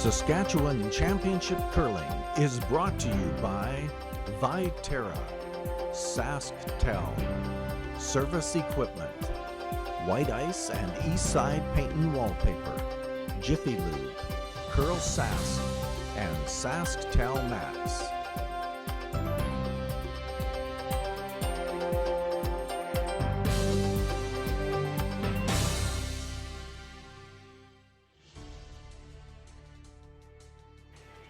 Saskatchewan Championship Curling is brought to you by Viterra, SaskTel, Service Equipment, White Ice and Eastside Paint and Wallpaper, Jiffy Lube, CurlSask, and SaskTel Mats.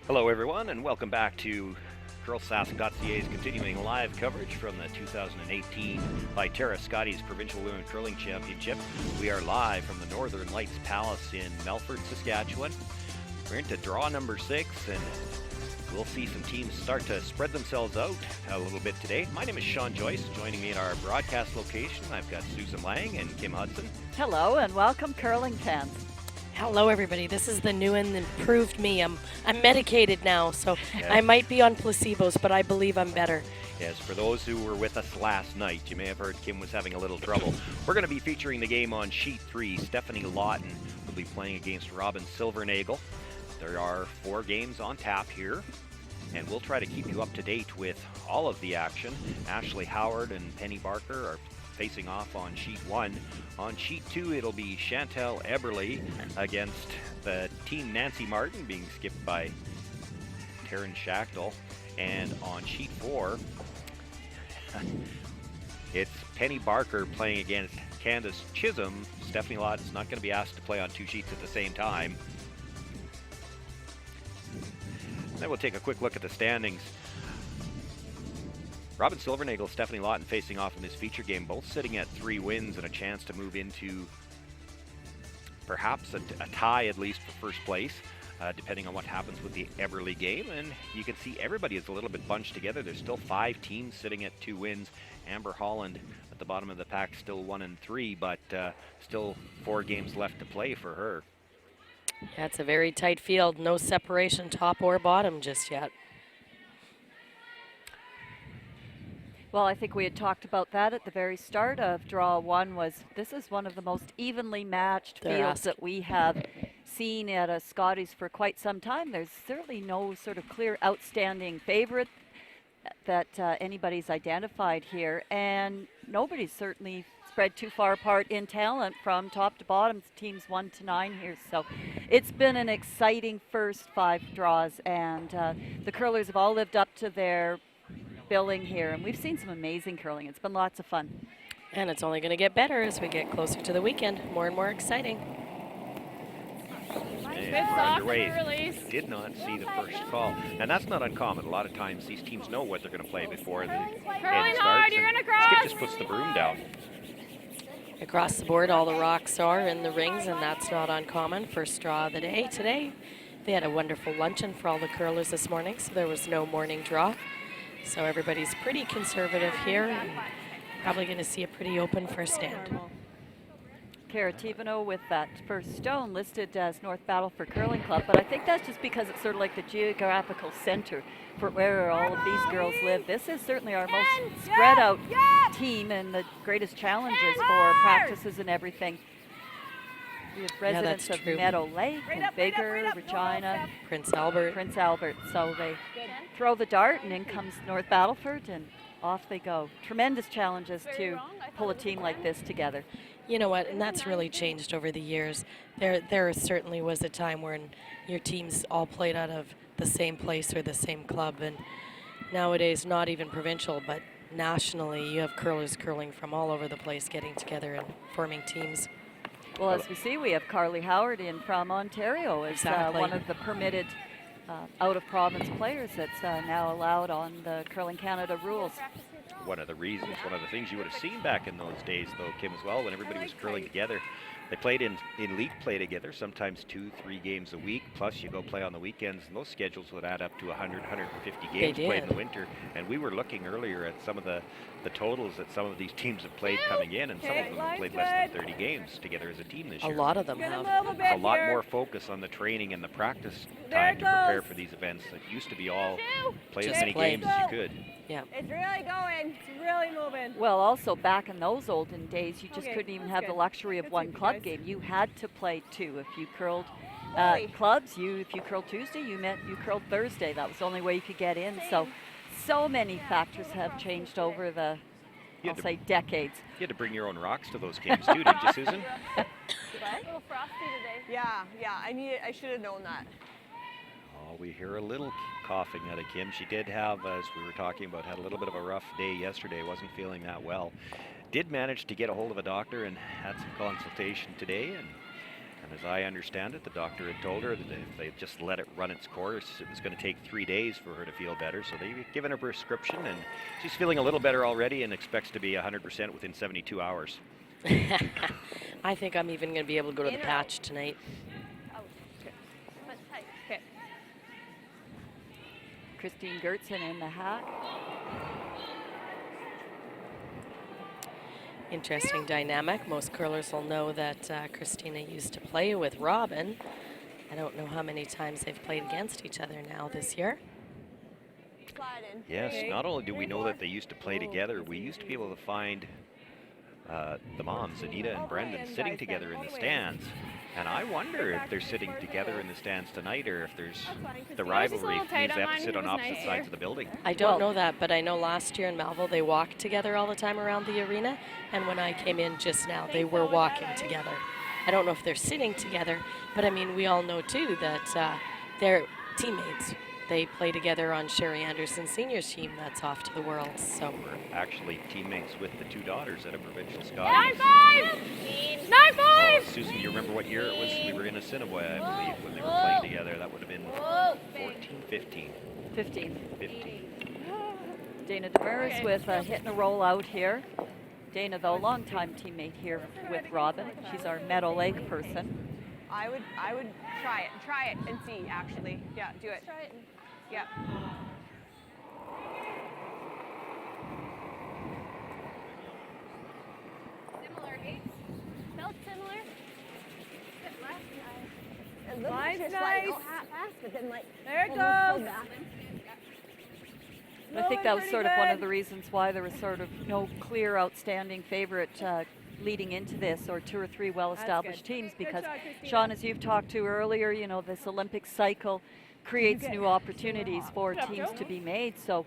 Hello everyone, and welcome back to CurlSask.ca's continuing live coverage from the 2018 Viterra Scotties Provincial Women Curling Championship. We are live from the Northern Lights Palace in Melfort, Saskatchewan. We're into draw number 6, and we'll see some teams start to spread themselves out a little bit today. My name is Sean Joyce. Joining me at our broadcast location, I've got Susan Lang and Kim Hudson. Hello, and welcome, curling fans. Hello, everybody. This is the new and improved me. I'm medicated now, so Yeah. I might be on placebos, but I believe I'm better. Yes, for those who were with us last night, you may have heard Kim was having a little trouble. We're going to be featuring the game on Sheet 3. Stephanie Lawton will be playing against Robin Silvernagel. There are 4 games on tap here, and we'll try to keep you up to date with all of the action. Ashley Howard and Penny Barker are facing off on Sheet 1. On Sheet 2, it'll be Chantel Eberly against the team Nancy Martin, being skipped by Taryn Schachtel. And on Sheet 4, it's Penny Barker playing against Candace Chisholm. Stephanie Lott's not going to be asked to play on 2 sheets at the same time. Then we'll take a quick look at the standings. Robin Silvernagel, Stephanie Lawton facing off in this feature game, both sitting at 3 wins and a chance to move into perhaps a tie at least for first place, depending on what happens with the Eberly game. And you can see everybody is a little bit bunched together. There's still 5 teams sitting at 2 wins. Amber Holland at the bottom of the pack, still 1-3, but still 4 games left to play for her. Yeah, it's a very tight field. No separation top or bottom just yet. Well, I think we had talked about that at the very start of draw 1. This is one of the most evenly matched fields that we have seen at a Scotties for quite some time. There's certainly no sort of clear outstanding favorite that anybody's identified here, and nobody's certainly spread too far apart in talent from top to bottom, teams 1 to 9 here. So it's been an exciting first 5 draws, and the curlers have all lived up to their billing here, and we've seen some amazing curling. It's been lots of fun. And it's only going to get better as we get closer to the weekend. More and more exciting. Underway. Did not see the first call, and that's not uncommon. A lot of times these teams know what they're going to play before the end starts. Skip just puts the broom down. Across the board, all the rocks are in the rings, and that's not uncommon. First draw of the day today. They had a wonderful luncheon for all the curlers this morning, so there was no morning draw. So everybody's pretty conservative here, and probably going to see a pretty open first stand. Cara Tivano with that first stone listed as North Battleford Curling Club, but I think that's just because it's sort of like the geographical center for where all of these girls live. This is certainly our most spread out team and the greatest challenges for practices and everything. We have residents of Meadow Lake, and Bigger, Regina, Prince Albert. So they throw the dart, and in comes North Battleford, and off they go. Tremendous challenges to pull a team like this together. You know what, and that's really changed over the years. There certainly was a time when your teams all played out of the same place or the same club, and nowadays not even provincial, but nationally you have curlers curling from all over the place getting together and forming teams. Well, as we see, we have Carly Howard in from Ontario as one of the permitted out-of-province players that's now allowed on the Curling Canada rules. One of the things you would have seen back in those days, though, Kim, as well, when everybody was curling together. They played in league play together, sometimes 2-3 games a week, plus you go play on the weekends, and those schedules would add up to 100, 150 games played in the winter. And we were looking earlier at some of the totals that some of these teams have played coming in, and some of them have played less than 30 games together as a team this year. A lot of them have. A lot more focus on the training and the practice time to prepare for these events. It used to be all play as many games as you could. Yeah. It's really going. It's really moving. Well, also back in those olden days, you just couldn't even have the luxury of one club game. You had to play 2 if you curled clubs, if you curled Tuesday, you curled Thursday. That was the only way you could get in. So many factors have changed over the, I'll say, decades. You had to bring your own rocks to those games too, didn't you, Susan? A little frosty today. Yeah. I should have known that. Oh, we hear a little coughing out of Kim. She did have, as we were talking about, had a little bit of a rough day yesterday. Wasn't feeling that well. Did manage to get a hold of a doctor and had some consultation today. And as I understand it, the doctor had told her that if they just let it run its course, it was going to take 3 days for her to feel better. So they've given her a prescription, and she's feeling a little better already and expects to be 100% within 72 hours. I think I'm even going to be able to go to the patch tonight. Okay. Christine Gertzen in the hack. Interesting dynamic. Most curlers will know that Christina used to play with Robin. I don't know how many times they've played against each other now this year. Yes, not only do we know that they used to play together, we used to be able to find the moms, Anita and Brendan, sitting together in the stands. And I wonder if they're sitting together in the stands tonight, or if there's the rivalry means they have to sit on opposite sides of the building. I don't know that, but I know last year in Malville they walked together all the time around the arena, and when I came in just now they were walking together. I don't know if they're sitting together, but I mean, we all know too that they're teammates. They play together on Sherry Anderson's seniors team that's off to the Worlds. So we're actually teammates with the two daughters at a provincial Scotties. 9-5! 9-5! Oh, Susan, you remember what year it was? We were in Assiniboia, I believe, when they were playing together. That would have been 14, 15. 15. 15. Dana DeMers with a hit and a roll out here. Dana, though, longtime teammate here with Robin. She's our Meadow Lake person. I would try it and see, actually. Yeah, do it. Try it. Yeah. Similar, eh? Felt similar. Bit less nice. It looks Nice, just nice. like fast, but then like There it almost goes. pull back. I think that was sort of one of the reasons why there was sort of no clear outstanding favorite leading into this, or 2 or 3 well-established teams, because job, Christina. Sean, as you've talked to earlier, you know, this Olympic cycle creates new opportunities for teams to be made. So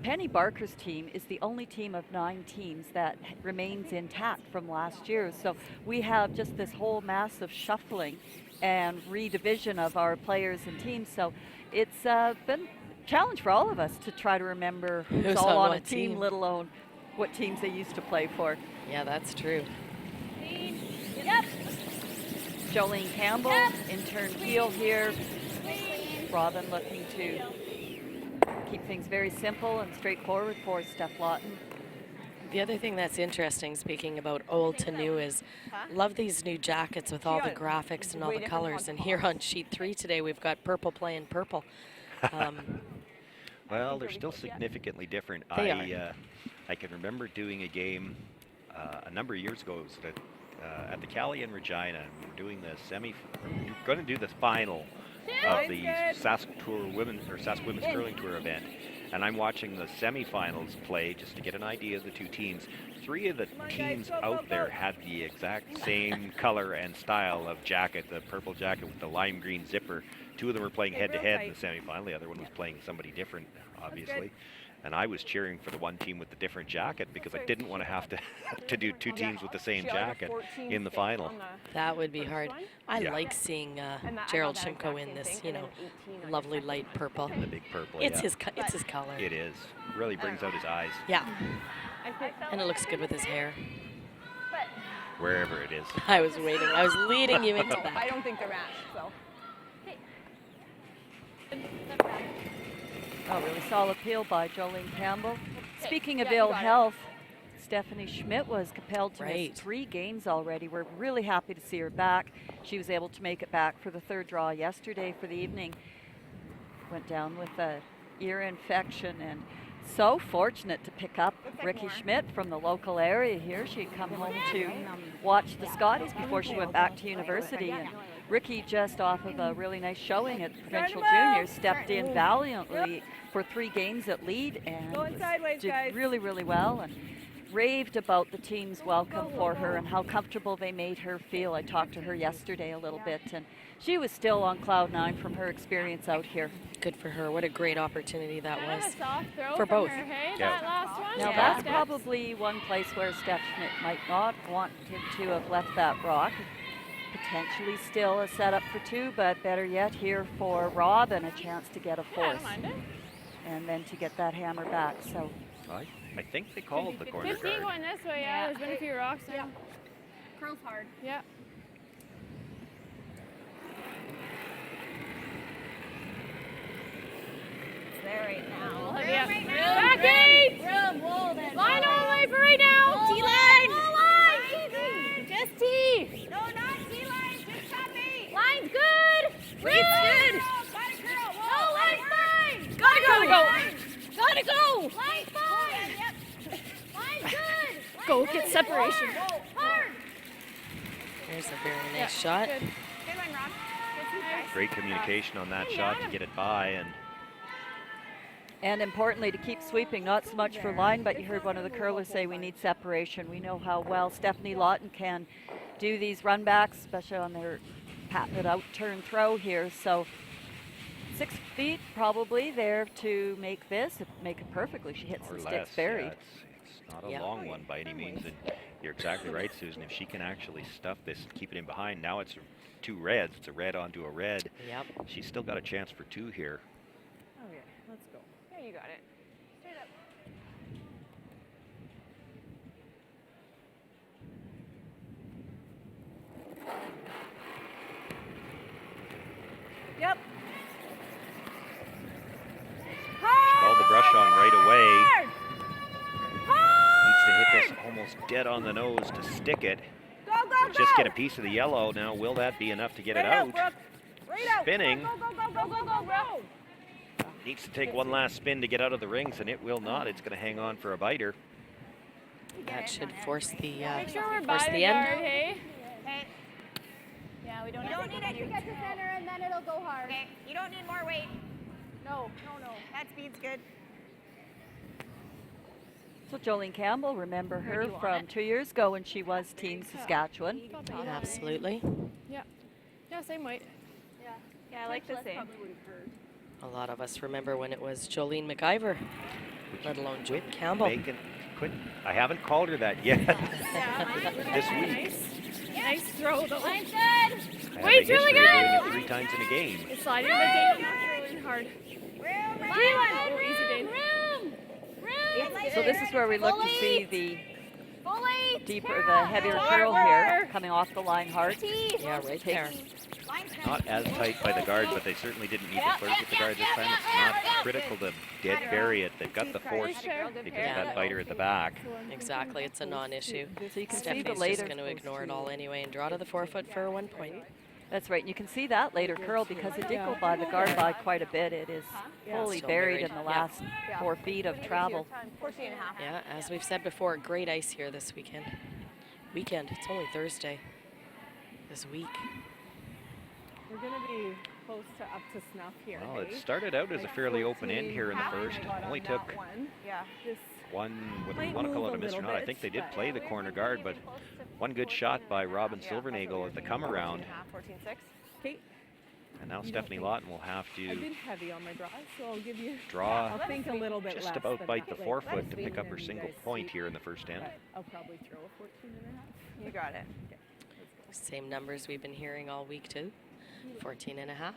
Penny Barker's team is the only team of 9 teams that remains intact from last year. So we have just this whole massive shuffling and redivision of our players and teams. So it's been a challenge for all of us to try to remember who's all on a team, let alone what teams they used to play for. yeah, that's true. Yep. Jolene Campbell, intern heel here. Robin looking to keep things very simple and straightforward for Steph Lawton. The other thing that's interesting, speaking about old to new, is love these new jackets with all the graphics and all the colors. And here on sheet 3 today, we've got purple playing purple. Well, they're still significantly different. They are. I can remember doing a game a number of years ago. It was at the Cali in Regina, and we were doing the we were going to do the final of the Sask Women's Curling Tour event. And I'm watching the semifinals play just to get an idea of the two teams. 3 of the teams out there had the exact same color and style of jacket, the purple jacket with the lime green zipper. 2 of them were playing head-to-head in the semifinal. The other one was playing somebody different, obviously. And I was cheering for the one team with the different jacket because I didn't want to have to do 2 teams with the same jacket in the final. That would be hard. I like seeing Gerald Shimko in this, you know, lovely light purple. The big purple. It's his color. It is. Really brings out his eyes. Yeah. And it looks good with his hair. Wherever it is. I was waiting. I was leading you into I that. don't think they're matched, so. Oh, really solid peel by Jolene Campbell. Speaking of ill health, Stephanie Schmidt was compelled to miss 3 games already. We're really happy to see her back. She was able to make it back for the 3rd draw yesterday for the evening. Went down with a ear infection, and so fortunate to pick up Ricky Schmidt from the local area here. She'd come home to watch the Scotties before she went back to university. And Ricky, just off of a really nice showing at the Provincial Juniors, stepped in valiantly for 3 games at lead and did really, really well. And raved about the team's welcome for her and how comfortable they made her feel. I talked to her yesterday a little bit, and she was still on cloud 9 from her experience out here. Good for her. What a great opportunity that Kind of was a soft throw for from both. her, hey? Yeah. That last one. Now Yeah. that's Steps. probably one place where Steph Schmidt might not want him to have left that rock. Potentially still a setup for 2, but better yet here for Rob and a chance to get a Yeah, I force. don't mind it. And then to get that hammer back. So I think they called the corner 15 guard. going this way, yeah. There's been a few rocks now. Curls hard. Yeah. It's there right now. Yeah. Right now. Back eight! Room, wall, then. Line all the way for right now! T-line! Easy! Just T! No, not T-line. Just top 8. Line's good! Weight's good. Gotta curl! No, line's fine. Gotta go! Gotta go. Line's fine! Yep. Line's good. Go get separation. Hard. There's a very nice shot. Good. Good one, Rock. Good sweep, guys. Great communication on that shot to get it by, and importantly to keep sweeping, not so much for line, but you heard one of the curlers say we need separation. We know how well Stephanie Lawton can do these run backs, especially on their patented out turn throw here. So 6 feet probably there to make this, make it perfectly. She hits or some less. sticks buried. Yeah, it's not a Yeah. long one by any means, and you're exactly right, Susan. If she can actually stuff this and keep it in behind, now it's 2 reds. It's a red onto a red. Yep. She's still got a chance for 2 here. Okay, let's go. Yeah, you got it. Straight up. Yep. Called the brush on right away. Hard! Needs to hit this almost dead on the nose to stick it. Go, go, go! Just get a piece of the yellow. Now, will that be enough to get it out? Brooke. Right out. Spinning. Go, go, go, go, go, go, go. Needs to take one last spin to get out of the rings, and it will not. It's going to hang on for a biter. That should force the Make sure we're force by the the end. guard, hey? Okay. Yeah, we You don't need it to get to center and then it'll go hard. Okay. You don't need more weight. No. That speed's good. So Jolene Campbell, remember Where her do you want from it? 2 years ago when she was Team Saskatchewan. Absolutely. Yeah, same weight. Yeah, I like the same. A lot of us remember when it was Jolene McIver, let alone Joe Campbell. Bacon. Quit. I haven't called her that yet this week. Nice throw, though. Line's good. I have a Wait's really history of good. doing it 3 times in a game. It's sliding, but Dane naturally hard. Room, Oh, easy, Dane. So this is where we look to see the Fully. deeper, the heavier curl here, coming off the line hard. Yeah, right there. Not as tight by the guard, but they certainly didn't need to flirt with the guard this time. It's not critical to dead bury it. They've got the force because of that biter at the back. Exactly, it's a non-issue. So you can see the Stephanie's just later. going to ignore it all anyway and draw to the 4-foot for a 1 point. That's right. And you can see that later curl because it did go by the guard by quite a bit. It is fully Still buried buried. in the Yeah. last 4 feet of travel. 14 and a half. Yeah, as we've said before, great ice here this weekend. It's only Thursday. This week. We're going to be close to up to snuff here. Well, it hey? started out as a Like fairly open end 14 here in the half, first. I got on Only that took one. Yeah. Just one, whether you Might want to call move it a a miss or little not. I bit, think they did but- play the corner guard, but one good shot by Robin Silvernagle at the come around. 14.6. Kate, And now You don't Stephanie think- Lawton will have I've to been heavy on my draws, so I'll give you. draw I'll think a little bit just less about than bite that. the Like, 4-foot to let's pick up see, her and you single guys point see, here in the first end. but I'll probably throw a 14 and a half. You got it. Same numbers we've been hearing all week too. 14 and a half.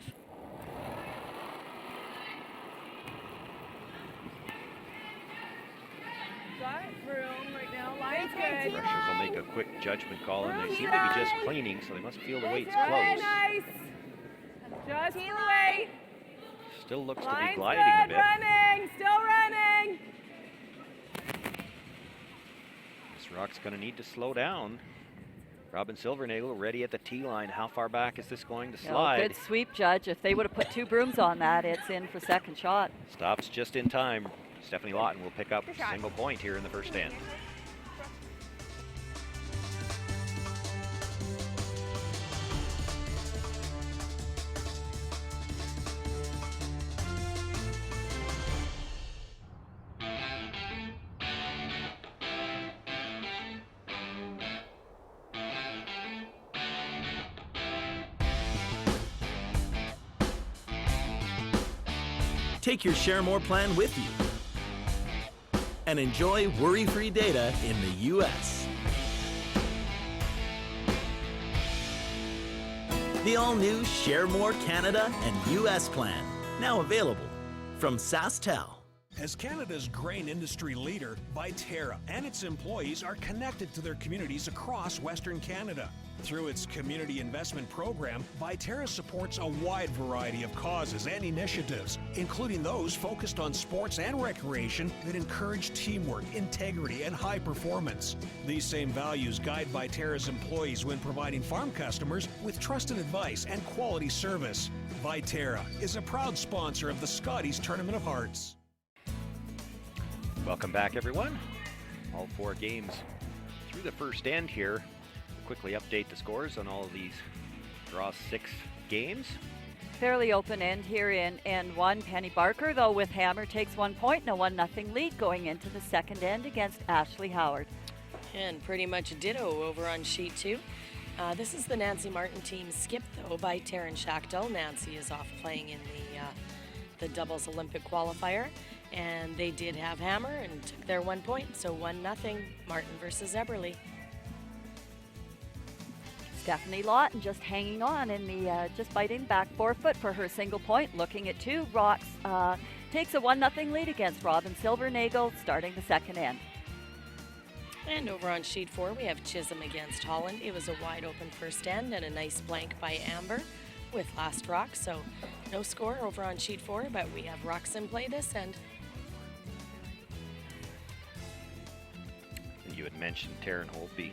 Got room right now. Line's Great, good. Rushers will make a quick judgment call, and they seem to be just cleaning, so they must feel the weight's Very close. nice. Just the weight. Still looks to be Line's gliding a good. bit. Running. Still running. This rock's going to need to slow down. Robin Silvernagle ready at the tee line. How far back is this going to Oh, slide? good sweep, Judge. If they would have put 2 brooms on that, it's in for second shot. Stops just in time. Stephanie Lawton will pick up Good a shot. single point here in the first end. Take your Share More plan with you and enjoy worry-free data in the U.S. The all-new Share More Canada and U.S. plan, now available from SaskTel. As Canada's grain industry leader, Viterra and its employees are connected to their communities across Western Canada. Through its community investment program, Viterra supports a wide variety of causes and initiatives, including those focused on sports and recreation that encourage teamwork, integrity, and high performance. These same values guide Viterra's employees when providing farm customers with trusted advice and quality service. Viterra is a proud sponsor of the Scotties Tournament of Hearts. Welcome back, everyone. All 4 games through the first end here. Quickly update the scores on all of these draw 6 games. Fairly open end here in end 1. Penny Barker, though, with hammer takes 1 point and a 1-0 lead going into the second end against Ashley Howard. And pretty much ditto over on sheet 2. This is the Nancy Martin team skipped, though, by Taryn Schachtel. Nancy is off playing in the doubles Olympic qualifier. And they did have hammer and took their 1 point, so 1-0 Martin versus Eberly. Stephanie Lawton just hanging on in the, just biting back forefoot for her single point. Looking at 2, Rocks takes a 1-0 lead against Robin Silvernagel starting the second end. And over on sheet 4, we have Chisholm against Holland. It was a wide open first end and a nice blank by Amber with last rock. So no score over on sheet 4, but we have rocks in play this end. You had mentioned Taryn Holtby,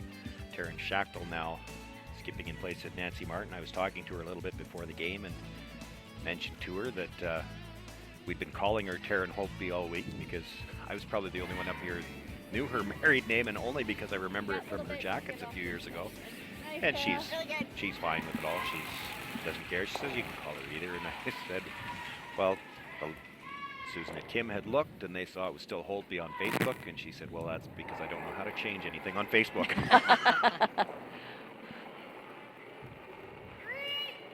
Taryn Schachtel now skipping in place at Nancy Martin. I was talking to her a little bit before the game and mentioned to her that we'd been calling her Taryn Holtby all week because I was probably the only one up here who knew her married name, and only because I remember it from her jackets a few years ago. And she's fine with it all. She doesn't care. She says you can call her either. And I said, well, Susan and Kim had looked and they saw it was still Holtby on Facebook, and she said, well, that's because I don't know how to change anything on Facebook.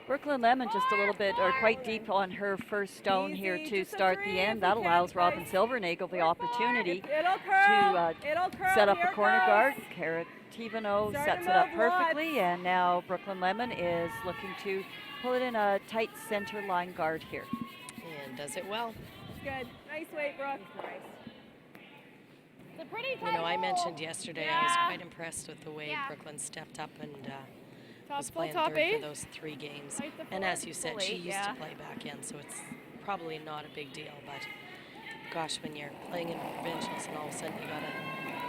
Brooklyn Lemon just a little bit, or quite deep on her first stone here to start the end. That allows Robin Silvernagel the opportunity to set up a corner guard. Cara Tivano sets it up perfectly, and now Brooklyn Lemon is looking to pull it in a tight center line guard here. And does it well. Good. Nice weight, Brooke. It's a pretty tight I hole. mentioned yesterday I was quite impressed with the way Brooklyn stepped up and was playing top third eight. for those 3 games. Right the And full- as you said, full she 8, used to play back end, so it's probably not a big deal. But gosh, when you're playing in provincials and all of a sudden you gotta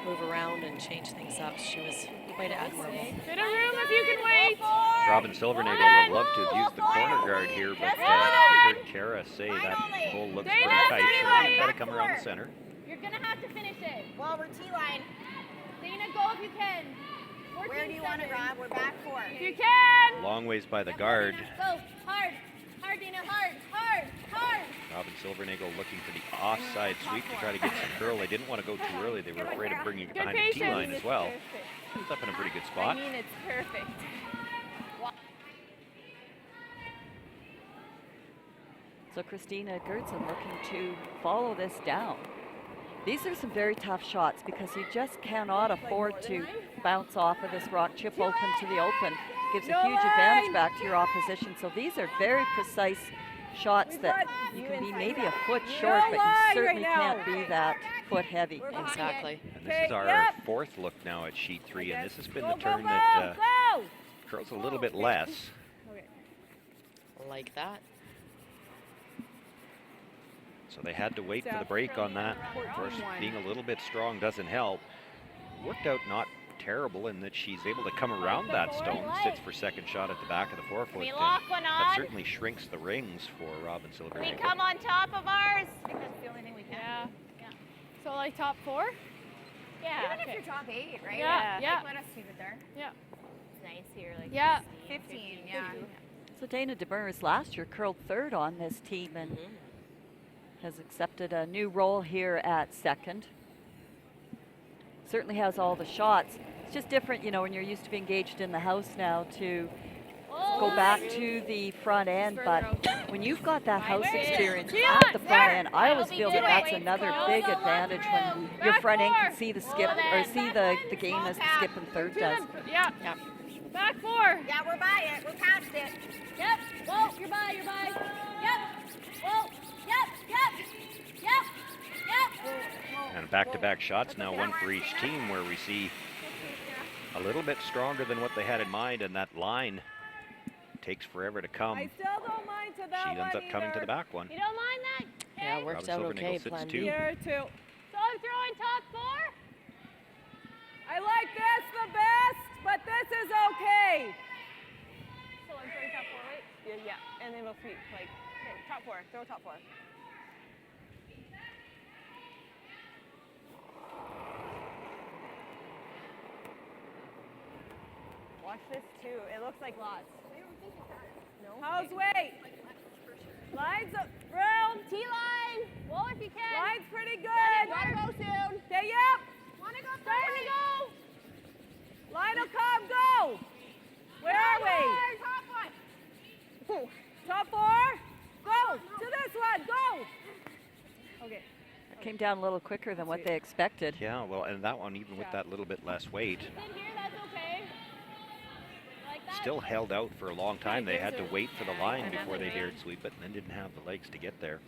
move around and change things up, she was quite admirable. Bit of room if you can wait. Robin Silvernagel would love to have used the corner guard here, but you heard Cara say that hole looks pretty tight, so we're going to try to come around the center. You're gonna have to finish it. Well, we're T-line. Dana, go if you can. Where do you want it, Rob? We're back 4. If you can. Long ways by the guard. Go hard, hard, Dana, hard, hard, hard. Robin Silvernagel looking for the offside sweep to try to get some curl. They didn't want to go too early. They were afraid of bringing it behind the T-line as well. Ends up in a pretty good spot. I mean, it's perfect. So Christina Gertzen looking to follow this down. These are some very tough shots because you just cannot afford to bounce off of this rock chip open to the open. Gives a huge advantage back to your opposition. So these are very precise shots that you can be maybe a foot short, but you certainly can't be that foot heavy. Exactly. And this is our 4th look now at sheet 3, and this has been the turn that curls a little bit less. Like that. So they had to wait for the break on that. Of course, being a little bit strong doesn't help. Worked out not terrible in that she's able to come around that stone, sits for second shot at the back of the forefoot. That certainly shrinks the rings for Robin Silvernagel. We come on top of ours. I think that's the only thing we can. Yeah. So like top 4? Yeah. Even if you're top 8, right? Yeah. Like, let us keep it there. Yeah. It's nice here. Like 15. Yeah. So Dana DeMers last year curled 3rd on this team and has accepted a new role here at second. Certainly has all the shots. It's just different, when you're used to be engaged in the house now to go back to the front end, but when you've got that house experience at the front end, I always feel that that's another big advantage when your front end can see the skip or see the game as the skip and third does. Yeah. Yep. Back 4. Yeah, we're by it. We're past it. Yep. Whoa, you're by. Yep. Whoa. Yep. And back-to-back shots now, one for each team, where we see a little bit stronger than what they had in mind, and that line takes forever to come. I still don't mind to that She ends up coming to the either. back one. You don't mind that? Yeah, it worked out Robin okay, Silvernagle plan sits B. two. Here too. So I'm throwing top 4. I like this the best, but this is okay. So I'm throwing top 4, right? Yeah. And then we'll sweep. Like, okay, top 4. Throw top 4. Watch this too. It looks like lots. No. How's weight? Lines up, round. T-line. Whoa, if you can. Line's pretty good. Wanna go soon. Stay up. Wanna go Starting to go. Line will come, go. Where are we? Top 1. Top 4. Go to this one, go. Okay. It came down a little quicker than what they expected. Yeah, well, and that one, even with that little bit less weight, In here, that's okay. Like that. still held out for a long time. They had to wait for the line before they dared sweep it, and then didn't have the legs to get there.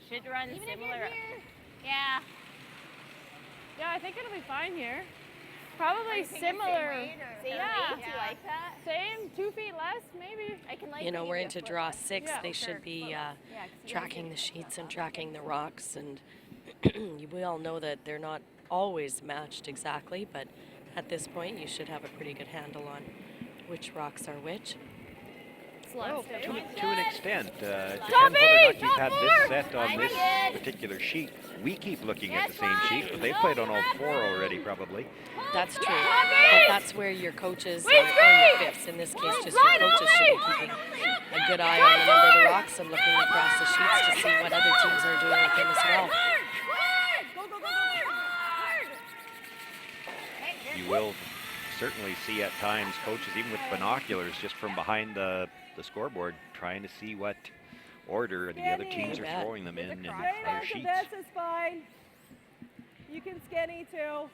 Should run even similar. If you're here. Yeah. Yeah, I think it'll be fine here. Probably similar. Yeah. Do you like that? Same, 2 feet less, maybe. I can like. You know, we're into draw 6. Yeah, They should be you tracking the sheets and tracking the rocks, and we all know that they're not always matched exactly, but at this point you should have a pretty good handle on which rocks are which. To an extent, it depends whether or not you've had this set on this particular sheet. We keep looking at the same sheet, but they've played on all 4 already, probably. That's true, but that's where your coaches, or your fifths in this case, just your coaches should be keeping a good eye on the number of the rocks and looking across the sheets to see what other teams are doing with them as well. You will certainly see at times coaches, even with binoculars, just from behind the scoreboard, trying to see what order the other teams are throwing them in and other sheets. This is fine. You can skinny too.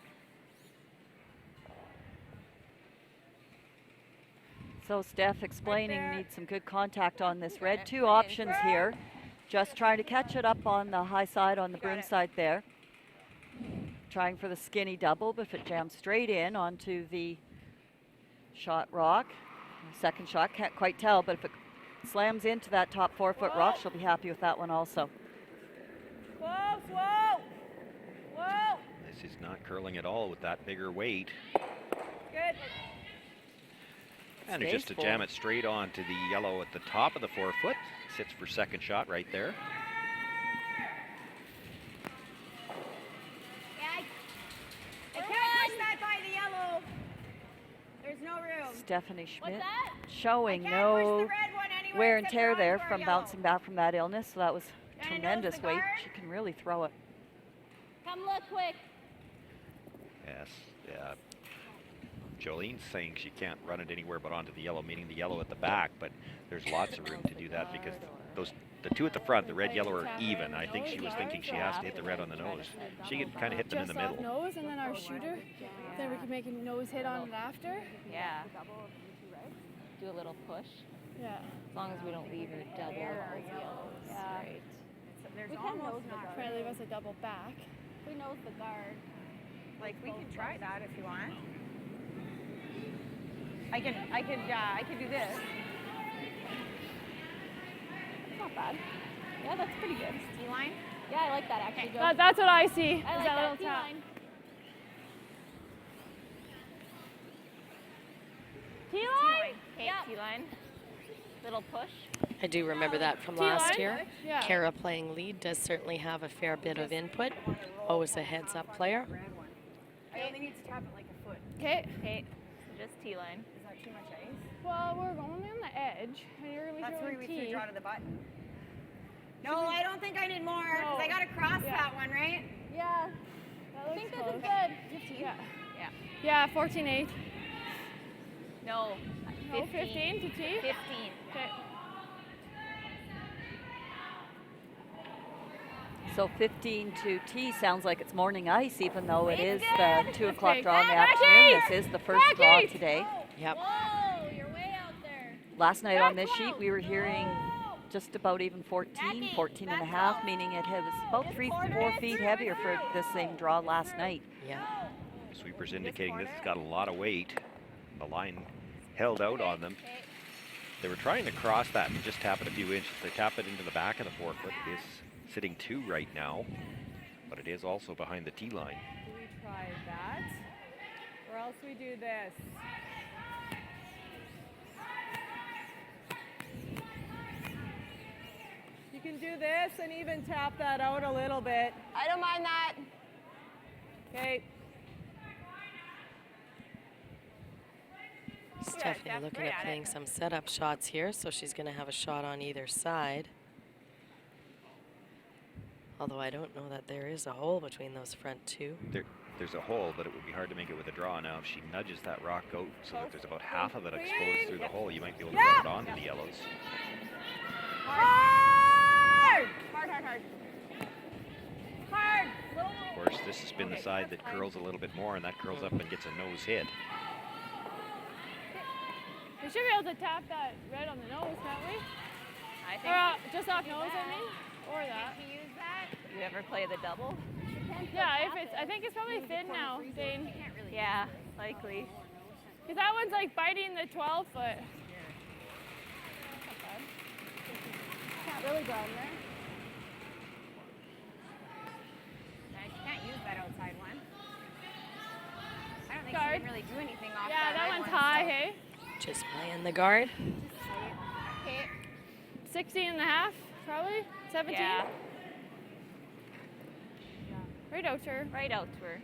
So Steph explaining needs some good contact on this red. 2 options here. Just trying to catch it up on the high side, on the broom side there. Trying for the skinny double, but if it jams straight in onto the shot rock, second shot, can't quite tell, but if it slams into that top 4-foot rock, she'll be happy with that one also. Whoa, whoa, whoa. This is not curling at all with that bigger weight. Good. And it's just to jam it straight onto the yellow at the top of the 4-foot. Sits for second shot right there. I can't push that by the yellow. There's no room. Stephanie Schmidt that? showing I can't push no the red one anywhere wear and except tear for there onto our from yellow. bouncing back from that illness, so that was And tremendous the weight. guard. She can really throw it. Come look quick. Yes, yeah. Jolene's saying she can't run it anywhere but onto the yellow, meaning the yellow at the back, but there's lots of room to do that because the 2 at the front, the red, yellow, are even. I think she was thinking she has to hit the red on the nose. She could kind of hit them in the Just off middle. nose, and then our shooter, then we can make a nose hit on it after. Yeah. Do a little push. Yeah. As long as we don't leave it double. Yeah. Right. There's almost not. Try to leave us a double back. We know the guard. Like, we could try that if you want. I could do this. That's not bad. Yeah, that's pretty good. T-line. Yeah, I like that actually. Joe. That's what I see. I like that that little tap. T-line. T-line. Okay, Yeah. T-line. Little push. I do remember that from T-line? last year. Yeah. Kara playing lead does certainly have a fair bit of input. Always a heads-up player. I only need to tap it like a foot. Okay. Okay, so just T-line. Is that too much ice? Well, we're going on the edge, and you're really That's where throwing we T. should draw to the button. No, I don't think I need more because I got to cross that one, right? Yeah. That I looks think this close. is good. Yeah. Yeah. Yeah, 14-8. No. No, 15 to tee? 15. Okay. So 15 to tee sounds like it's morning ice, even though it is It's the good. 2 o'clock draw in the Becky! afternoon. This is the first draw Becky! today. Yep. Whoa, you're way out there. Last night on this Back sheet, out. we were hearing Whoa. just about even 14, Becky, 14 and a back half, out. meaning it was about This 3 corner 4 is feet through, heavier it's for through. this same draw last night. Yeah. Sweepers indicating this has got a lot of weight. The line held out on them. They were trying to cross that and just tap it a few inches. They tap it into the back of the forefoot. It is sitting 2 right now, but it is also behind the tee line. Do we try that? Or else we do this? You can do this and even tap that out a little bit. I don't mind that. Okay. Stephanie Steph, looking right at at playing it. some setup shots here, so she's going to have a shot on either side. Although I don't know that there is a hole between those front two. There's a hole, but it would be hard to make it with a draw. Now, if she nudges that rock out so that there's about half of it exposed through the hole, you might be able to rub it onto the yellows. Hard! Hard, hard, hard. Hard! Of course, this has been the side that curls a little bit more, and that curls up and gets a nose hit. We should be able to tap that red on the nose, can't we? I think Or just off nose, I mean? Or that. you use that. You ever play the double? Yeah, if it's, I think it's probably thin now, Dane. Yeah, likely. Because that one's like biting the 12 foot. Can't really go in there. I can't use that outside one. I don't think Guard. she can really do anything off Yeah, that red one's one, high, so- hey? Just playing the guard. Okay. 16 and a half, probably? 17? Yeah, Right out her. right out to her.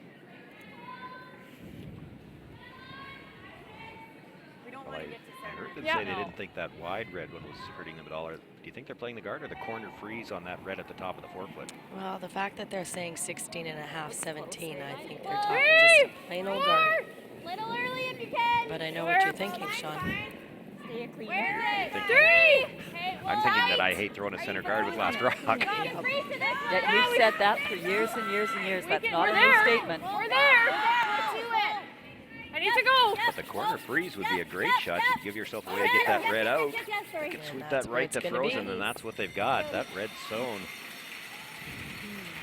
We don't Well, want I to get to I center. heard them Yeah. say they didn't think that wide red one was hurting them at all. Do you think they're playing the guard or the corner freeze on that red at the top of the forefoot? Well, the fact that they're saying 16 and a half, 17, I think they're talking just plain old guard. Little early if you can. But I know what you're thinking, Sean. Stay clean. Where is it? Think- Hey, I'm thinking that I hate throwing a center guard with last rock. Freeze to this one. Yeah, you've said that for years and years and years. That's not we're a new there. statement. We're there. Let's do it. I need to go. But the corner freeze would be a great shot. You'd give yourself a way to get that red out. Yes, sorry. You can sweep that's that where right it's to gonna frozen, be. and that's what they've got. That red stone.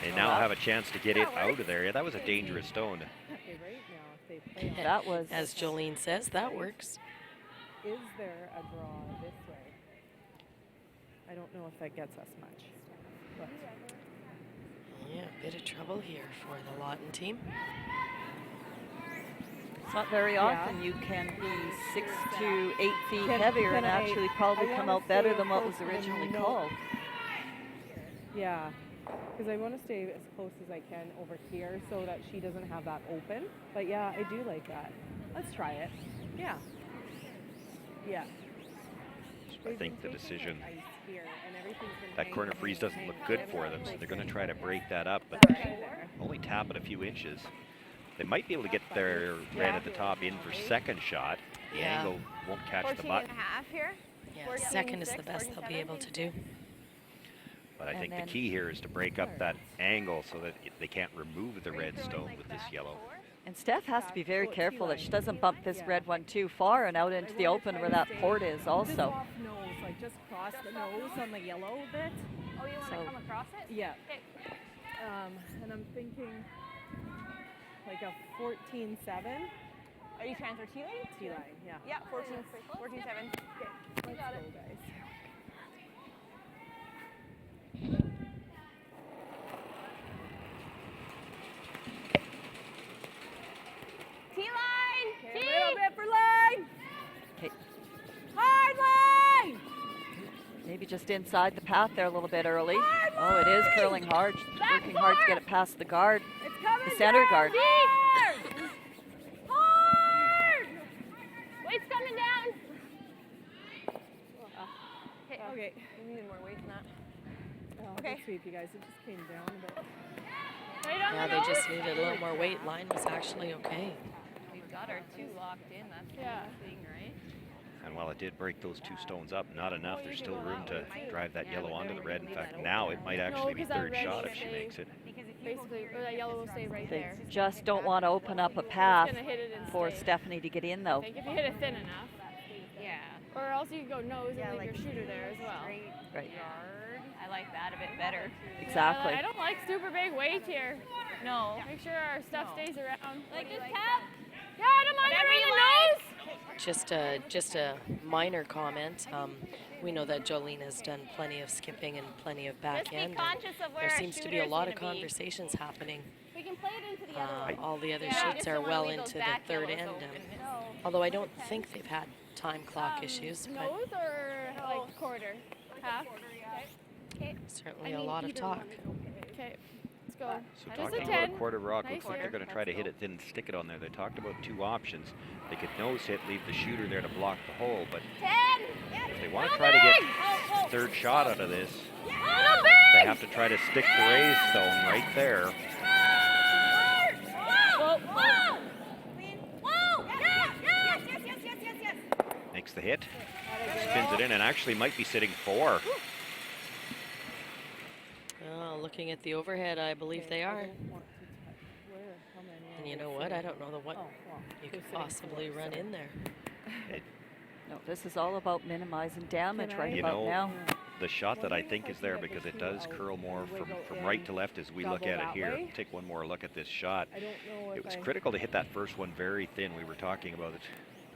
They now have a chance to get it out of there. Yeah, that was a dangerous stone. Okay, right now, if they play on, That was As Jolene says, that works. is there a draw this way? I don't know if that gets us much. But Yeah, a bit of trouble here for the Lawton team. It's not very often you can be 6 to 8 feet heavier and actually probably come out better than what was originally called. yeah, because I want to stay as close as I can over here so that she doesn't have that open. But yeah, I do like that. Let's try it. Yeah. Yeah. I think the decision, that corner freeze doesn't look good for them, so they're going to try to break that up, but only tap it a few inches. They might be able to get their red at the top in for second shot. The Yeah. angle won't catch the 14 butt, and a half here. Yeah, 14, second is the 6, best they'll be 47. able to do. but I And think the then- key here is to break up that angle so that they can't remove the red stone with this yellow. And Steph has to be very careful that she doesn't bump this red one too far and out into the open where that port is Just also. off nose, like just cross the nose on the yellow bit. Oh, you want to So- come across it? Yeah. Okay. And I'm thinking like a 14-7 Are you transfer T lane? T line. Yeah. Yeah, 14, 14-7. Okay. Let's got it. go, guys. T line! Okay, a little bit for line. Okay, Hard line. maybe just inside the path there a little bit early. Oh, it is curling hard. She's working hard to get it past the guard, It's coming. the center down. guard. Hard. Hard. Weight's coming down. Okay. You needed more weight than that. Oh, Okay. good sweep, you guys. It just came down a bit. Right on Yeah, the they nose. just needed a little more weight. Line was actually okay. We've got our two locked in. That's the Yeah. thing, right? And while it did break those 2 stones up, not enough. There's still room to drive that yellow onto the red. In fact, now it might actually be third shot if she makes it. Basically, or that yellow will stay right They there. just don't want to open up a path gonna hit it and for stay. Stephanie to get in, though. I think if you hit it thin enough. Yeah. Or else you could go nose and leave your shooter there as well. Right. I like that a bit better. Exactly. I don't like super big weight here. No. Make sure our stuff stays around. Like just tap. Yeah, I don't mind Whatever it you in the nose. Just a minor comment. We know that Jolene has done plenty of skipping and plenty of back Just be end. and conscious of where there our seems to be a shooter's lot of gonna be. conversations happening. We can play it into the other one. All the other Yeah, shoots just are don't wanna well leave those into the back third yellows end. open. Although I don't think they've had time clock issues, but Nose or like quarter? Half? certainly a lot of talk. Okay, let's go. So Just talking a about a 10. quarter rock, Nice looks like here. they're going to try to hit it thin and stick it on there. They talked about 2 options. They could nose hit, leave the shooter there to block the hole, but 10. if they want to try to get third shot out of this, they have to try to stick the raised stone right there. Whoa, whoa. Whoa. Yes. Makes the hit, spins it in, and actually might be sitting 4. Looking at the overhead, I believe they are. And you know what? I don't know what you could possibly run in there. No, this is all about minimizing damage right You about know, now. the shot that I think is there, because it does curl more from right to left as we look at it here. Take one more look at this shot. It was critical to hit that first one very thin. We were talking about it.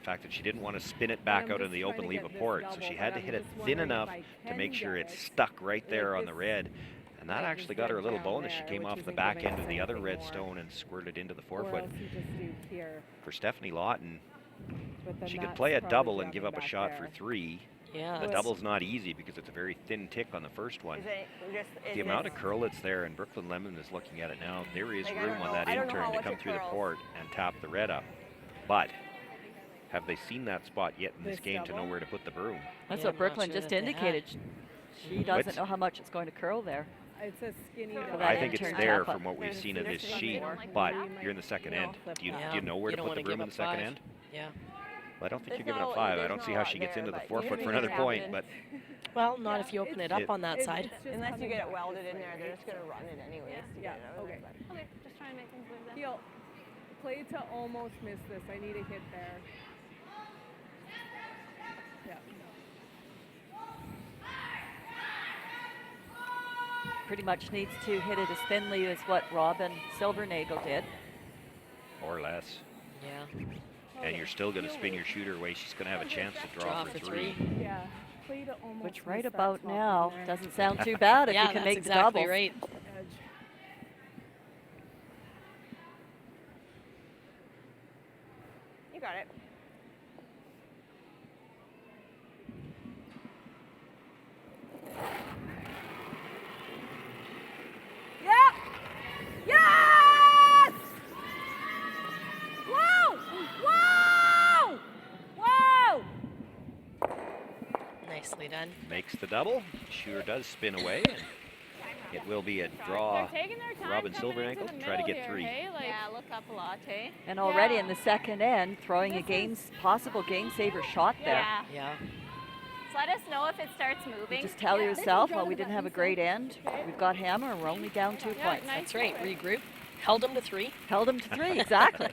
The fact that she didn't want to spin it back out in the open, leave a port, so she had to hit it thin enough to make sure it stuck right there on the red. And that actually got her a little bonus. She came off the back end of the other red stone and squirted into the 4-foot. For Stephanie Lawton, she could play a double and give up a shot for 3. Yeah. The double's not easy because it's a very thin tick on the first one. The amount of curl that's there, and Brooklyn Lemon is looking at it now, there is room on that in-turn to come through the port and tap the red up. But have they seen that spot yet in this game to know where to put the broom? That's Yeah, what I'm not Brooklyn sure just that they indicated. She doesn't know how much it's going to curl there. It's a skinny. I think it's in-turn there tap-up. from what we've seen of this sheet, but you're in the second end. Do you know where You to don't put the wanna broom give in the up second 5. end? Yeah. Well, I don't think you're giving up 5. I don't see how she gets into the 4-foot for another point, but Well, not if you open it up on that side. Unless you get it welded in there, they're just going to run it anyways. to Yeah, get it out of okay. there. Okay, just trying to make things move then. Heel. Play to almost miss this. I need a hit there. Yeah. Pretty much needs to hit it as thinly as what Robin Silvernagel did. or less. Yeah. And you're still going to spin your shooter away. She's going to have a chance to draw for 3. Yeah. Play to almost Which miss right that about top now in there. doesn't sound too bad if Yeah, you can that's make exactly the doubles. right. Edge. You got it. Yep. Yes! Whoa! Whoa! Whoa! Nicely done. Makes the double. Shooter does spin away. And it will be a draw. They're taking their time Robin coming into Silvernagle the try to middle get here, 3. hey? Like, Yeah, look up a latte. And already Yeah. in the second end, throwing a possible game saver shot there. Yeah. Yeah. So let us know if it starts moving. You just tell yourself, well, we didn't have a great end. We've got hammer, and we're only down 2 Yeah, points. nice. That's right. Regroup. Held them to 3. Held him to 3, exactly.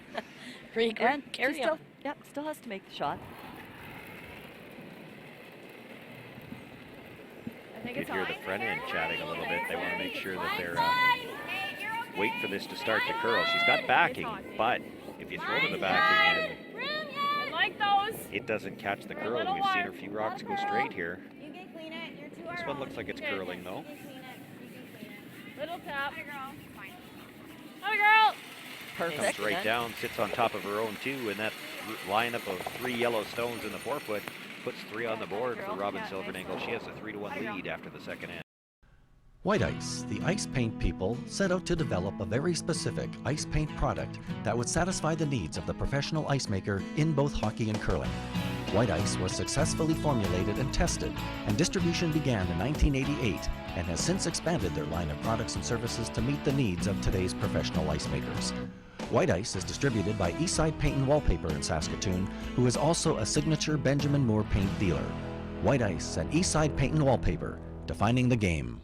Regroup. And she Carry still, on. still has to make the shot. I think You it's could hear on. the front end chatting a little bit. They want to make sure that they're Hey, you're okay. wait for this to start to curl. She's got backing, but if you throw to the backing end, I like those. it doesn't catch the curl. We've seen a few rocks go straight here. You can clean it. You're too This one looks like it's curling though. You can clean it. You can clean it. Little tap. Atta girl. Fine. Atta girl. Perfect. Comes right down, sits on top of her own 2, and that lineup of 3 yellow stones in the 4-foot puts 3 on the board for Robin Silvernagle. She has a 3-1 lead after the second end. White Ice, the ice paint people, set out to develop a very specific ice paint product that would satisfy the needs of the professional ice maker in both hockey and curling. White Ice was successfully formulated and tested, and distribution began in 1988 and has since expanded their line of products and services to meet the needs of today's professional ice makers. White ice is distributed by Eastside Paint and Wallpaper in Saskatoon, who is also a signature Benjamin Moore paint dealer. White ice and Eastside Paint and Wallpaper, defining the game.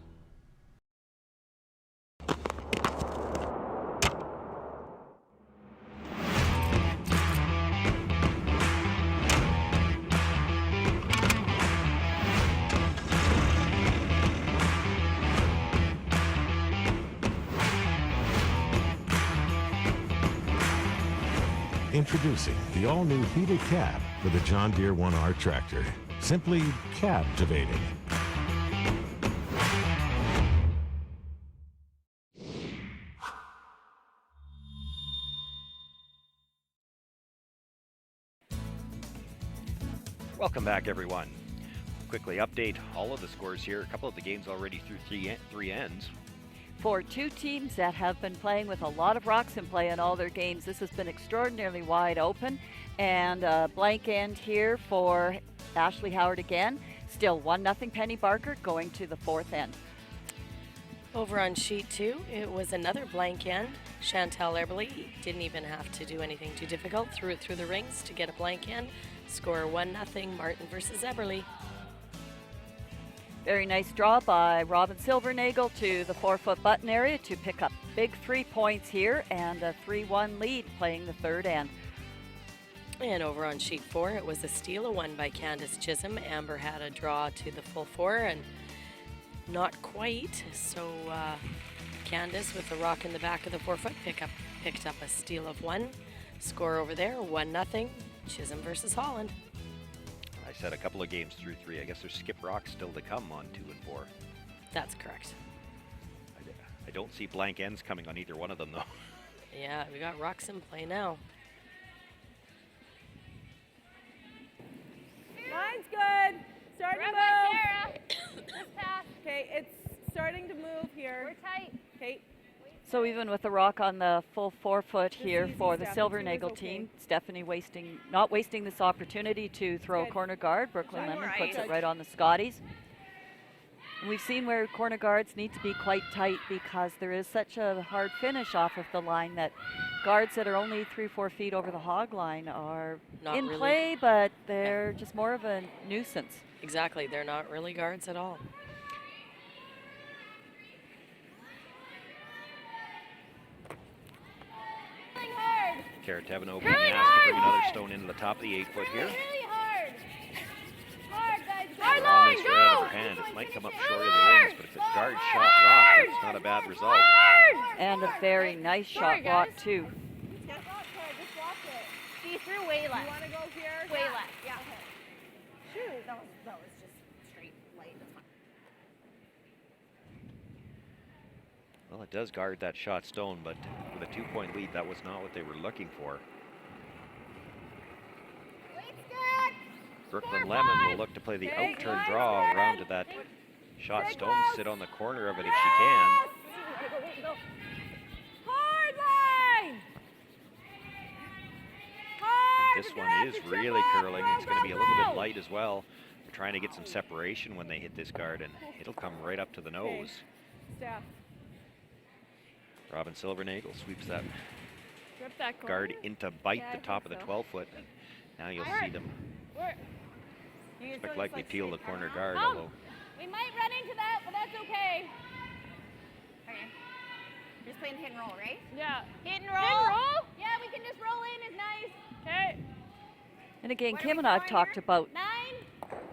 Introducing the all-new heated cab for the John Deere 1R tractor. Simply captivating. Welcome back, everyone. Quickly update all of the scores here. A couple of the games already through three ends. For two teams that have been playing with a lot of rocks in play in all their games, this has been extraordinarily wide open. And a blank end here for Ashley Howard again. Still 1-0 Penny Barker going to the fourth end. Over on sheet 2, it was another blank end. Chantal Eberly didn't even have to do anything too difficult. Threw it through the rings to get a blank end. Score 1-0 Martin versus Eberly. Very nice draw by Robin Silvernagel to the 4-foot button area to pick up big 3 points here and a 3-1 lead playing the third end. And over on sheet 4, it was a steal, a one by Candace Chisholm. Amber had a draw to the full 4 and not quite. So Candace with the rock in the back of the 4-foot picked up a steal of 1. Score over there, 1-0 Chisholm versus Holland. I said a couple of games through 3. I guess there's skip rocks still to come on 2 and 4. That's correct. I don't see blank ends coming on either one of them, though. Yeah, we got rocks in play now. Line's good. Starting to move. This pass. Okay, it's starting to move here. We're tight. Okay. So even with the rock on the full 4-foot here easy, for the Steph. Silvernagel It's okay. team, Stephanie not wasting this opportunity to throw a Good. corner guard. Brooklyn All Lemon right. puts it right on the Scotties. And we've seen where corner guards need to be quite tight because there is such a hard finish off of the line that guards that are only 3-4 feet over the hog line are Not in really. play, but they're just more of a nuisance. Exactly, they're not really guards at all. Kara Tevino being asked to bring another stone into the top of the 8-foot here. Really hard. Hard, guys. They're on this right out of her hand. It might come up short of the rings, but if it's guard shot rock, that's not a bad result. And a very nice shot block, too. Just watch it. See through way left. You want to go here? Way left. Yeah. Shoot, that was just straight light. That's fine. Well, it does guard that shot stone, but with a 2-point lead, that was not what they were looking for. Brooklyn Lemon will look to play the out-turn draw around to that shot stone, sit on the corner of it if she can. Hard line. Hard. This one is really curling. It's going to be a little bit light as well. They're trying to get some separation when they hit this guard, and it'll come right up to the nose. Steph. Robin Silvernagel sweeps that Rip that corner. guard into bite Yeah, I the top of think the so. 12-foot. Now you'll see them expect likely peel the corner guard, although We might run into that, but that's okay. Okay. Just playing hit and roll, right? Yeah. Hit and roll. Hit and roll? Yeah, we can just roll in. It's nice. Okay. And again, What are Kim we and I have throwing talked here? about 9.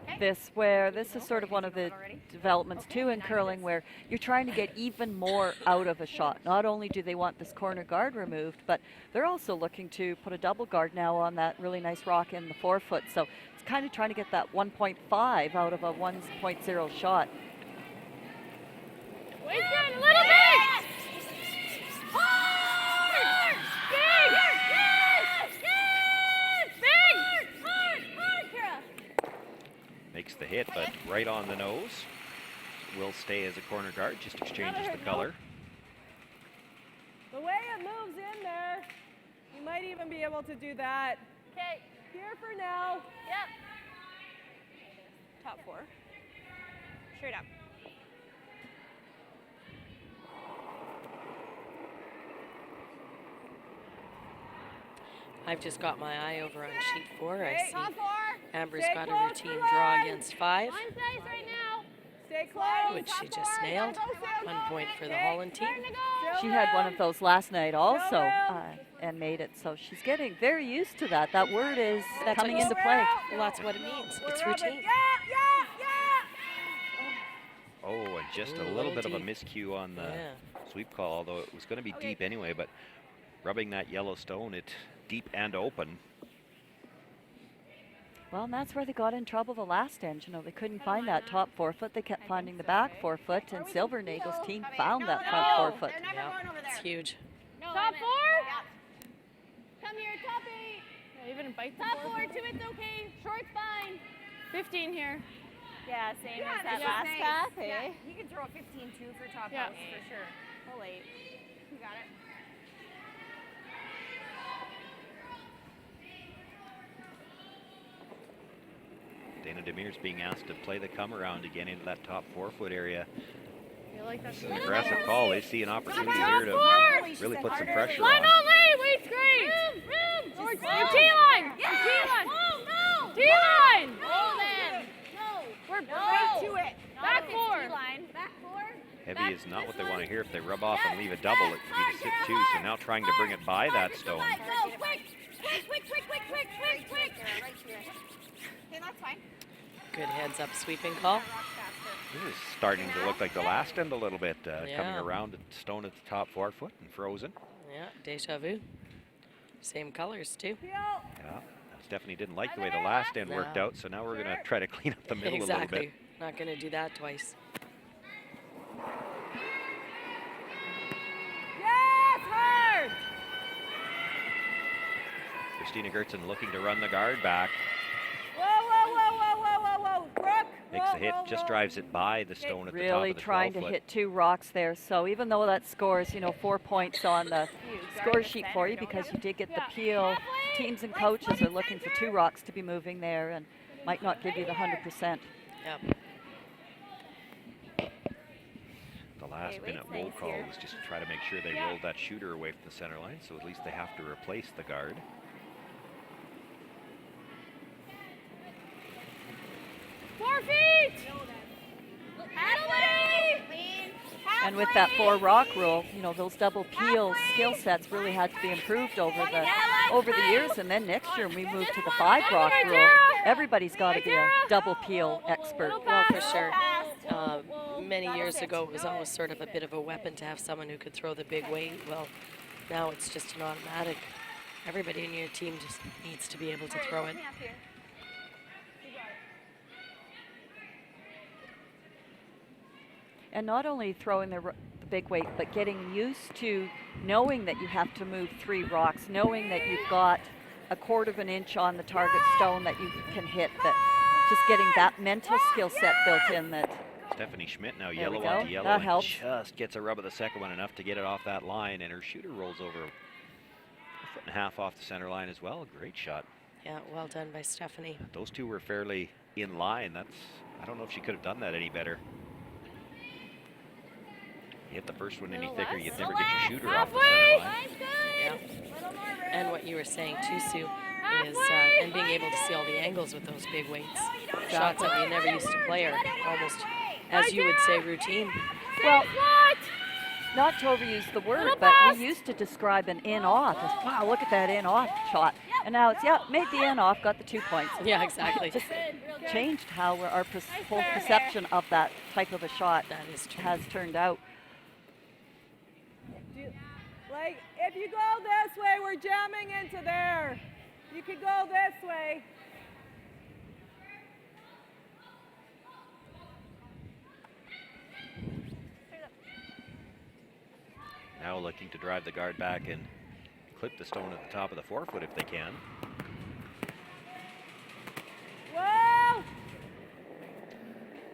Okay. this, where this is sort of one of the developments too in curling, where you're trying to get even more out of a shot. Not only do they want this corner guard removed, but they're also looking to put a double guard now on that really nice rock in the 4-foot. So it's kind of trying to get that 1.5 out of a 1.0 shot. Wait, a little bit. Hard! Big. Yes! Yes! Big. Hard! Hard, Kara! makes the hit, but right on the nose. Will stay as a corner guard, just exchanges the color. The way it moves in there, you might even be able to do that. Okay. Here for now. Yep. Top 4. Straight up. I've just got my eye over on sheet 4. I see Top 4. Amber's Stay got a close routine to draw line. against 5, Line size right now. Stay close. which she Top just 4. nailed. Go, Sil. 1 point for the Okay, Holland team. Turn to go. She had one of those last night also room. and made it. So she's getting very used to that. That word is That's coming what into it's- play. Well, that's what it means. It's We're rubbing. routine. Yeah. Oh, and just Ooh, a a little little bit of a deep. miscue on the Yeah. sweep call, although it was going to be deep anyway, but rubbing that yellow stone, it deep and open. Well, and that's where they got in trouble the last end. You know, they couldn't find that top 4 foot. They kept finding the back 4 foot, and Silvernagel's team found that front 4 foot. They're never Yep. going over there. It's huge. No, top 4? Yeah. Come here, top 8. Yeah, even bite the Top board. 4, 2, it's okay. Short's fine. 15 here. Yeah, same Yeah, as that this is last nice. path, Yeah, eh? you can throw a 15 too for top Yeah. house for sure. Full 8. You got it. Dana Demir's being asked to play the come around again into that top 4 foot area. You like that? It's an aggressive call. They see an opportunity here to really put some pressure Line on. only. Wait's great. Your T-line. Your T-line. No! T-line. No, then! We're Right to it. Back 4. Line. Back 4. Heavy is not what they want to hear. If they rub off and leave a double, it could be to sit 2. So now trying to bring it by that stone. Go, quick! Quick! Right here. Okay, that's fine. Good heads up sweeping call. Rock faster. This is starting to look like the last end a little bit, coming Yeah. around at stone at the top 4 foot and frozen. Yeah, deja vu. Same colors too. Yeah, Stephanie didn't like the way the last end worked No. out, so now we're going to try to clean up the middle a little Exactly. bit. Not going to do that twice. Yes, hard. Christina Gertzen looking to run the guard back. Whoa. Brooke. Makes the hit, just drives it by the stone at the top Really of the trying 12 to foot. hit 2 rocks there. So even though that scores, 4 points on the score sheet for you because you did get the peel, teams and coaches are looking for 2 rocks to be moving there and might not give you the 100%. Yep. The last minute roll call was just to try to make sure they rolled that shooter away from the center line, so at least they have to replace the guard. And with that 4 rock rule, those double peel skill sets really had to be improved over the years. And then next year we moved to the 5 rock rule. Everybody's got to be a double peel expert. Well, for sure. Many years ago, it was always sort of a bit of a weapon to have someone who could throw the big weight. Well, now it's just an automatic. Everybody in your team just needs to be able to throw it. And not only throwing the big weight, but getting used to knowing that you have to move 3 rocks, knowing that you've got a 1/4 of an inch on the target stone that you can hit, that just getting that mental skill set built in that. Stephanie Schmidt now There yellow we on go. yellow That and helps. just gets a rub of the second one enough to get it off that line, and her shooter rolls over 1.5 foot off the center line as well. Great shot. Yeah, well done by Stephanie. Those two were fairly in line. I don't know if she could have done that any better. You hit the first one any thicker, you'd never get your shooter off the center line. Yeah. And what you were saying too, Sue, is and being able to see all the angles with those big weights. Shots that we never used to play are almost, as you would say, routine. Well, not to overuse the word, but we used to describe an in-off as, wow, look at that in-off shot. And now it's, made the in-off, got the 2 points. Yeah, exactly. Just changed how our whole perception of that type of a shot has turned out. Like, if you go this way, we're jamming into there. You could go this way. Now looking to drive the guard back and clip the stone at the top of the 4 foot if they can. Whoa!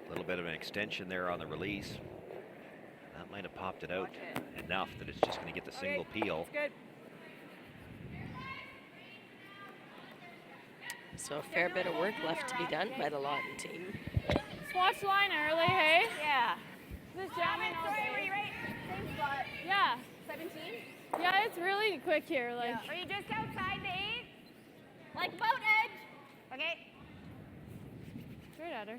A little bit of an extension there on the release. That might have popped it out enough that it's just going to get the single peel. Good. So a fair bit of work left to be done by the Lawton team. Swatch line early, hey? Yeah. Just jamming all day. Were you right? Same spot. Yeah. 17? Yeah, it's really quick here. Like, Are you just outside the 8? Like boat edge. Okay. Straight at her.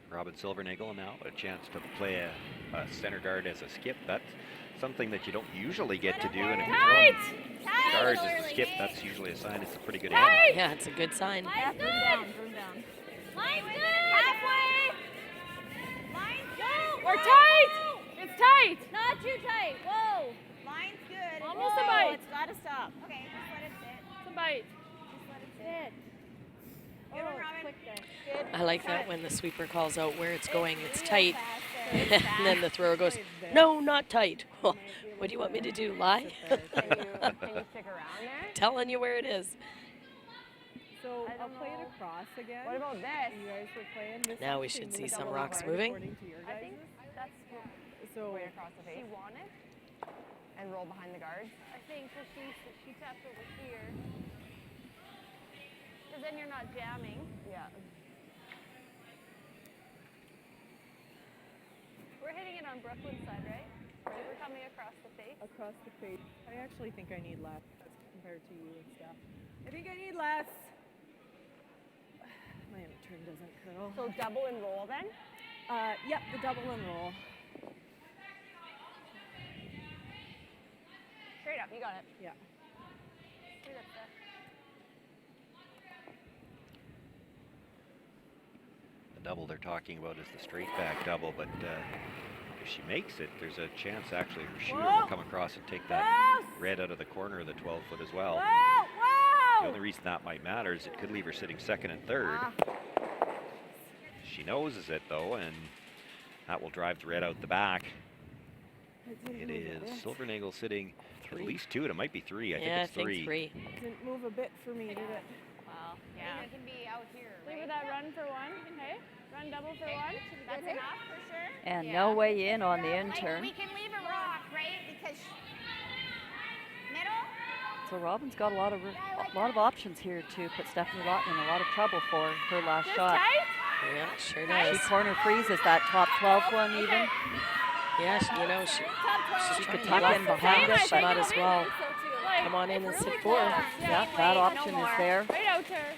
Robin Silvernagel now a chance to play a center guard as a skip. That's something that you don't usually get to do. And if you're throwing guards as a skip, that's usually a sign it's a pretty good end. Yeah, it's a good sign. Line's good. Broom down. Line's good. Halfway. Line's good. We're tight. It's tight. Not too tight. Whoa. Line's good. Almost a Whoa, bite. It's got to stop. Okay, just let it sit. It's a bite. Just let it sit. Good one, Robin. Good. I like that when the sweeper calls out where it's going, it's tight. Faster. And then the thrower goes, no, not tight. Well, what do you want me to do, lie? Can you stick around there? Telling you where it is. So I'll play it across again. What about this? You guys were playing this. Now we is the should same see with some double rocks guard moving. according to your I think guys'. that's So way across the face. She won it. And roll behind the guards. I think so. She tapped over here. Because then you're not jamming. Yeah. We're hitting it on Brooklyn's side, right? So we're coming across the face. across the face. I actually think I need less compared to you and stuff. I think I need less. My turn doesn't curl. So double and roll then? Yep, the double and roll. Straight up, you got it. Yeah. Straight up there. The double they're talking about is the straight back double, but if she makes it, there's a chance actually her shooter will come across and take that red out of the corner of the 12 foot as well. The only reason that might matter is it could leave her sitting second and third. She noses it though, and that will drive the red out the back. It is Silvernagel sitting at least two, and it might be three. I think it's three. Didn't move a bit for me, did it? Well, yeah. It can be out here, right? Leave that run for one, okay? Run double for one. That's enough for sure. And no way in on the in Like, turn. we can leave a rock, right? Because middle. So Robin's got a lot of options here to put Stephanie Lawton in a lot of trouble for her last shot. Yeah, sure She does. corner freezes that top 12 one even. Yeah, she She could could tuck tuck in in behind behind us, us, but but might as well come on in and sit forward. Yeah, that option is there. Right out her.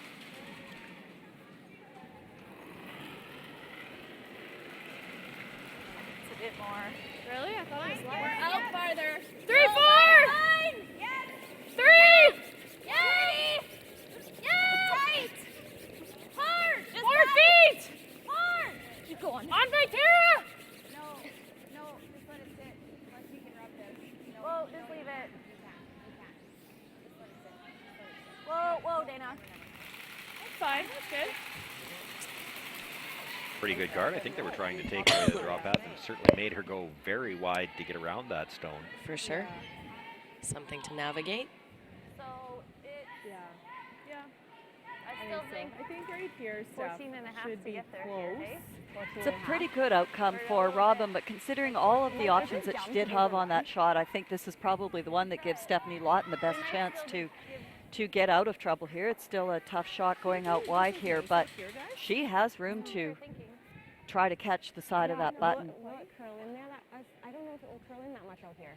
It's a bit more. Really? I thought it was We're less. out farther. 3, 4. Yes. 3. Yes. Yes. Tight. Hard. Just 4 tight. feet. Hard. Keep going. Andre Tara. No, just let it sit. Unless you can rub this. No, Whoa, no, just leave it. You can't. Just let it sit. Whoa, Dana. That's fine. That's good. Pretty good guard. I think they were trying to take away the drop path, and it certainly made her go very wide to get around that stone. For sure. Something to navigate. So it's, Yeah. I still think I think right here, Steph 14 and a half should to be get there close. here, eh? It's a pretty good outcome for Robin, but considering all of the options that she did have on that shot, I think this is probably the one that gives Stephanie Lawton the best chance to get out of trouble here. It's still a tough shot going out wide here, but she has room to try to catch the side of that button. Will it curl in there? I don't know if it will curl in that much out here.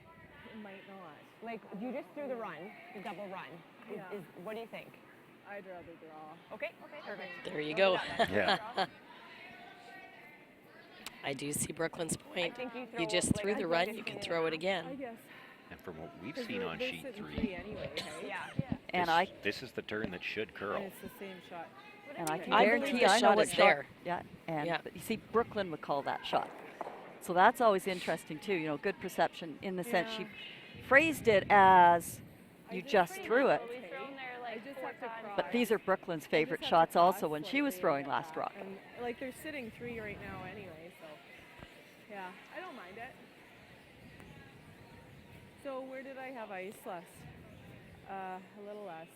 It might not. Like, you just threw the run, the double run. Yeah. What do you think? I'd rather draw. Okay, perfect. There you go. Yeah. I do see Brooklyn's point. think you You throw- just like, threw I the think run, just you can clean it throw it up. again. I guess. And from what we've 'Cause seen on they're sheet sitting three, anyway, right? Yeah. And this is the turn that should curl. And it's the same shot. And I can I believe guarantee the I know shot what is shot. there. Yeah, and Yeah. but you see, Brooklyn would call that shot. So that's always interesting too. You know, good perception in the sense she phrased it as you just threw it. We've thrown there I like just 4 have to times. cross. But these are Brooklyn's I favorite just have to shots also cross when she was slightly throwing and last rock. And like they're sitting 3 right now anyway, so yeah, I don't mind it. So where did I have ice less? A little less.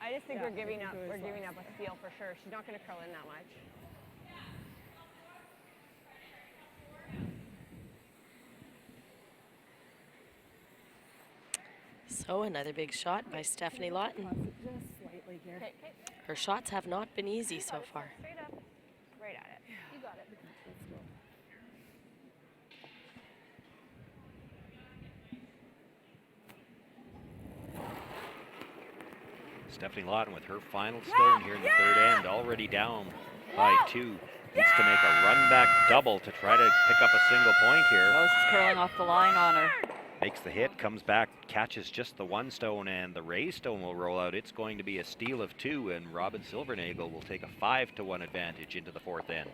I just think Yeah, we're giving I up. think it We're was giving less. up a steal for sure. She's not going to curl in that much. So another big shot by Stephanie Lawton. Plus it just slightly here. Okay. Her shots have not been easy so far. Straight up. Right at it. You got it. Stephanie Lawton with her final stone here in the third end, already down by 2. Needs to make a run back double to try to pick up a single point here. Oh, this is curling off the line on her. Makes the hit, comes back, catches just the 1 stone, and the raise stone will roll out. It's going to be a steal of 2, and Robin Silvernagel will take a 5-1 advantage into the fourth end.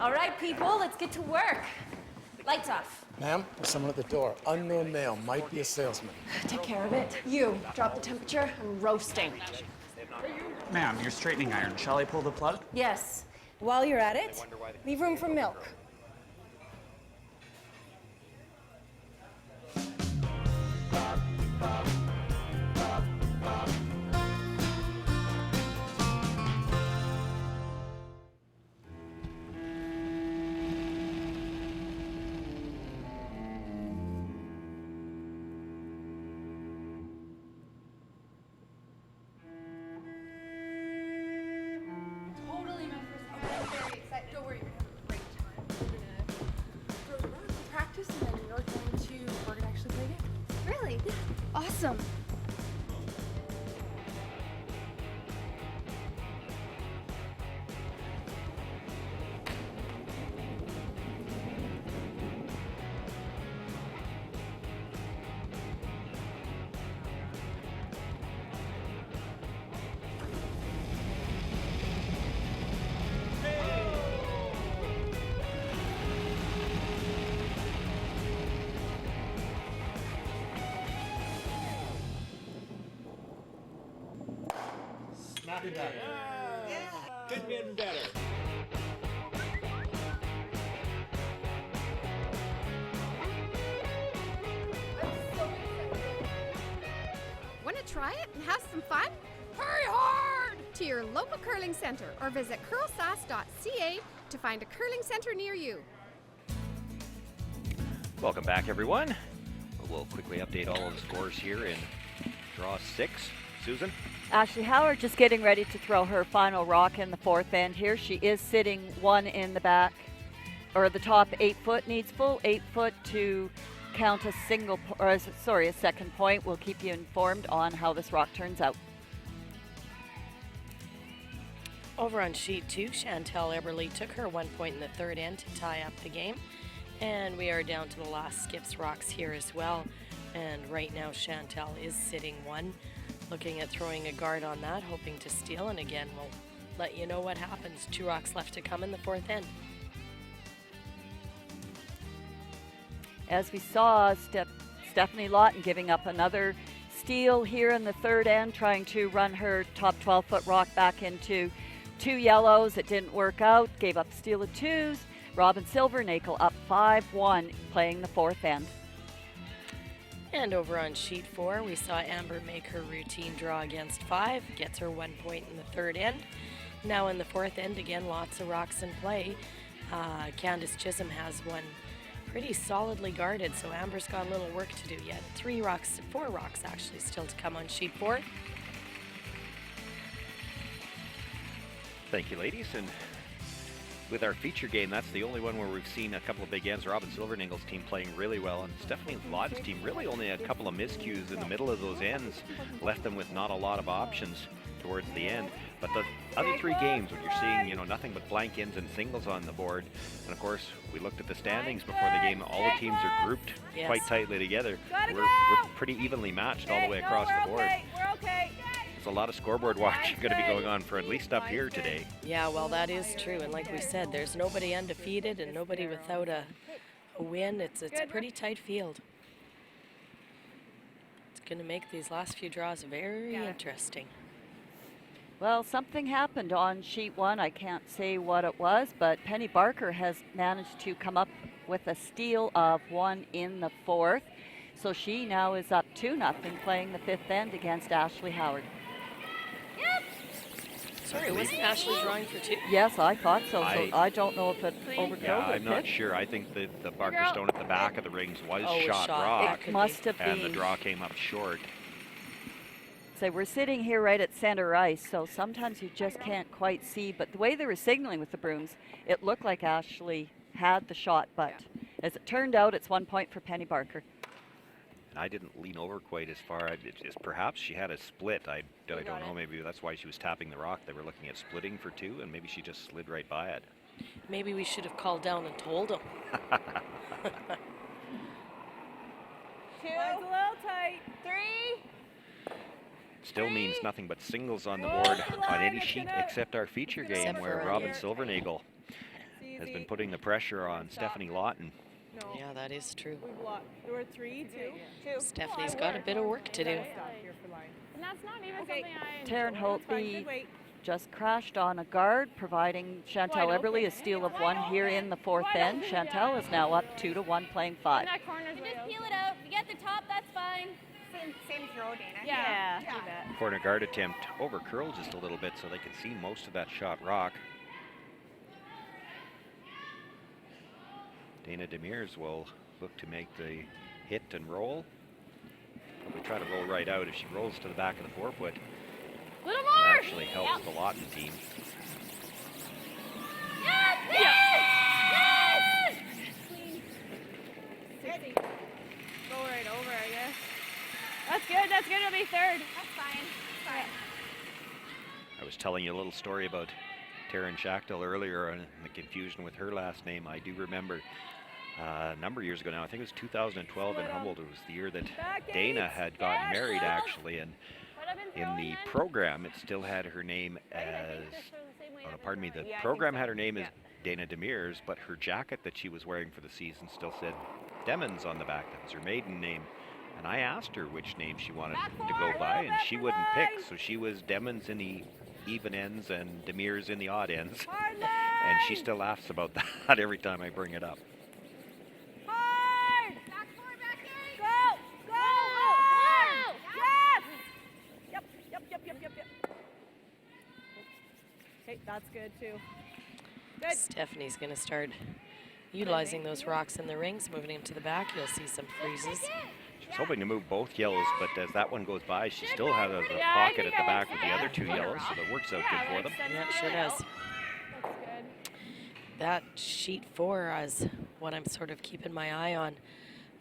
All right, people, let's get to work. Lights off. Ma'am, there's someone at the door. Unknown male, might be a salesman. Take care of it. You, drop the temperature. I'm roasting. Ma'am, your straightening iron. Shall I pull the plug? Yes. While you're at it, leave room for milk. Totally my first time. I'm very excited. Don't worry, we're gonna have a great time. We're gonna throw around, practice, and then we're gonna actually play games. Really? Yeah. Awesome. Not better. Could been better. Want to try it and have some fun? Hurry hard to your local curling center or visit CurlSask.ca to find a curling center near you. Welcome back, everyone. We'll quickly update all of the scores here in draw 6. Susan? Ashley Howard just getting ready to throw her final rock in the fourth end here. She is sitting 1 in the back, or the top 8 foot, needs full 8 foot to count a a second point. We'll keep you informed on how this rock turns out. Over on sheet 2, Chantel Eberly took her 1 point in the third end to tie up the game. And we are down to the last skips rocks here as well. And right now Chantel is sitting 1. Looking at throwing a guard on that, hoping to steal, and again, we'll let you know what happens. 2 rocks left to come in the fourth end. As we saw, Stephanie Lawton giving up another steal here in the third end, trying to run her top 12-foot rock back into 2 yellows. It didn't work out, gave up steal of 2s. Robin Silvernagel up 5-1, playing the fourth end. And over on sheet 4, we saw Amber make her routine draw against 5, gets her 1 point in the third end. Now in the fourth end, again, lots of rocks in play. Candace Chisholm has one pretty solidly guarded, so Amber's got a little work to do yet. 4 rocks actually still to come on sheet 4. Thank you, ladies. And with our feature game, that's the only one where we've seen a couple of big ends. Robin Silvernagel's team playing really well, and Stephanie Lawton's team really only a couple of miscues in the middle of those ends, left them with not a lot of options towards the end. But the other 3 games, when you're seeing, nothing but blank ends and singles on the board, and of course, we looked at the standings before the game. All the teams are grouped quite tightly together. We're pretty evenly matched all the way across the board. We're okay. There's a lot of scoreboard watching going to be going on for at least up here today. Yeah, well, that is true. And like we said, there's nobody undefeated and nobody without a win. It's a pretty tight field. It's going to make these last few draws very interesting. Well, something happened on sheet 1. I can't say what it was, but Penny Barker has managed to come up with a steal of 1 in the fourth. So she now is up 2-0 playing the fifth end against Ashley Howard. Sorry, wasn't Ashley drawing for 2? Yes, I thought so. I don't know if it overkilled it. Yeah, I'm not sure. I think that the Barker stone at the back of the rings was shot rock. It must have been. And the draw came up short. say we're sitting here right at center ice, so sometimes you just can't quite see. But the way they were signaling with the brooms, it looked like Ashley had the shot, but as it turned out, it's 1 point for Penny Barker. And I didn't lean over quite as far. Perhaps she had a split. I don't know. Maybe that's why she was tapping the rock. They were looking at splitting for 2, and maybe she just slid right by it. Maybe we should have called down and told them. 2. It's a little tight. 3. Still means nothing but singles on the board on any sheet except our feature game, where Robin Silvernagel has been putting the pressure on Stephanie Lawton. No. Yeah, that is true. There were 3, 2. Stephanie's got a bit of work to do. And that's not even something I Taryn Holtby just crashed on a guard, providing Chantal Eberly a steal of 1 here in the 4th end. Chantal is now up 2-1, playing 5. that corner's way Just peel it out. If you get the top, that's fine. Same throw, Dana. Yeah. Corner guard attempt over curl just a little bit so they can see most of that shot rock. Dana Demers will look to make the hit and roll. Probably try to roll right out. If she rolls to the back of the forefoot, Little it more. actually helps the Lawton team. Yes! Yes! Yes! Go right over, I guess. That's good. That's good. It'll be 3rd. That's fine. I was telling you a little story about Taryn Schachtel earlier and the confusion with her last name. I do remember a number of years ago now, I think it was 2012 in Humboldt. It was the year that Dana had gotten married, actually, and in the program it still had her name as, the program had her name as Dana Demers, but her jacket that she was wearing for the season still said Demons on the back. That was her maiden name. And I asked her which name she wanted to go by, and she wouldn't pick, so she was Demons in the even ends and Demers in the odd ends. And she still laughs about that every time I bring it up. Hard! Back 4, back 8. Go! Go! Yes! Yep. Okay, that's good too. Good. Stephanie's going to start utilizing those rocks in the rings, moving them to the back. You'll see some freezes. She's hoping to move both yellows, but as that one goes by, she still has a pocket at the back with the other 2 yellows, so that works out good for them. Yeah, it sure does. That sheet 4 is what I'm sort of keeping my eye on.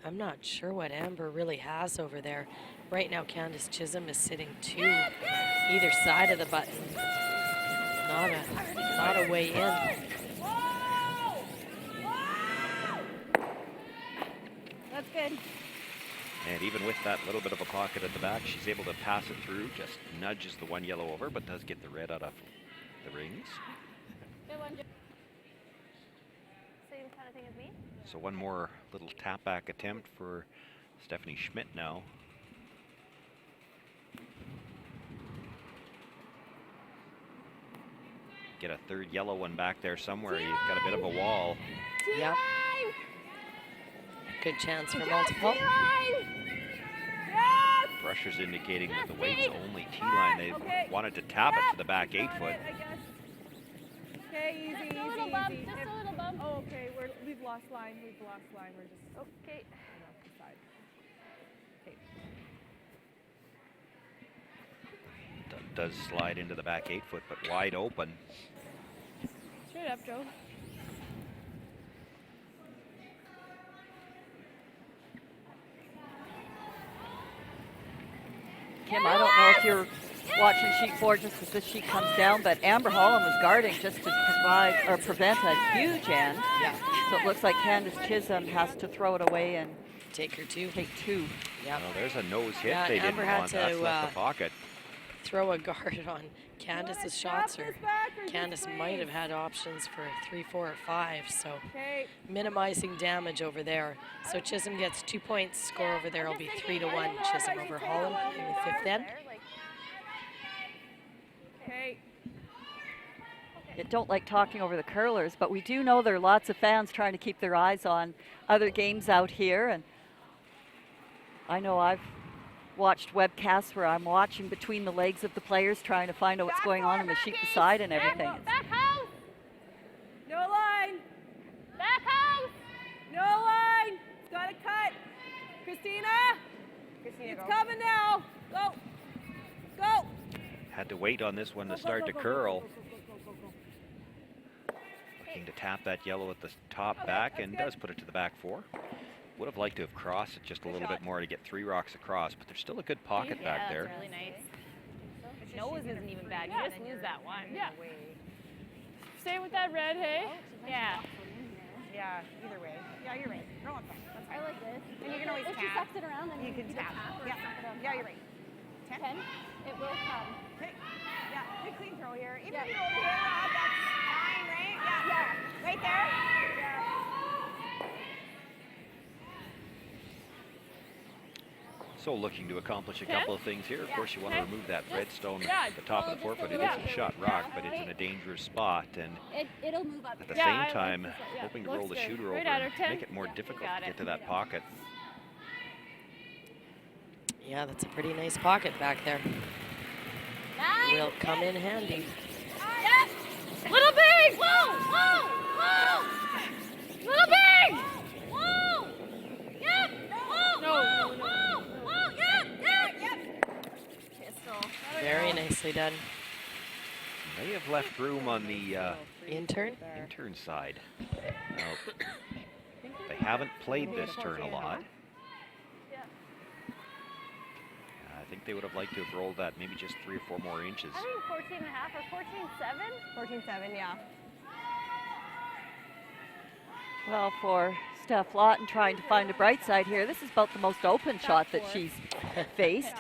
I'm not sure what Amber really has over there. Right now, Candace Chisholm is sitting 2 either side of the button. Not a way in. That's good. And even with that little bit of a pocket at the back, she's able to pass it through, just nudges the 1 yellow over, but does get the red out of the rings. Good one. Same kind of thing as me. So 1 more little tap back attempt for Stephanie Schmidt now. Get a 3rd yellow one back there somewhere. You've got a bit of a wall. Yep. Good chance for multiple. Brusher's indicating that the weight's only T-line. They wanted to tap it to the back 8 foot. Okay, easy. Just a little bump. Just a little bump. Oh, okay. We've lost line. We're just Okay. off the side. Okay. Does slide into the back 8 foot, but wide open. Straight up, Joe. Kim, I don't know if you're watching sheet 4 just as this sheet comes down, but Amber Holland was guarding just to provide or prevent a huge end. Yeah. So it looks like Candace Chisholm has to throw it away and take her 2. Take 2. Yeah. Well, there's a nose hit Yeah, they Amber didn't had want. to, That's left the pocket. Throw a guard on Candace's shots, or Candace might have had options for 3, 4, or 5, so minimizing damage over there. So Chisholm gets 2 points. Score over there will be 3-1. Chisholm over Holland in the 5th end. Okay. I don't like talking over the curlers, but we do know there are lots of fans trying to keep their eyes on other games out here, and I know I've watched webcasts where I'm watching between the legs of the players trying to find out what's going on in the sheet beside and everything. Back house! No line! Back house! No line! It's got to cut! Christina, it's coming now! Go! Go. Had to wait on this one to start to curl. Looking to tap that yellow at the top back and does put it to the back 4. Would have liked to have crossed it just a little bit more to get 3 rocks across, but there's still a good pocket back there. Really nice. Nose isn't even bad. You just lose that one. Yeah. Stay with that red, hey? Yeah. Yeah, either way. Yeah, you're right. No, it's fine. That's fine. I like this. And you can always if tap. she sucks it around, then You can tap. Yeah. Yeah, you're right. 10? 10. It will come. Okay. Yeah, good clean throw here. Even Yeah. if you're over here, Rob, that's fine, right? Yeah. Right there. Yeah. So looking to accomplish a couple of things here. Of course, you want to remove that red stone at the top of the 4 foot. It is a shot rock, but it's in a dangerous spot. And It'll move up. at the same time, hoping to roll the shooter over and make it more difficult to get to that pocket. Yeah, that's a pretty nice pocket back there. Will come in handy. Yep. Little big. Whoa, whoa, whoa. Little big. Whoa. Yep. Whoa, whoa, whoa, whoa. Yep, yep. Pistol. Very nicely done. May have left room on the Intern side. Now, they haven't played this turn a lot. I think they would have liked to have rolled that maybe just 3 or 4 more inches. I think 14 and a half or 14.7. 14-7, yeah. Well, for Steph Lawton trying to find a bright side here, this is about the most open shot that she's faced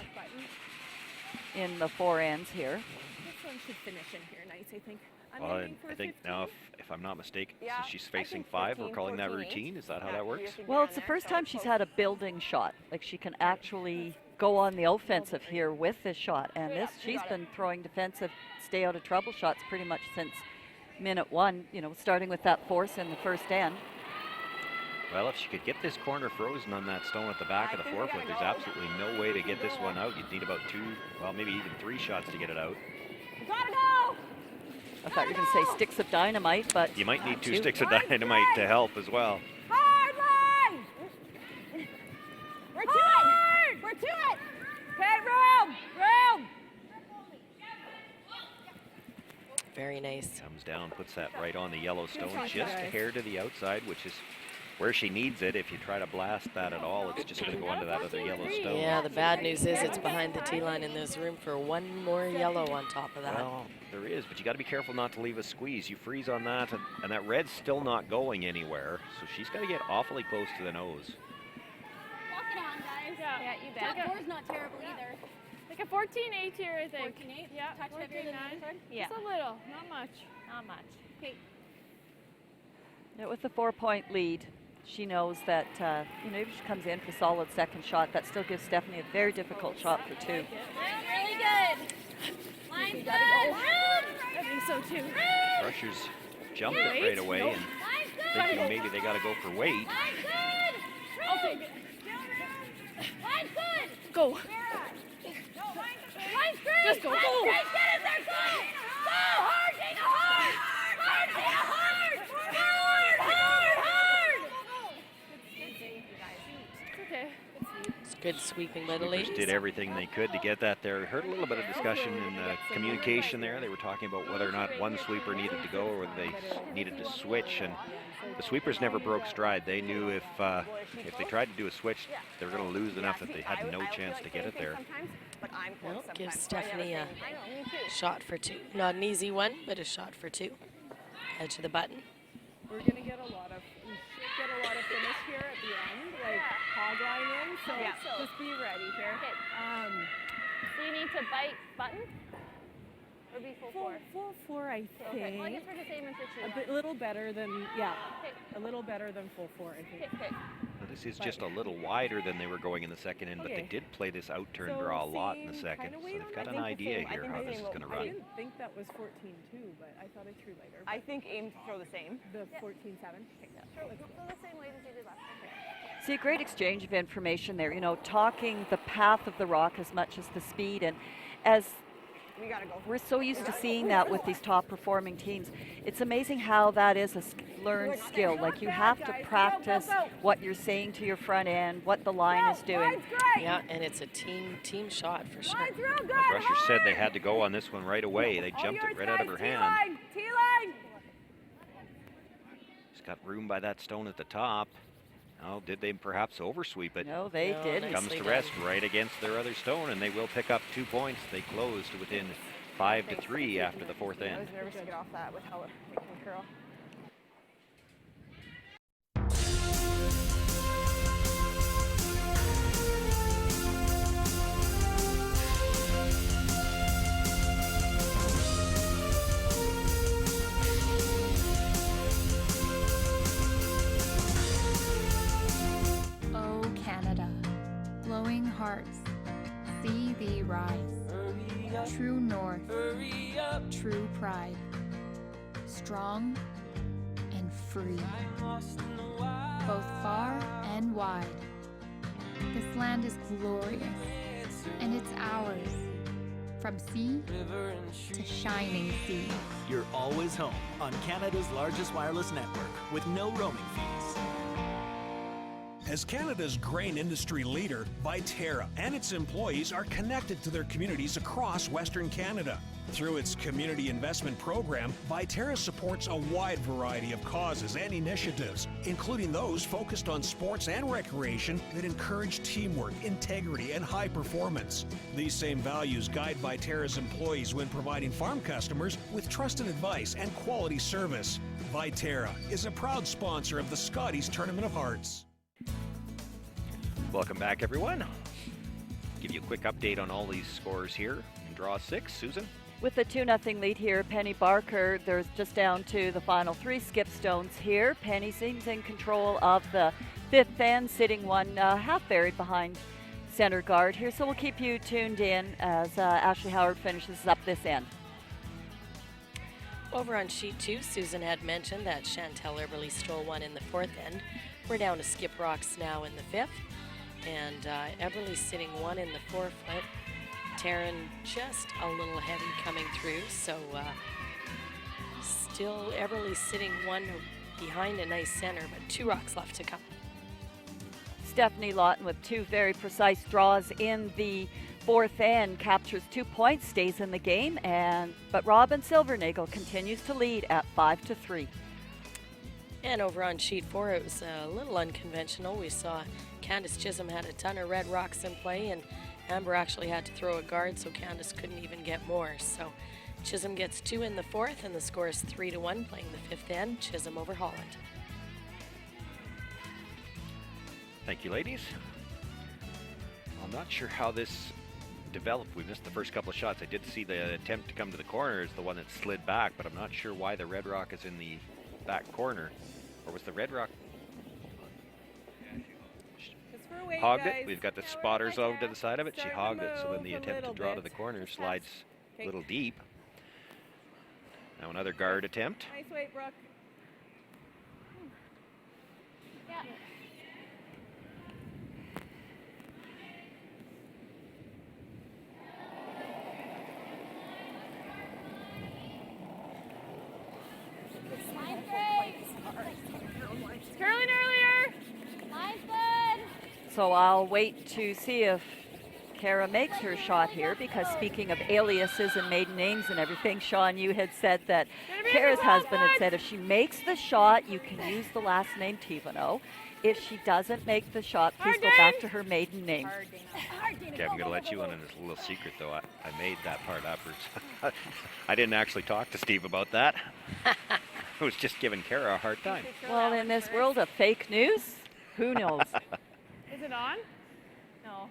in the 4 ends here. This one should finish in here nice, I think. Well, I think now, if I'm not mistaken, since she's facing 5, we're calling that routine. Is that how that works? Well, it's the first time she's had a building shot. Like, she can actually go on the offensive here with this shot. And this, she's been throwing defensive, stay out of trouble shots pretty much since minute 1, you know, starting with that force in the first end. Well, if she could get this corner frozen on that stone at the back of the 4 foot, there's absolutely no way to get this one out. You'd need about 2, well, maybe even 3 shots to get it out. Gotta go! I thought you were going to say sticks of dynamite, but You might need 2 sticks of dynamite to help as well. Hard line! We're to it! We're to it! Okay, room! Room! Very nice. Comes down, puts that right on the yellow stone, just a hair to the outside, which is where she needs it. If you try to blast that at all, it's just going to go into that other yellow stone. Yeah, the bad news is it's behind the tee line and there's room for 1 more yellow on top of that. Well, there is, but you got to be careful not to leave a squeeze. You freeze on that, and that red's still not going anywhere. So she's got to get awfully close to the nose. Walk it on, guys. Yeah, you bet. Top 4's not terrible either. Like a 14.8 here, I think. 14.8? Yeah. Touch heavier than the other one? Yeah. Just a little, not much. Not much. Okay. yeah, with the 4-point lead, she knows that, you know, if she comes in for solid second shot, that still gives Stephanie a very difficult shot for 2. Really good. Line's good. I think so too. Rushers jumped it right away and thinking maybe they got to go for weight. Line's good. I'll take it. Line's good. Go. Line's great. Just go. Line's Go. great. Get in there. Go. Go. Hard, Dana. Hard. Hard, Dana. Hard. Hard, hard, hard. It's okay. It's good sweeping by the Sweepers ladies. did everything they could to get that there. Heard a little bit of discussion in communication there. They were talking about whether or not one sweeper needed to go or whether they needed to switch. And the sweepers never broke stride. They knew if they tried to do a switch, they were going to lose enough that they had no chance to get it there. Well, gives Stephanie a shot for 2. Not an easy one, but a shot for 2. Edge of the button. We're going to get a lot of, we should get a lot of finish here at the end, like hog line in, so just be ready here. So you need to bite button? Or be full 4? Full 4, I think. Okay. Well, I guess we're the same as the 2. A little better than, yeah, Okay. a little better than full 4, I think. Okay. Well, this is just a little wider than they were going in the second end, but they did play this out turn draw a lot in the second. So they've got an idea here how this is going to I run. didn't think that was 14-2, but I thought I threw lighter. I think aim to throw the same. The 14-7? Throw the same way as you did last time. See, a great exchange of information there, you know, talking the path of the rock as much as the speed. And as We gotta go. We're so used to seeing that with these top performing teams. It's amazing how that is a learned skill. Like you have to practice what you're saying to your front end, what the line is doing. Yeah, and it's a team shot for sure. Rusher said they had to go on this one right away. They jumped it right out of her hand. T-line! She's got room by that stone at the top. Oh, did they perhaps oversweep it? No, they didn't. Comes to rest right against their other stone, and they will pick up 2 points. They close to within 5-3 after the fourth I end. was nervous to get off that with how it can curl. O Canada, glowing hearts, see thee rise. True north, true pride, strong and free, both far and wide. This land is glorious, and it's ours, from sea to shining sea. You're always home on Canada's largest wireless network with no roaming fees. As Canada's grain industry leader, Viterra and its employees are connected to their communities across Western Canada. Through its community investment program, Viterra supports a wide variety of causes and initiatives, including those focused on sports and recreation that encourage teamwork, integrity, and high performance. These same values guide Viterra's employees when providing farm customers with trusted advice and quality service. Viterra is a proud sponsor of the Scotties Tournament of Hearts. Welcome back, everyone. Give you a quick update on all these scores here in draw 6. Susan? With the 2-0 lead here, Penny Barker, there's just down to the final 3 skip stones here. Penny seems in control of the 5th end, sitting one half buried behind center guard here. So we'll keep you tuned in as Ashley Howard finishes up this end. Over on sheet 2, Susan had mentioned that Chantel Eberly stole one in the 4th end. We're down to skip rocks now in the 5th. And Eberly sitting one in the 4-foot. Taryn just a little heavy coming through, so still Eberly sitting one behind a nice center, but 2 rocks left to come. Stephanie Lawton with 2 very precise draws in the 4th end, captures 2 points, stays in the game, but Robin Silvernagel continues to lead at 5-3. And over on sheet 4, it was a little unconventional. We saw Candace Chisholm had a ton of red rocks in play, and Amber actually had to throw a guard, so Candace couldn't even get more. So Chisholm gets 2 in the 4th, and the score is 3-1, playing the 5th end, Chisholm over Holland. Thank you, ladies. I'm not sure how this developed. We missed the first couple of shots. I did see the attempt to come to the corner is the one that slid back, but I'm not sure why the red rock is in the back corner. Or was the red rock hogged it? We've got the spotters over to the side of it. She hogged it, so then the attempt to draw to the corner slides a little deep. Now another guard attempt. Nice weight, Brooke. Yeah. Curling earlier. Line's good. So I'll wait to see if Kara makes her shot here, because speaking of aliases and maiden names and everything, Sean, you had said that Kara's husband had said if she makes the shot, you can use the last name Tivano. If she doesn't make the shot, please go back to her maiden name. Okay, I'm going to let you in on this little secret, though. I made that part up. I didn't actually talk to Steve about that. I was just giving Kara a hard time. Well, in this world of fake news, who knows? Is it on? No.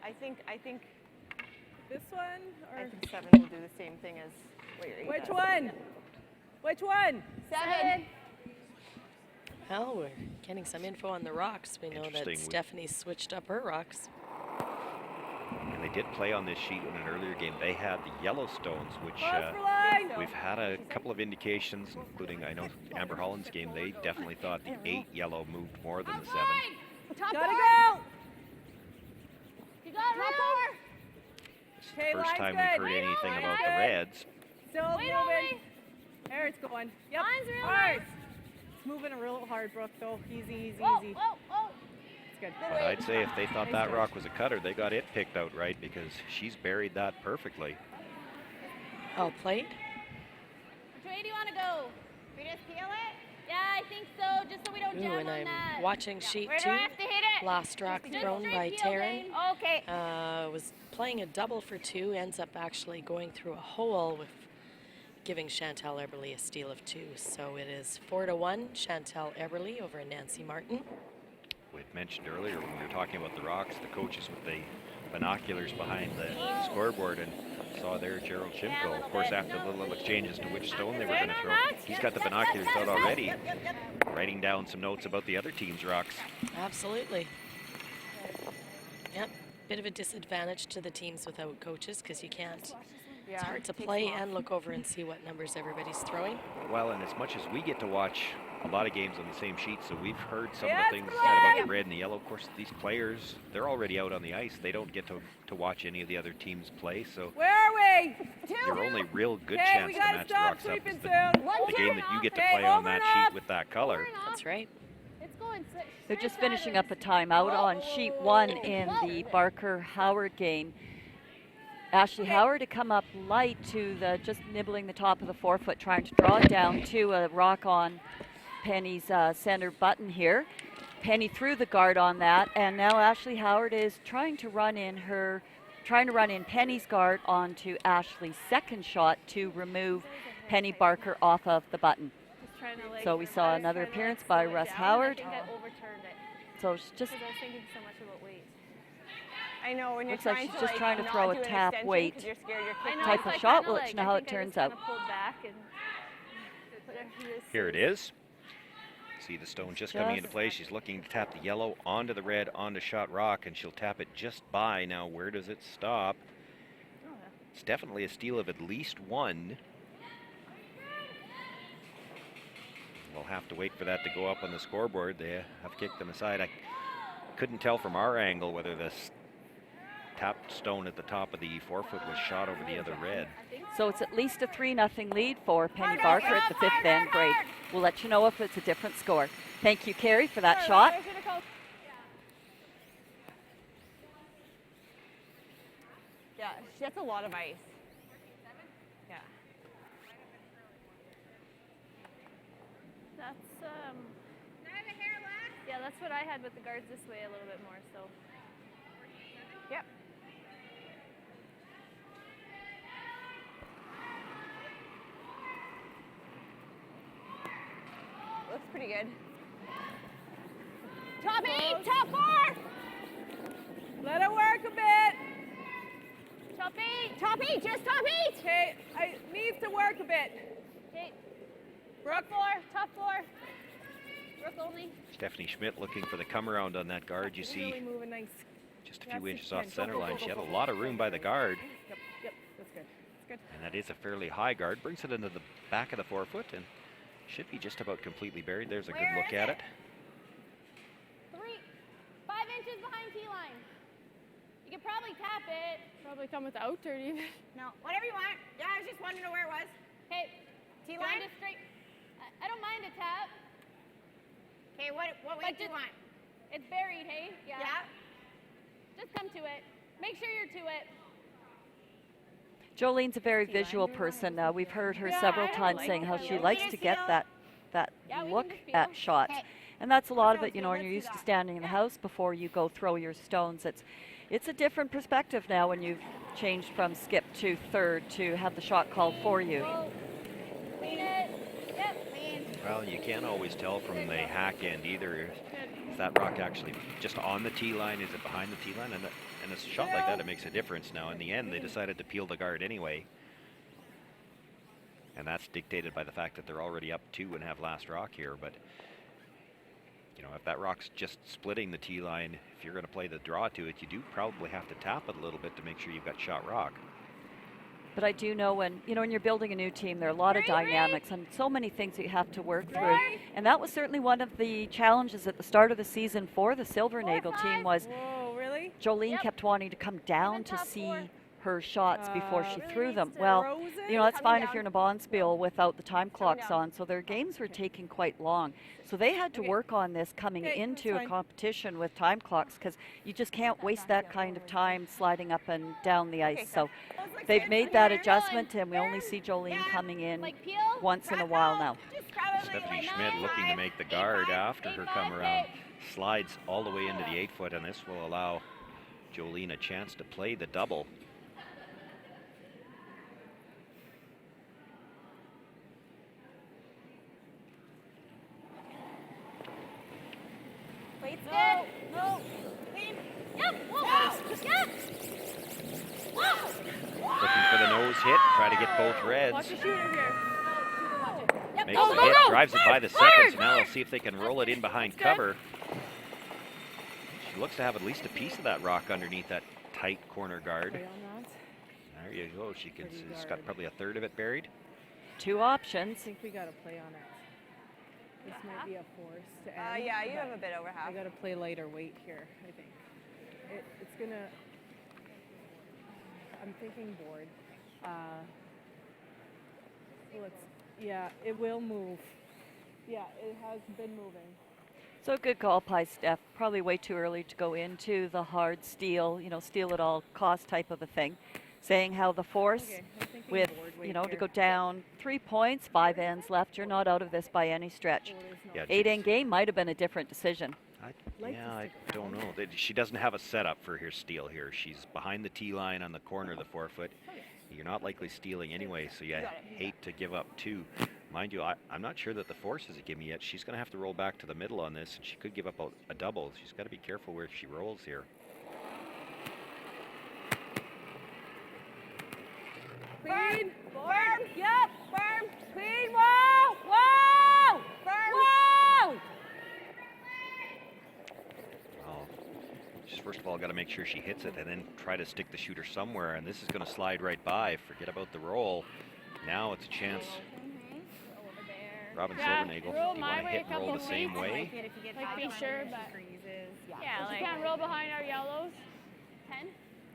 I think this one, or I think 7 will do the same thing as what your 8 which does. one? Which one? 7. Well, we're getting some info on the rocks. We know that Interesting. Stephanie switched up her rocks. And they did play on this sheet in an earlier game. They had the Yellowstones, which we've had a couple of indications, including, I know, Amber Holland's game. They definitely thought the 8 yellow moved more than the 7. Gotta go! You got room. the Okay, first line's time good. we've heard anything about the Reds. Still moving. There it's going. Yep. Line's real hard. nice. It's moving a real hard, Brooke, though. Easy, easy, Whoa, easy. whoa, whoa. It's good. But I'd say if they thought Nice that catch. rock was a cutter, they got it picked out right because she's buried that perfectly. Well played. Which way do you want to go? We just peel it? Yeah, I think so, just so we don't Ooh, jam and on I'm that. watching sheet Where do 2. I have to hit it? Last rock Just thrown straight by peel, Taryn. Dane. Okay. Was playing a double for 2, ends up actually going through a hole with giving Chantal Eberly a steal of 2. So it is 4-1, Chantal Eberly over Nancy Martin. We had mentioned earlier when we were talking about the rocks, the coaches with the binoculars behind the scoreboard and saw there Gerald Shimko. Of course, after the little exchanges to which stone they were going to throw, he's got the binoculars out already, writing down some notes about the other team's rocks. Absolutely. Yep, bit of a disadvantage to the teams without coaches because you can't. It's hard to play and look over and see what numbers everybody's throwing. Well, and as much as we get to watch a lot of games on the same sheet, so we've heard some of Yes, the things come said about on. the red and the yellow. Of course, these players, they're already out on the ice. They don't get to watch any of the other teams play, so Where are we? your only real good Okay, chance we to gotta match the stop rocks up sweeping is soon. the game that you get to Okay, play on over that and sheet up. with that color. That's right. It's going They're just finishing up a timeout on sheet 1 in the Barker-Howard game. Ashley Howard to come up light to the just nibbling the top of the forefoot, trying to draw it down to a rock on Penny's center button here. Penny threw the guard on that, and now Ashley Howard is trying to run in Penny's guard onto Ashley's second shot to remove Penny Barker off of the button. Just trying to like. So we saw another appearance by Russ Howard. I think I overturned it. So it's just Because I was thinking so much about weight. I know when you're looks like trying she's to just trying to not throw a do an tap extension weight 'cause you're scared you're I kicking know, type so of I shot. kinda We'll let you know how it turns out. Pulled back and whatever this Here it is. See the stone just coming into Just- play. She's looking to tap the yellow onto the red onto shot rock, and she'll tap it just by. Now, where does it stop? It's definitely a steal of at least 1. We'll have to wait for that to go up on the scoreboard. They have kicked them aside. I couldn't tell from our angle whether this tapped stone at the top of the forefoot was shot over the other red. So it's at least a 3-0 lead for Penny Barker at the 5th end break. We'll let you know if it's a different score. Thank you, Carrie, for that shot. Yeah, that's a lot of ice. Yeah. That's yeah, that's what I had with the guards this way a little bit more. So Yep. Looks pretty good. Top 8, top 4. Let it work a bit. Top 8. Top 8, just top 8. Okay, it needs to work a bit. Okay, Brooke. top 4. Brooke only. Stephanie Schmidt looking for the come around on that guard. You see Really moving nice. just a Yeah, few inches 6'10". off the center Go, go, line. go, She go, had a go. lot of room by the guard, Yep, that's good. That's good. and that is a fairly high guard. Brings it into the back of the forefoot and should be just about completely buried. There's a good Where look is at it? it. 5 inches behind T-line. You could probably tap it. probably come without or even. No, whatever you want. Yeah, I was just wondering where it was. Okay, T-line? Just straight. I don't mind a tap. Okay, what But weight do you just- want? It's buried, hey? Yeah. Just come to it. Make sure you're to it. Jolene's a very visual person. We've heard her Yeah, several I don't times like saying how that. she We likes just to get feel- that Yeah, we can look just feel. at shots. Okay. And that's a lot of Sounds it, you good. know, when Let's you're do used to that. standing in the house before you go throw your stones. It's a different perspective now when you've changed from skip to third to have the shot called for you. Clean it. Yep. Clean. Well, you can't always tell from the hack end either. Is that rock actually just on the tee line? Is it behind the tee line? And a shot like that, it makes a difference. Now, in the end, they decided to peel the guard anyway. And that's dictated by the fact that they're already up 2 and have last rock here. But, you know, if that rock's just splitting the tee line, if you're going to play the draw to it, you do probably have to tap it a little bit to make sure you've got shot rock. But I do know when you're building a new team, there are a lot of dynamics and so many things that you have to work through. And that was certainly one of the challenges at the start of the season for the Silver Nagel team was Whoa, really? Jolene kept wanting to come down to see her shots before she threw them. Well, you know, that's fine if you're in a bonspiel without the time clocks on. So their games were taking quite long. So they had to work on this coming into a competition with time clocks because you just can't waste that kind of time sliding up and down the ice. So they've made that adjustment, and we only see Jolene coming in once in a while now. Stephanie Schmidt looking to make the guard after her come around. Slides all the way into the 8-foot, and this will allow Jolene a chance to play the double. Wait's good. No. Clean. Yep. Whoa. Yep. Whoa. Looking for the nose hit, try to get both reds. Watch the shooter here. Makes the hit, drives it by the seconds. Now they'll see if they can roll it in behind cover. She looks to have at least a piece of that rock underneath that tight corner guard. There you go. She's got probably a third of it buried. 2 options. I think we got to play on it. This might be a force to end. Yeah, you have a bit over half. I got to play lighter weight here, I think. It's going to... I'm thinking board. Yeah, it will move. Yeah, it has been moving. So good call, Pie Steph. Probably way too early to go into the hard steal, you know, steal at all cost type of a thing. Saying how the force with, you know, to go down 3 points, 5 ends left, you're not out of this by any stretch. Yeah, 8-end game might have been a different decision. I don't know. She doesn't have a setup for her steal here. She's behind the tee line on the corner of the 4-foot. You're not likely stealing anyway, so you hate to give up 2. Mind you, I'm not sure that the force is a gimme yet. She's going to have to roll back to the middle on this, and she could give up a double. She's got to be careful where she rolls here. Queen. Firm. Yep. Firm. Queen. Whoa. Whoa. Firm. Whoa. Well, just first of all got to make sure she hits it and then try to stick the shooter somewhere, and this is going to slide right by. Forget about the roll. Now it's a chance. Robin Silvernagel, do you want to hit and roll the same way? Like be sure, but yeah, like, you can't roll behind our yellows. 10?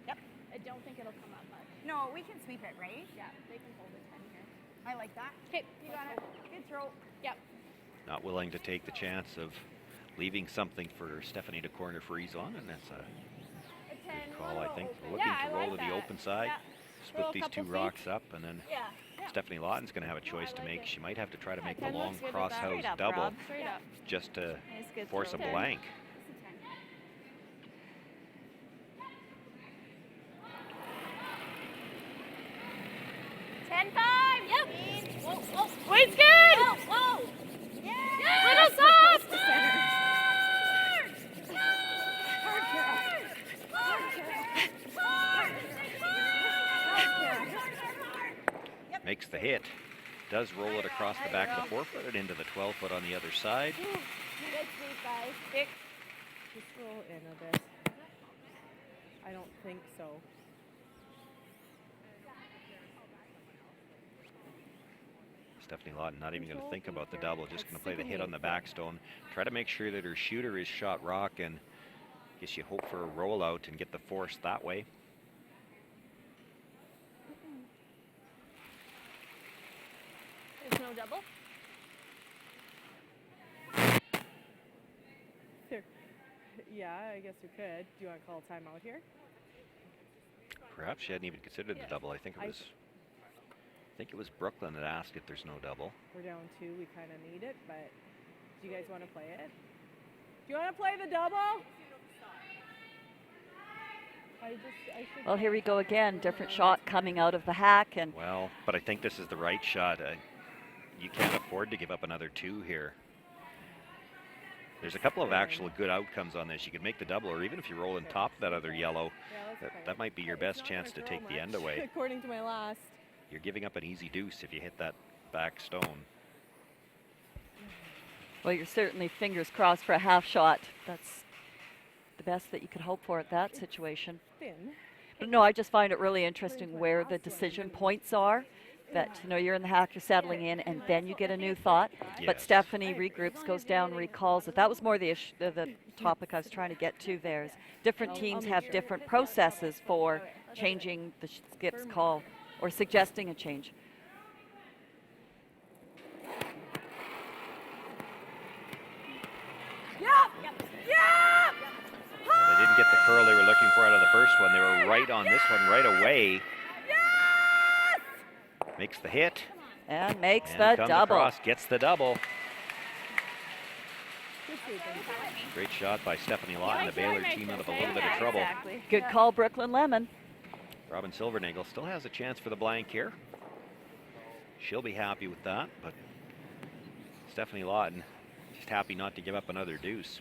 Yep. I don't think it'll come up much. No, we can sweep it, right? Yeah, they can hold a 10 here. I like that. Okay, You got it. Good throw. Yep. Not willing to take the chance of leaving something for Stephanie to corner freeze on, and that's a good call, I think. We're looking to roll to the open side, split these 2 rocks up, and then Stephanie Lawton's going to have a choice to make. She might have to try to make the long cross-house double just to force a blank. Yep. Whoa, whoa. Wait's good! Whoa, whoa. Yeah. Little soft! Makes the hit. Does roll it across the back of the 4-foot and into the 12-foot on the other side. Good sweep, guys. Dick. Just roll in a bit. I don't think so. Stephanie Lawton not even going to think about the double, just going to play the hit on the backstone. Try to make sure that her shooter is shot rock, and I guess you hope for a rollout and get the force that way. There's no double. Yeah, I guess we could. Do you want to call a timeout here? Perhaps she hadn't even considered the double. I think it was Brooklyn that asked if there's no double. We're down 2. We kind of need it, but do you guys want to play it? Do you want to play the double? Well, here we go again. Different shot coming out of the hack, and well, but I think this is the right shot. You can't afford to give up another 2 here. There's a couple of actual good outcomes on this. You could make the double, or even if you roll in top of that other yellow, that might be your best chance to take the end away. According to my last. You're giving up an easy deuce if you hit that back stone. well, you're certainly fingers crossed for a half shot. That's the best that you could hope for at that situation. But no, I just find it really interesting where the decision points are. that, you know, you're in the hack, you're settling in, and then you get a new thought. But Yes. Stephanie regroups, goes down, recalls it. That was more the topic I was trying to get to there. Is different teams have different processes for changing the skip's call or suggesting a change. Well, they didn't get the curl they were looking for out of the first one. They were right on this one right away. Makes the hit. And makes And the comes double. across, gets the double. Great shot by Stephanie Lawton, the Baylor team out of a little bit of trouble. Good call, Brooklyn Lemon. Robin Silvernagel still has a chance for the blank here. She'll be happy with that, but Stephanie Lawton just happy not to give up another deuce.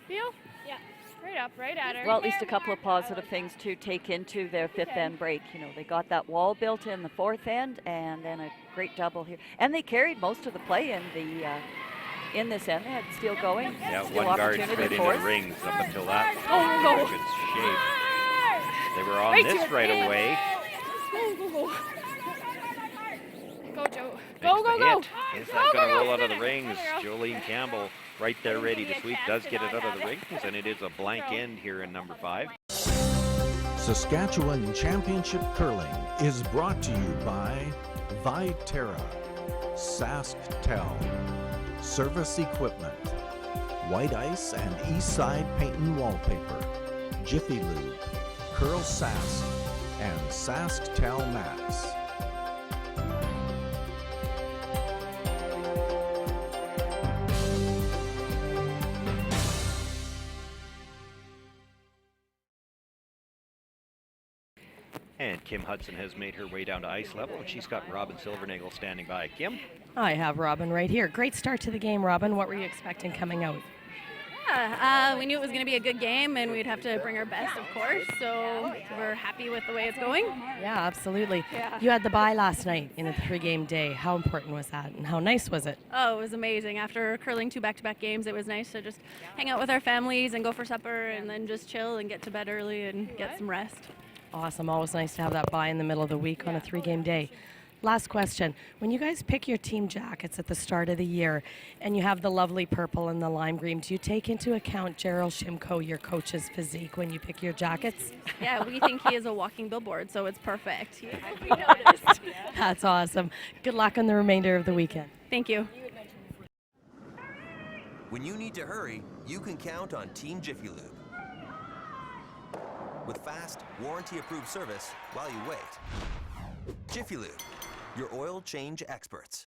Feel? Yeah. Right up, right at her. Well, at least a couple of positive things to take into their fifth end break. You know, they got that wall built in the fourth end, and then a great double here. And they carried most of the play in the in this end. They had steel going. Yeah, still one guard opportunity slid into for the us. rings up until that Oh, good shape. They were on this right away. Go, Joe. Makes Go, the go, go. hit. Is that going to roll out of the rings? Jolene Campbell right there ready to sweep. Does get it out of the rings, and it is a blank end here in number 5. Saskatchewan Championship Curling is brought to you by Viterra, SaskTel, Service Equipment, White Ice and Eastside Paint and Wallpaper, Jiffy Lube, CurlSask, and SaskTel Mats. And Kim Hudson has made her way down to ice level, and she's got Robin Silvernagel standing by. Kim? I have Robin right here. Great start to the game, Robin. What were you expecting coming out? Yeah, we knew it was going to be a good game, and we'd have to bring our best, of course. So we're happy with the way it's going. Yeah, absolutely. Yeah. You had the bye last night in a 3-game day. How important was that, and how nice was it? Oh, it was amazing. After curling 2 back-to-back games, it was nice to just hang out with our families and go for supper and then just chill and get to bed early and get some rest. Awesome. Always nice to have that bye in the middle of the week on a 3-game day. Last question. When you guys pick your team jackets at the start of the year and you have the lovely purple and the lime green, do you take into account Gerald Shimko, your coach's physique, when you pick your jackets? Yeah, we think he is a walking billboard, so it's perfect. We noticed. That's awesome. Good luck on the remainder of the weekend. Thank you. When you need to hurry, you can count on Team Jiffy Lube. With fast, warranty-approved service while you wait. Jiffy Lube, your oil change experts.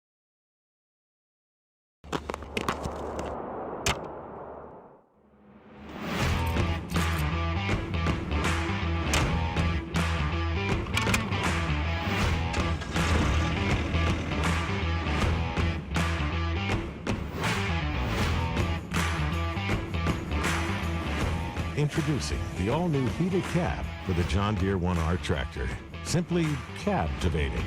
Introducing the all-new heated cab for the John Deere 1R tractor. Simply captivating.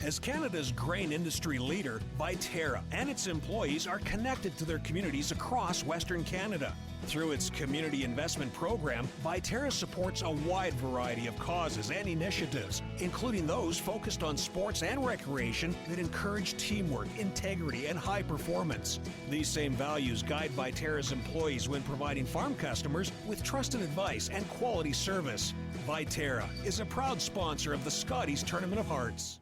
As Canada's grain industry leader, Viterra and its employees are connected to their communities across Western Canada. Through its community investment program, Viterra supports a wide variety of causes and initiatives, including those focused on sports and recreation that encourage teamwork, integrity, and high performance. These same values guide Viterra's employees when providing farm customers with trusted advice and quality service. Viterra is a proud sponsor of the Scotties Tournament of Hearts.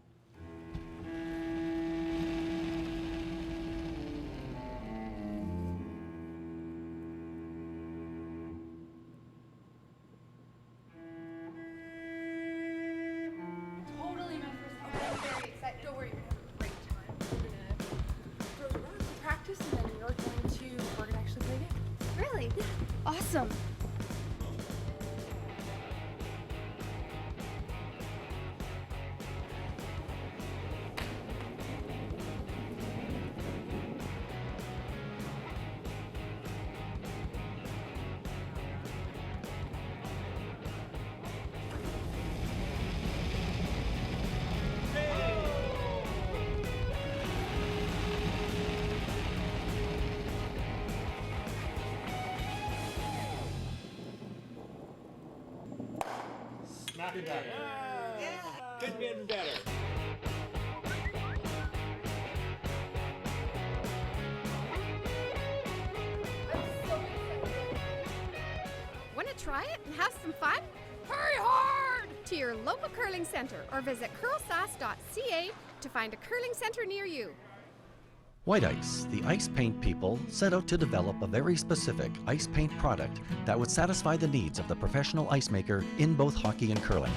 Totally my first time. I'm very excited. Don't worry, we're gonna have a great time. We're gonna throw the rock and practice, and then we're gonna actually play games. Really? Yeah. Awesome. Could be better. Could have been better. Want to try it and have some fun? Hurry hard to your local curling center or visit CurlSask.ca to find a curling center near you. White Ice, the ice paint people, set out to develop a very specific ice paint product that would satisfy the needs of the professional ice maker in both hockey and curling.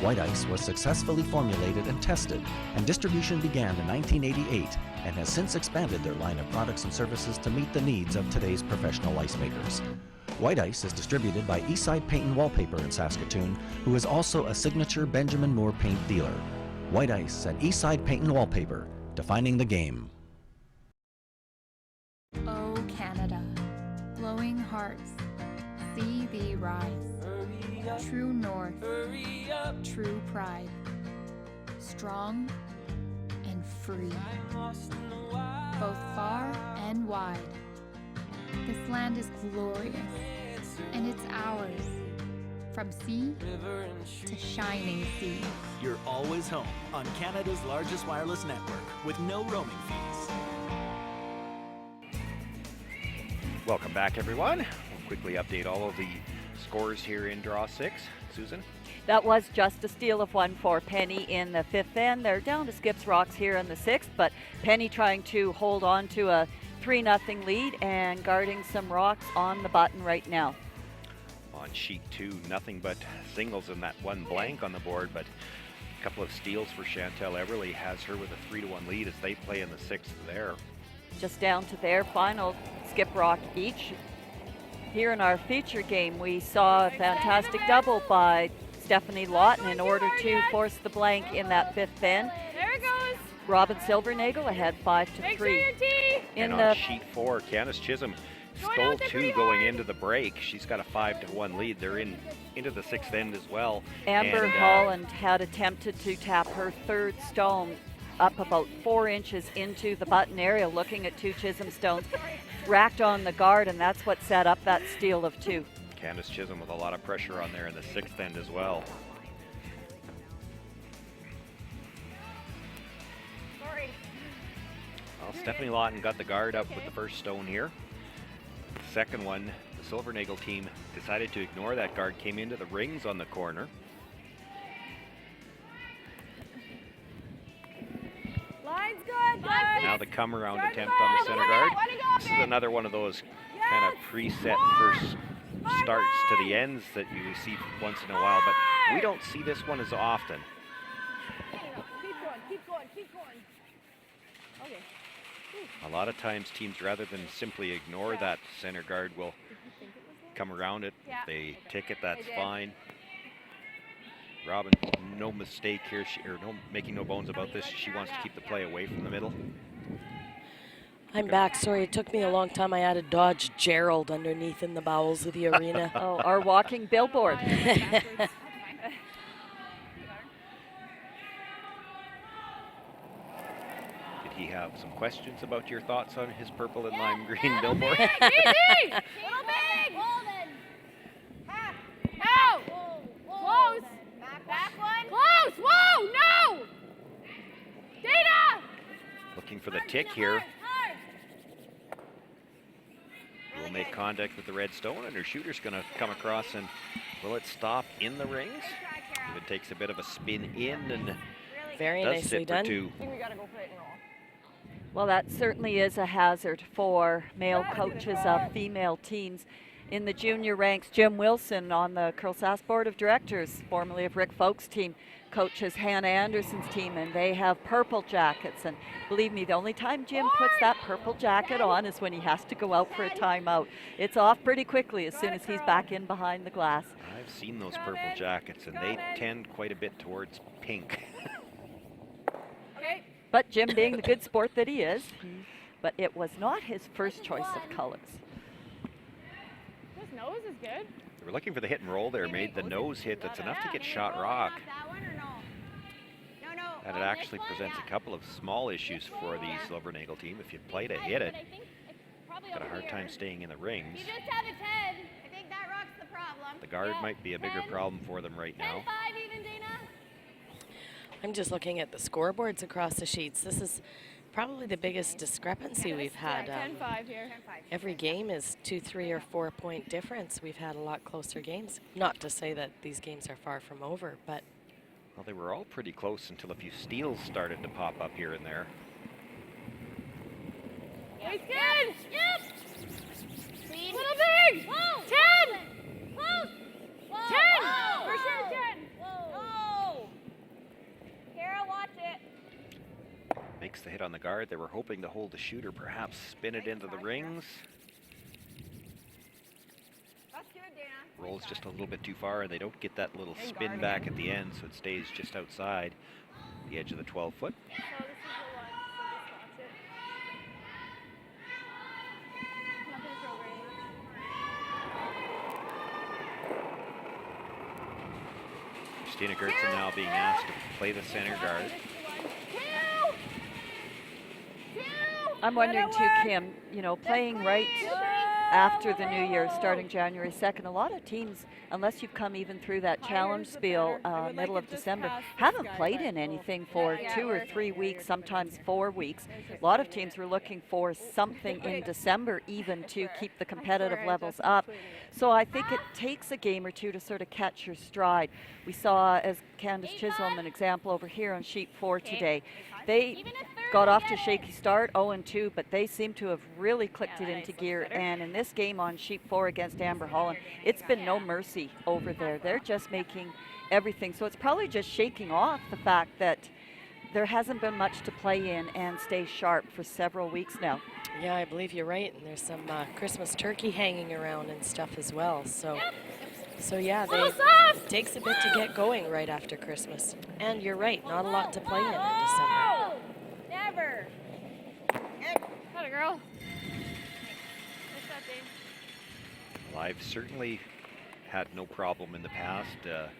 White Ice was successfully formulated and tested, and distribution began in 1988 and has since expanded their line of products and services to meet the needs of today's professional ice makers. White Ice is distributed by Eastside Paint and Wallpaper in Saskatoon, who is also a signature Benjamin Moore paint dealer. White Ice and Eastside Paint and Wallpaper, defining the game. O Canada, glowing hearts, see thee rise. True north, true pride, strong and free, both far and wide. This land is glorious, and it's ours, from sea to shining sea. You're always home on Canada's largest wireless network with no roaming fees. Welcome back, everyone. We'll quickly update all of the scores here in Draw 6. Susan? That was just a steal of one for Penny in the fifth end. They're down to Skips Rocks here in the sixth, but Penny trying to hold on to a 3-0 lead and guarding some rocks on the button right now. On sheet 2, nothing but singles and that one blank on the board, but a couple of steals for Chantel Everly has her with a 3-1 lead as they play in the sixth there. Just down to their final skip rock each. Here in our feature game, we saw a fantastic double by Stephanie Lawton in order to force the blank in that fifth end. There it goes. Robin Silvernagle ahead 5-3. Make sure your tee. And on sheet 4, Candace Chisholm stole 2 going into the break. She's got a 5-1 lead. They're into the sixth end as well. Amber Holland had attempted to tap her third stone up about 4 inches into the button area, looking at 2 Chisholm stones, racked on the guard, and that's what set up that steal of 2. Candace Chisholm with a lot of pressure on there in the sixth end as well. Sorry. Well, Stephanie Lawton got the guard up with the first stone here. The second one, the Silvernagle team decided to ignore that guard, came into the rings on the corner. Line's good, Now the come around attempt on the center guard. This is another one of those kind of preset first starts to the ends that you see once in a while, but we don't see this one as often. Keep going. Okay. A lot of times teams, rather than simply ignore that center guard, will come around it. If they tick it, that's fine. Robin, no mistake here, making no bones about this. She wants to keep the play away from the middle. I'm back. Sorry, it took me a long time. I had to dodge Gerald underneath in the bowels of the arena. Oh, our walking billboard. Did he have some questions about your thoughts on his purple and lime green billboard? Easy! Little big! Out! Close! Back one! Close! Whoa! No! Data! Looking for the tick here. Will make contact with the red stone, and her shooter's going to come across, and will it stop in the rings? If it takes a bit of a spin in and very does nicely sit for done. 2. Well, that certainly is a hazard for male coaches of female teams. In the junior ranks, Jim Wilson on the CurlSask Board of Directors, formerly of Rick Folk's team, coaches Hannah Anderson's team, and they have purple jackets. And believe me, the only time Jim puts that purple jacket on is when he has to go out for a timeout. It's off pretty quickly as soon as he's back in behind the glass. I've seen those purple jackets, and they tend quite a bit towards pink. But Jim, being the good sport that he is, but it was not his first choice of colors. His nose is good. They were looking for the hit and roll there, made the nose hit. That's enough to get shot rock. And it actually presents a couple of small issues for the Silvernagle team. If you play to hit it, got a hard time staying in the rings. You just have a 10. I think that rock's the problem. The guard might be a bigger problem for them right now. 10-5 even I'm just looking at the scoreboards across the sheets. This is probably the biggest discrepancy we've had. 10-5 here. Every game is 2, 3, or 4 point difference. We've had a lot closer games. Not to say that these games are far from over, but Well, they were all pretty close until a few steals started to pop up here and there. It's good. Yep. Clean. Little big. Whoa. 10. Close. Whoa. 10. Whoa. For sure 10. Whoa. Kara, watch it. Makes the hit on the guard. They were hoping to hold the shooter, perhaps spin it into the rings. That's good, Dana. Rolls just a little bit too far, and they don't get that little spin back at the end, so it stays just outside the edge of the 12-foot. So this is the one. So just watch it. Nothing throw right now. Christina Gertzen now being asked to play the center guard. I'm wondering too, Kim, you know, playing right after the new year, starting January 2nd, a lot of teams, unless you've come even through that challenge spiel middle of December, haven't played in anything for 2 or 3 weeks, sometimes 4 weeks. A lot of teams were looking for something in December even to keep the competitive levels up. So I think it takes a game or two to sort of catch your stride. We saw, as Candace Chisholm, an example over here on sheet 4 today. They got off to a shaky start, 0-2, but they seem to have really clicked it into gear. And in this game on sheet 4 against Amber Holland, it's been no mercy over there. They're just making everything. So it's probably just shaking off the fact that there hasn't been much to play in and stay sharp for several weeks now. yeah, I believe you're right. And there's some Christmas turkey hanging around and stuff as well. So yeah, it takes a bit to get going right after Christmas. And you're right, not a lot to play in December. Never. Got a girl. Nice shot, Dave. Well, I've certainly had no problem in the past at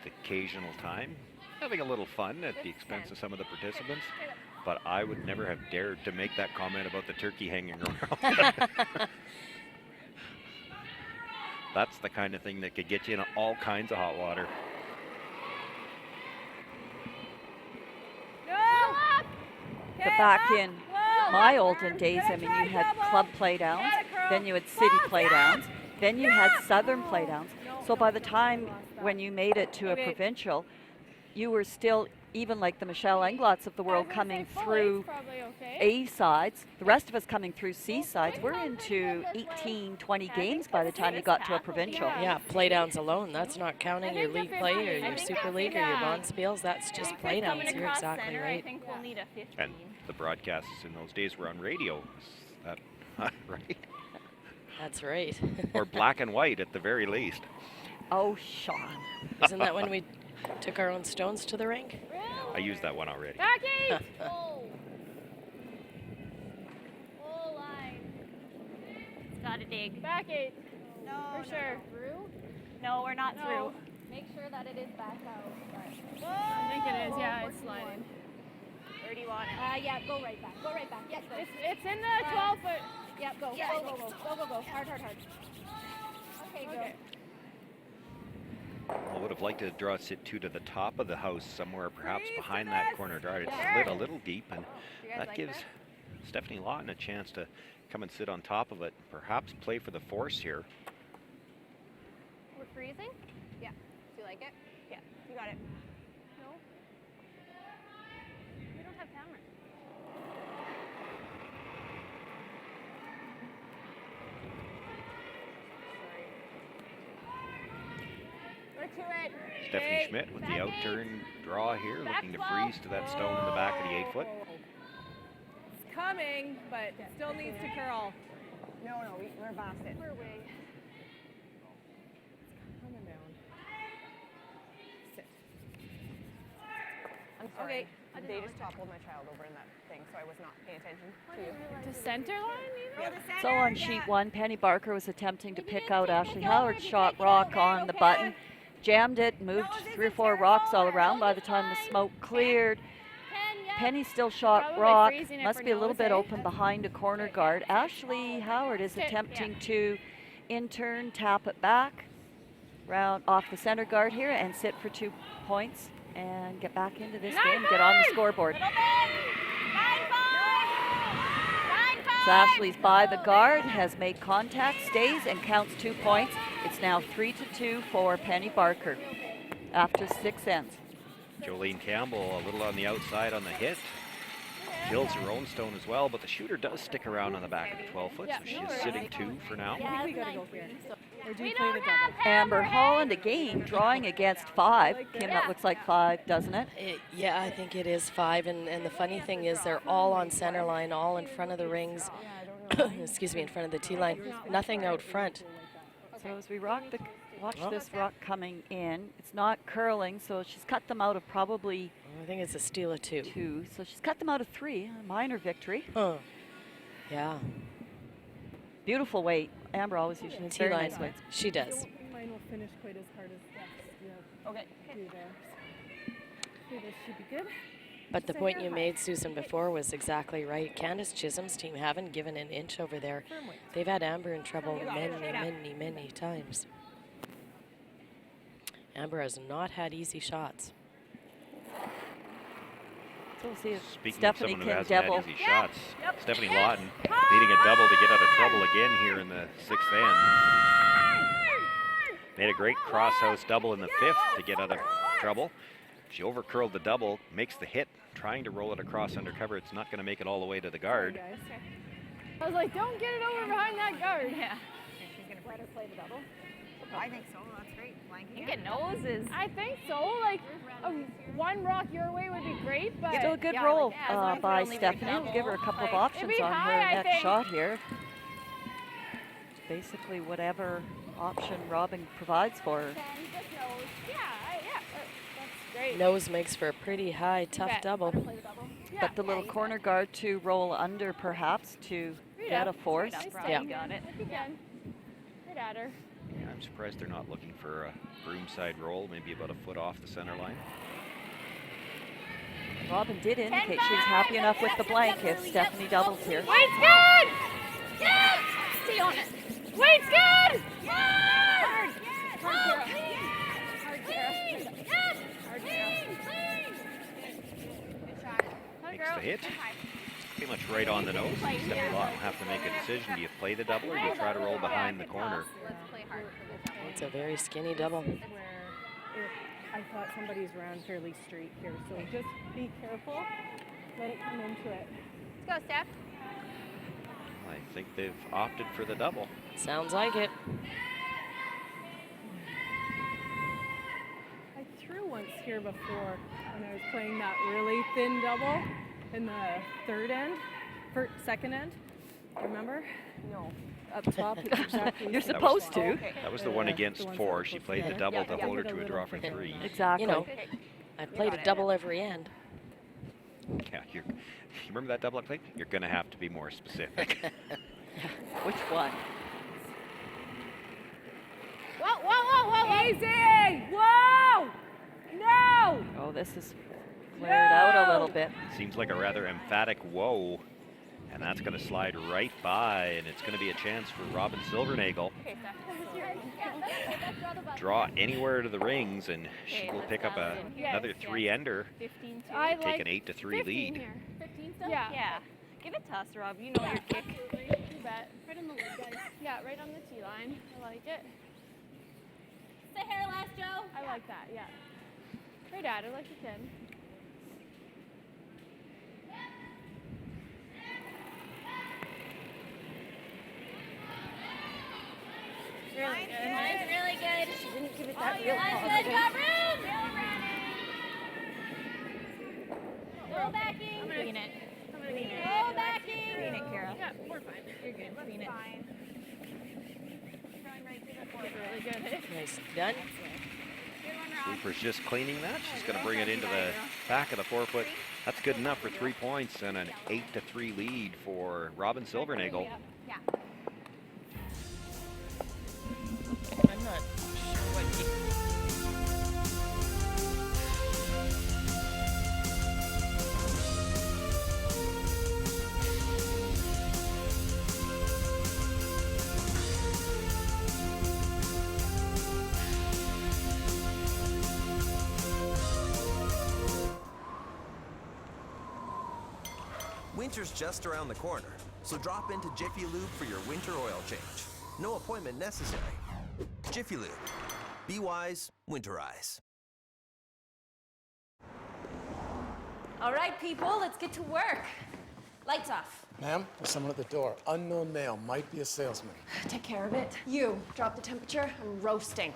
the occasional time having a little fun at the expense of some of the participants, but I would never have dared to make that comment about the turkey hanging around. That's the kind of thing that could get you in all kinds of hot water. But back in my olden days, I mean, you had club playdowns, then you had city playdowns, then you had southern playdowns. So by the time when you made it to a provincial, you were still, even like the Michelle Englots of the world, coming through A sides, the rest of us coming through C sides. We're into 18, 20 games by the time you got to a provincial. Yeah, playdowns alone. That's not counting your league play or your super league or your bonspiels. That's just playdowns. You're exactly right. I think we'll need a 15. And the broadcasts in those days were on radio. Is that right? That's right. Or black and white at the very least. Oh, Sean. Isn't that when we took our own stones to the rink? I used that one already. Back 8. Full line. It's got to dig. Back 8. No, For sure. Through? No, we're not No. through. Make sure that it is back out. I think it is. Yeah, it's sliding. Where do you want it? Yeah, go right back. Go right back. Yes, go. It's in the 12-foot. Yeah, go. Yeah, Go, go, go. Go, go, go. Hard, hard, hard. Okay, go. I would have liked to draw sit 2 to the top of the house somewhere, perhaps behind that corner guard. It's slid a little deep, and that gives Stephanie Lawton a chance to come and sit on top of it, perhaps play for the force here. We're freezing? Yeah. Do you like it? Yeah. You got it. No. We don't have cameras. We're to it. Stephanie Schmidt with the outturn draw here, looking to freeze to that stone in the back of the 8-foot. It's coming, but still needs to curl. No, we're past it. We're way. Coming down. Sit. I'm sorry. Okay. They just toppled my child over in that thing, so I was not paying attention to you. To center line, So on sheet 1, Penny Barker was attempting to pick out Ashley Howard's shot rock on the button. Jammed it, moved 3 or 4 rocks all around. By the time the smoke cleared, Penny still shot Probably rock. freezing it Must for be a little nose, bit eh? open behind a corner guard. Ashley Howard is attempting to in turn tap it back round off the center guard here and sit for 2 points. and get back into this game, get on the scoreboard. So Ashley's by the guard, has made contact, stays, and counts 2 points. It's now 3-2 for Penny Barker after 6 ends. Jolene Campbell a little on the outside on the hit. Kills her own stone as well, but the shooter does stick around on the back of the 12-foot, so she is sitting 2 for now. I think we gotta go here. Or do you play the double? Amber Holland again drawing against 5. Kim, that looks like 5, doesn't it? Yeah, I think it is 5. And the funny thing is they're all on center line, all in front of the rings. Excuse me, in front of the tee line. Nothing out front. So as we watch this rock coming in, it's not curling, so she's cut them out of probably... I think it's a steal of 2. So she's cut them out of 3, a minor victory. Yeah. Beautiful weight. Amber always usually has very nice weights. She does. Mine will finish quite as hard as Okay. do there. Okay, this should be good. But the point you made, Susan, before was exactly right. Candace Chisholm's team haven't given an inch over there. They've had Amber in trouble many times. Amber has not had easy shots. So we'll see if Speaking Stephanie of someone who can hasn't double. had easy shots, Stephanie Lawton needing a double to get out of trouble again here in the 6th end. Made a great cross-house double in the 5th to get out of trouble. She over-curled the double, makes the hit, trying to roll it across under cover. It's not going to make it all the way to the guard. I was like, don't get it over behind that guard. Yeah. She's going to let her play the double? I think so. That's great. You get noses. I think so. Like, one rock your way would be great, but... Still a good roll by Stephanie. We'll give her a couple of options on her next shot here. Basically, whatever option Robin provides for her. Nose makes for a pretty high, tough double. But the little corner guard to roll under, perhaps, to get a force. Yeah. Got it. Right at her. Yeah, I'm surprised they're not looking for a broomside roll, maybe about a foot off the center line. Robin did indicate she was happy enough with the blank if Stephanie doubles here. Weight's good! Yes! Stay on it. Weight's good! Hard! Hard, Makes the hit. Pretty much right on the nose. Stephanie Lawton will have to make a decision. Do you play the double or do you try to roll behind the corner? It's a very skinny double. I thought somebody's ran fairly straight here, so just be careful. Let it come into it. Let's go, Steph. I think they've opted for the double. Sounds like it. I threw once here before when I was playing that really thin double in the second end. Remember? No. Up top. Exactly. You're supposed to. That was the one against 4. She played the double to hold her to a draw for 3. Exactly. You know, I played a double every end. Yeah, you remember that double I played? You're going to have to be more specific. Which one? Whoa. Easy! Whoa! No! Oh, this is flared out a little bit. Seems like a rather emphatic whoa. And that's going to slide right by, and it's going to be a chance for Robin Silvernagel. Draw anywhere to the rings, and she will pick up another 3-ender. Take an 8-3 lead. 15 still? Yeah. Give it to us, Rob. You know your kick. You bet. Right on the lid, guys. Yeah, right on the tee line. I like it. Say hair last, Joe. I like that, yeah. Right at her like you can. Mine's really good. She didn't give it that real Mine's confidence. good. Got room. Go backing. I'm gonna clean it. Go backing. Clean it, Kara. Yeah, we're fine. You're good. Clean it. Really good. Nice. Done. Cooper's just cleaning that. She's going to bring it into the back of the 4-foot. That's good enough for 3 points and an 8-3 lead for Robin Silvernagel. Yeah. I'm not sure what Winter's just around the corner, so drop into Jiffy Lube for your winter oil change. No appointment necessary. Jiffy Lube. Be wise, winterize. All right, people, let's get to work. Lights off. Ma'am, there's someone at the door. Unknown male, might be a salesman. Take care of it. You, drop the temperature. I'm roasting.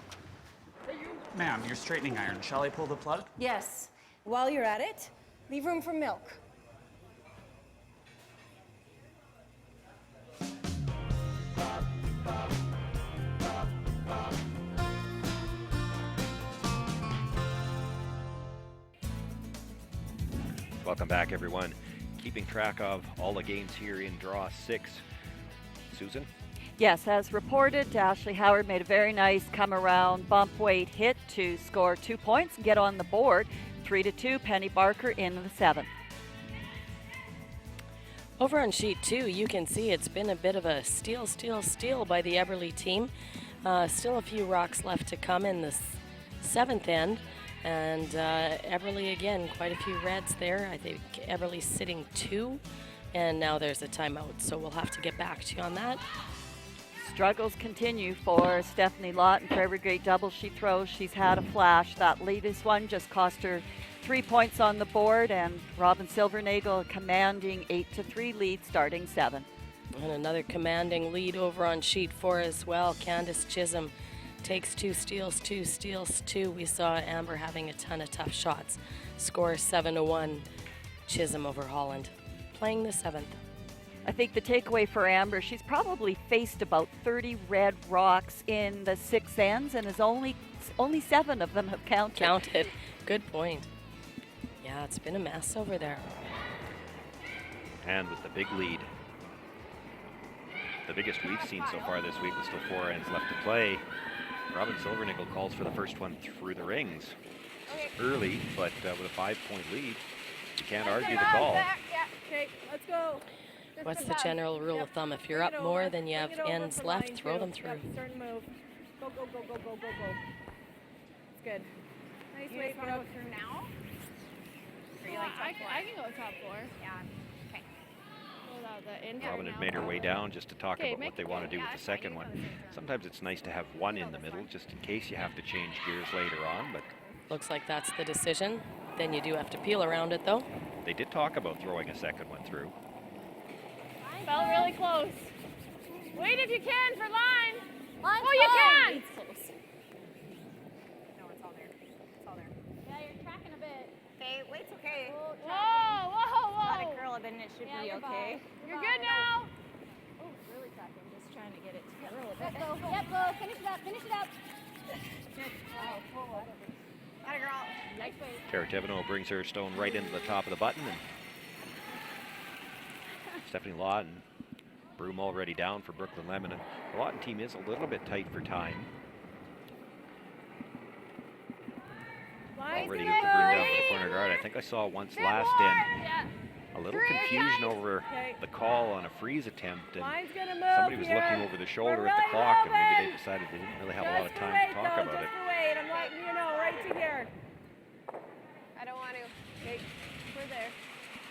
Ma'am, your straightening iron. Shall I pull the plug? Yes. While you're at it, leave room for milk. Welcome back, everyone. Keeping track of all the games here in Draw 6. Susan? Yes, as reported, Ashley Howard made a very nice come-around bump weight hit to score 2 points and get on the board. 3-2, Penny Barker in the 7th. Over on sheet 2, you can see it's been a bit of a steal by the Eberly team. Still a few rocks left to come in the 7th end. And Eberly, again, quite a few reds there. I think Eberly's sitting 2, and now there's a timeout, so we'll have to get back to you on that. Struggles continue for Stephanie Lawton for every great double she throws. She's had a flash. That latest one just cost her 3 points on the board, and Robin Silvernagel a commanding 8-3 lead starting 7. And another commanding lead over on sheet 4 as well. Candace Chisholm takes 2 steals, 2 steals, 2. We saw Amber having a ton of tough shots. Score 7-1, Chisholm over Holland. Playing the 7th. I think the takeaway for Amber, she's probably faced about 30 red rocks in the 6 ends, and only 7 of them have counted. Good point. Yeah, it's been a mess over there. And with the big lead. The biggest we've seen so far this week with still 4 ends left to play. Robin Silvernickel calls for the first one through the rings. Early, but with a 5-point lead, you can't argue the call. Yeah, okay, let's go. What's the general rule of thumb? If you're up more than you have ends left, throw them through. Certain move. Go. It's good. Nice You weight, just want to Brooke. go through now? Or you Yeah, like top I can go top 4. Yeah. Okay. Without the inhale Robin had now. made her way down just to talk Okay, about make- what they want to do with the second one. Sometimes it's nice to have one in the middle, just in case you have to change gears later on, but Looks like that's the decision. Then you do have to peel around it, though. they did talk about throwing a second one through. Felt really close. Wait if you can for line. Line's Oh, you fine. can! It's close. No, it's all there. It's all there. Yeah, you're tracking a bit. Okay, weight's okay. Whoa! Got a curl, then it should be okay. You're good now. Oh, really tracking. Just trying to get it together a little bit. Yep, go. Finish it up. Got a girl. Nice weight. Kara Teveno brings her stone right into the top of the button, and Stephanie Lawton, broom already down for Brooklyn Lemon, and the Lawton team is a little bit tight for time. Line's Already gonna with the broom down move. for the corner guard. I think I saw once last end a little confusion over the call on a freeze attempt, and Line's gonna move somebody was here. looking over the shoulder We're at the really clock, and maybe moving. they decided they didn't really have a lot of Just for time weight, to talk though, about it. just for weight. I'm letting you know, right to here. I don't want to. Okay, we're there.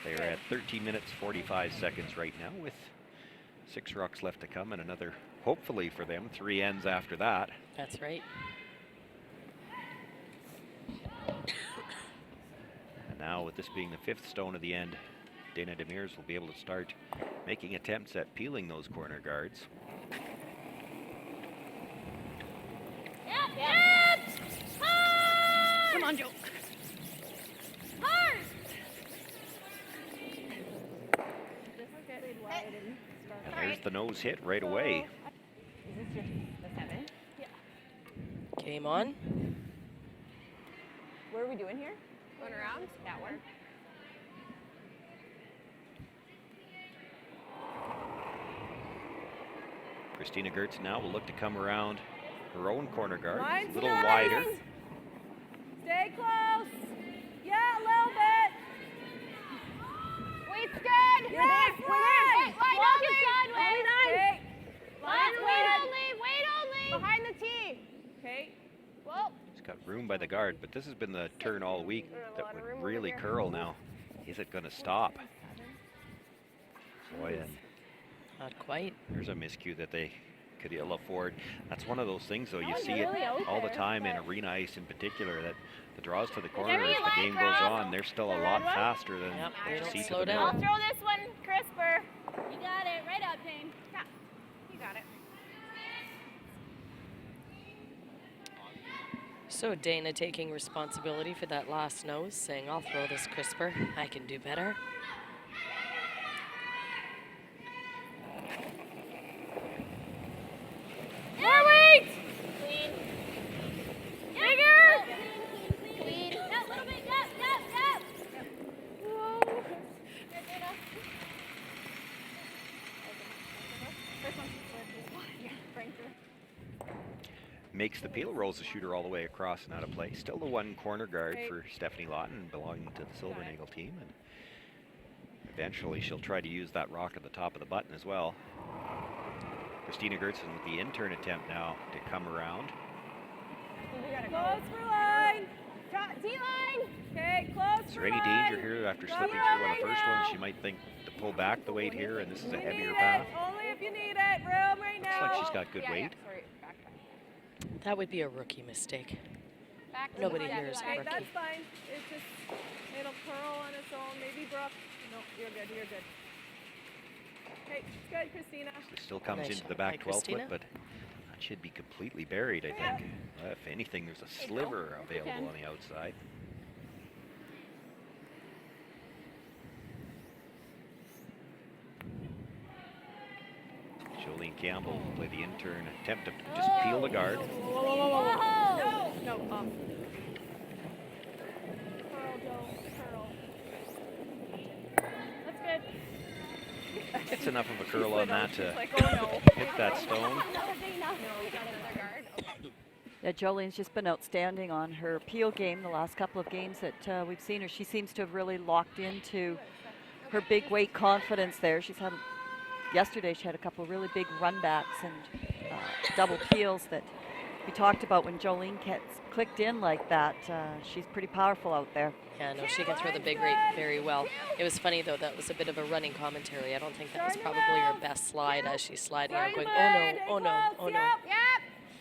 They are at 13 minutes 45 seconds right now, with 6 rocks left to come, and another, hopefully for them, 3 ends after that. That's right. And now, with this being the 5th stone of the end, Dana Demirs will be able to start making attempts at peeling those corner guards. Yep! Hard! Come on, Joe. Hard! And there's the nose hit right away. Is this just the 7? Game on. What are we doing here? Going around? That one. Christina Gertz now will look to come around her own corner guard, Line's a little nice. wider. Stay close. Yeah, a little bit. Weight's good. Yes, we're there. Line Walk only. sideways. Okay. Line, Line's wait good. only. Wait only. Behind the tee. Okay. Whoa. She's got room by the guard, but this has been the turn all week that would really curl now. Is it going to stop? Boy, and Not quite. there's a miscue that they could ill afford. That's one of those things, though. You was see it really out all the there, time in but- arena ice in particular, that the draws to the corner Whatever as you the like, game goes girl. on, they're still a The lot red one? faster than Yep, the they don't seats slow at the down. I'll middle. throw this one crisper. You got it. Right up, Dane. Yeah, you got it. So Dana taking responsibility for that last nose, saying, I'll throw this crisper. I can do better. More weight. Clean. Bigger. Clean. Yep, a little bit. Yep. Whoa. Good, Dana. First one. Yeah, bring through. Makes the peel, rolls the shooter all the way across and out of play. Still the one corner guard for Stephanie Lawton, belonging to the Silvernagle team. And eventually she'll try to use that rock at the top of the button as well. Christina Gertzen with the intern attempt now to come around. Close for line. D-line. Okay, close Is for there any line. danger here after Come slipping on through on right the first now. one? She might think to pull back the weight here, and this is a You heavier need path. it. Only if you need it. Room right Looks now. like she's got good weight. Sorry, back. That would be a rookie mistake. Back to Nobody the here is a Okay, rookie. that's fine. It's just, it'll curl on its own. Maybe Brooke. No, you're good. You're good. Okay, it's good, Christina. It still comes Nice into the shot by back 12 Christina. foot, but that should be completely buried, I think. If anything, there's a sliver available on the outside. Jolene Campbell will play the intern, attempt to just peel the guard. No. No, Curl, Joe. Curl. That's good. Gets enough of a curl on that to Like, oh no. hit that stone. Yeah, Jolene's just been outstanding on her peel game the last couple of games that we've seen her. She seems to have really locked into her big weight confidence there. She's had, yesterday she had a couple of really big run backs and double peels that we talked about. When Jolene gets clicked in like that, she's pretty powerful out there. Yeah, no, she can throw the big rate very well. It was funny, though, that was a bit of a running commentary. I don't think that was probably her best slide as she's sliding out, going, oh no, oh no, oh no.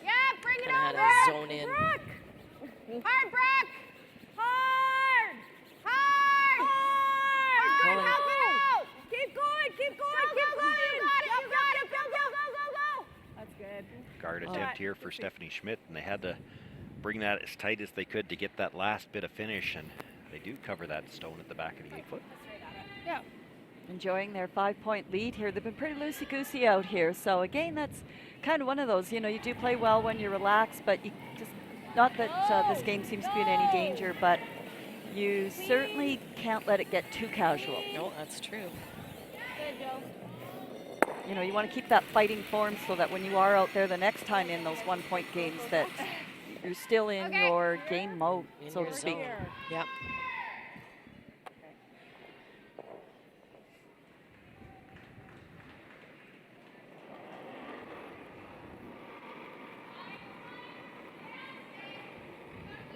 Yep, bring it Kind of had over. to zone in. Hard, Brooke. Hard. Colin. Go. Keep going. Keep going. You got it. Go. That's good. Guard attempt here for Stephanie Schmidt, and they had to bring that as tight as they could to get that last bit of finish, and they do cover that stone at the back of the 8 foot. Yeah. Enjoying their 5-point lead here. They've been pretty loosey-goosey out here. So again, that's kind of one of those, you know, you do play well when you're relaxed, but you just, not that this game seems to be in any danger, but you certainly can't let it get too casual. No, that's true. Good, Joe. You know, you want to keep that fighting form so that when you are out there the next time in those 1-point games, that you're still in your game mode, In so your to speak. zone. Yep.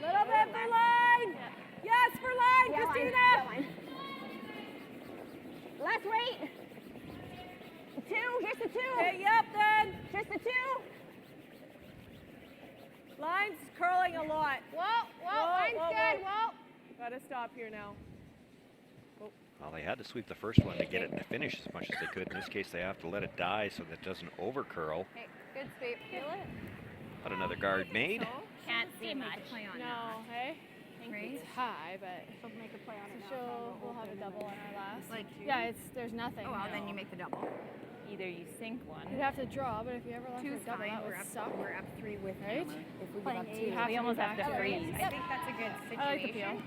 Little bit for line. Yes, for line, Yeah, Christina. Last weight. 2. Here's the 2. Okay, yep, then. Here's the 2. Line's curling a lot. Whoa, line's good. Whoa. Gotta stop here now. Well, they had to sweep the first one to get it to finish as much as they could. In this case, they have to let it die so that it doesn't over curl. Okay, good sweep. Feel it. But another guard made. Can't see much. No, hey? Right? It's high, but She'll make a play on it so now. we'll have a double on our last. Like yeah, there's nothing. Oh, well, then no. you make the double. Either you sink one. You'd have to draw, but if you ever left Two's a double, fine. that would suck. We're up 3 with Right? hammer. If we Playing give up eight, 2, you have We to almost go have to back. freeze. I think that's a good situation. I like the peel.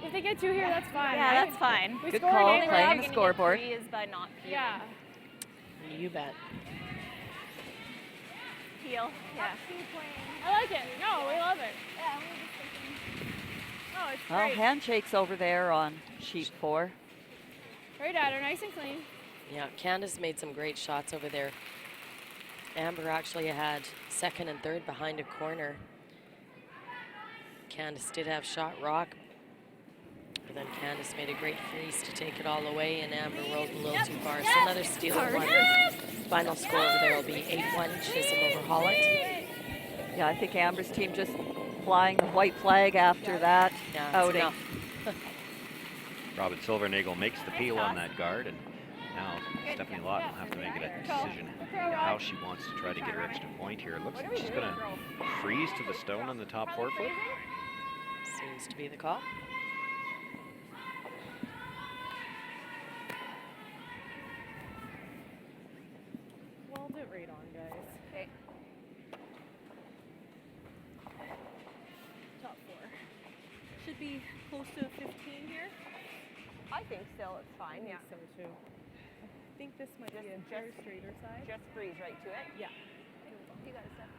If they get 2 here, that's fine. Yeah, right? that's fine. We Good score call, again, playing we're the out. scoreboard. Is by not peeling. Yeah. You bet. Peel. Yeah. I like it. No, we love it. Yeah, we were just thinking. Oh, it's Well, great. handshakes over there on sheet 4. Right at her, nice and clean. Yeah, Candace made some great shots over there. Amber actually had second and third behind a corner. Candace did have shot rock, But then Candace made a great freeze to take it all away, and Amber rolled a little too far. So another steal of one. Final score over there will be 8-1 Chisholm over Holland. Yeah, I think Amber's team just flying the white flag after that outing. Robin Silvernagel makes the peel on that guard, and now Stephanie Lawton will have to make a decision how she wants to try to get her extra point here. It looks like she's going to freeze to the stone on the top forefoot. Seems to be the call. Weld it right on, guys. Okay. Top 4. Should be close to 15 here. I think still it's fine, I yeah. think so too. I think this might be a fair straighter side. Just freeze right to it? Yeah. You got it, Steph.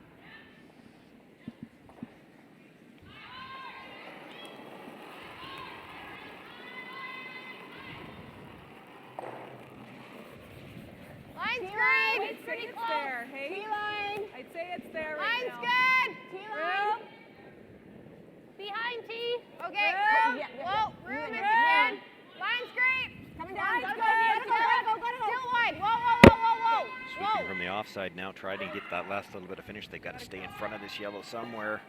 Line's great. It's pretty close. There, hey? T-line. I'd say it's there right Line's now. good. T-line. Behind T. Okay. Whoa. Room if you can. Line's great. Coming down. Line's good. Go. Still wide. Whoa. Sweeping from the offside now, trying to get that last little bit of finish. They got to stay in front of this yellow somewhere.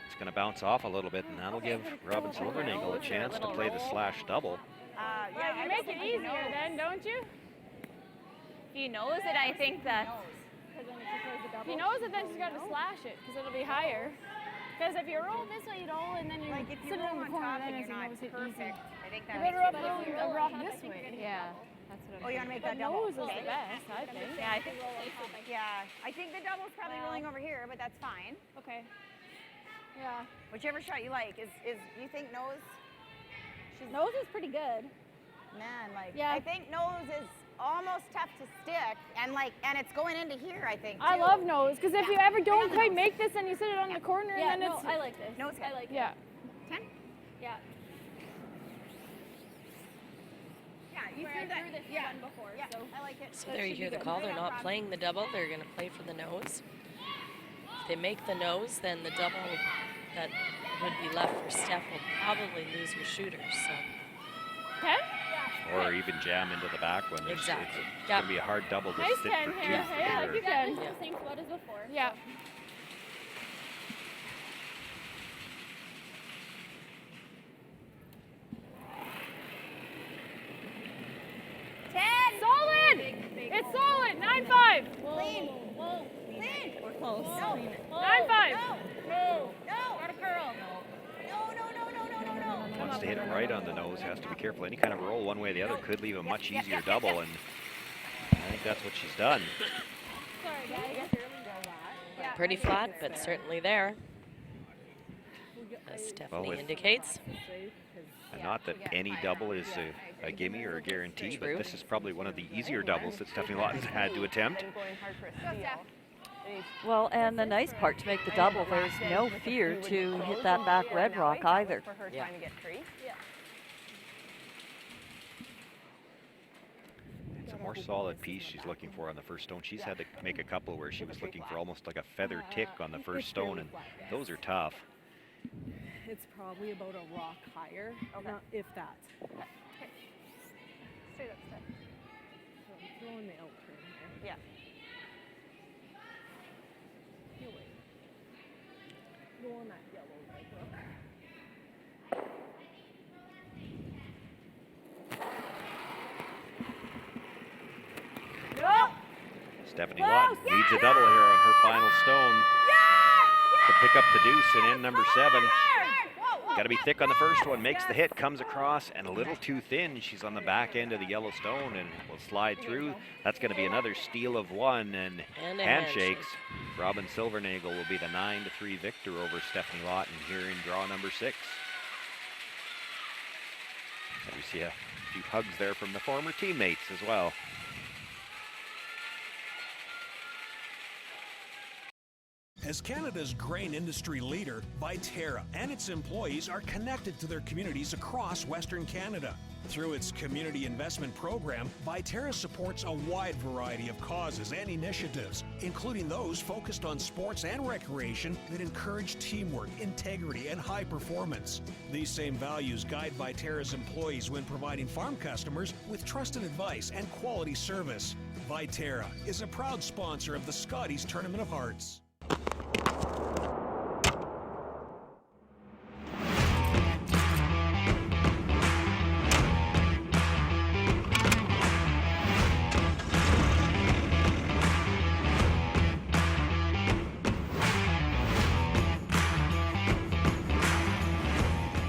It's going to bounce off a little bit, and that'll give Robin Silvernagel a chance to play the slash double. Yeah, you make it easier then, don't you? If he knows it, I think that. If he knows it, then she's got to slash it, because it'll be higher. Because if you roll this way, you roll, and then you sit it in the corner, then it's knows it easy. I think You better roll this way. Yeah. That's what Oh, you want to make that double? Nose is the best, I think. Yeah, I think. Yeah, I think the double's probably rolling over here, but that's fine. Okay. Yeah. Whichever shot you like. Is you think nose? Nose is pretty good. Man, Yeah. I think nose is almost tough to stick, and it's going into here. I think. I too. love nose, because if you ever don't quite make this and you sit it on the corner, Yeah, and then it's. no, I like this. Nose I like it. Yeah. 10. Yeah. Yeah, you Where threw I that. threw this Yeah. one before, Yeah, so I like it. So there you hear the call. They're not playing the double. They're going to play for the nose. If they make the nose, then the double that would be left for Steph will probably lose her shooters. So. Okay. Or even jam into the back one. Exactly. It's going to be a hard double to Nice stick 10 for here. two. Yeah, for you sure. can. The same spot as before. Yeah. Solid! It's solid! 9-5! Clean. We're close. No. 9-5! No. Got a curl. Wants to hit it right on the nose, has to be careful. Any kind of roll one way or the other could leave a much easier double, and I think that's what she's done. Sorry, guys. Pretty flat, but certainly there, as Stephanie indicates. And not that any double is a gimme or a guarantee, but this is probably one of the easier doubles that Stephanie Lawton's had to attempt. Well, and the nice part to make the double, there's no fear to hit that back red rock either. Trying to get free. It's a more solid piece she's looking for on the first stone. She's had to make a couple where she was looking for almost like a feather tick on the first stone, and those are tough. It's probably about a rock higher, not if that. Straight up, Steph. So I'm throwing the out turn here. Yeah. No way. Go on that yellow right hook. Stephanie Lawton needs a double here on her final stone to pick up the deuce and in number 7. Got to be thick on the first one, makes the hit, comes across, and a little too thin. She's on the back end of the yellow stone and will slide through. That's going to be another steal of one, and handshakes. Robin Silvernagel will be the 9-3 victor over Stephanie Lawton here in draw number 6. And we see a few hugs there from the former teammates as well. As Canada's grain industry leader, Viterra and its employees are connected to their communities across Western Canada. Through its community investment program, Viterra supports a wide variety of causes and initiatives, including those focused on sports and recreation that encourage teamwork, integrity, and high performance. These same values guide Viterra's employees when providing farm customers with trusted advice and quality service. Viterra is a proud sponsor of the Scotties Tournament of Hearts.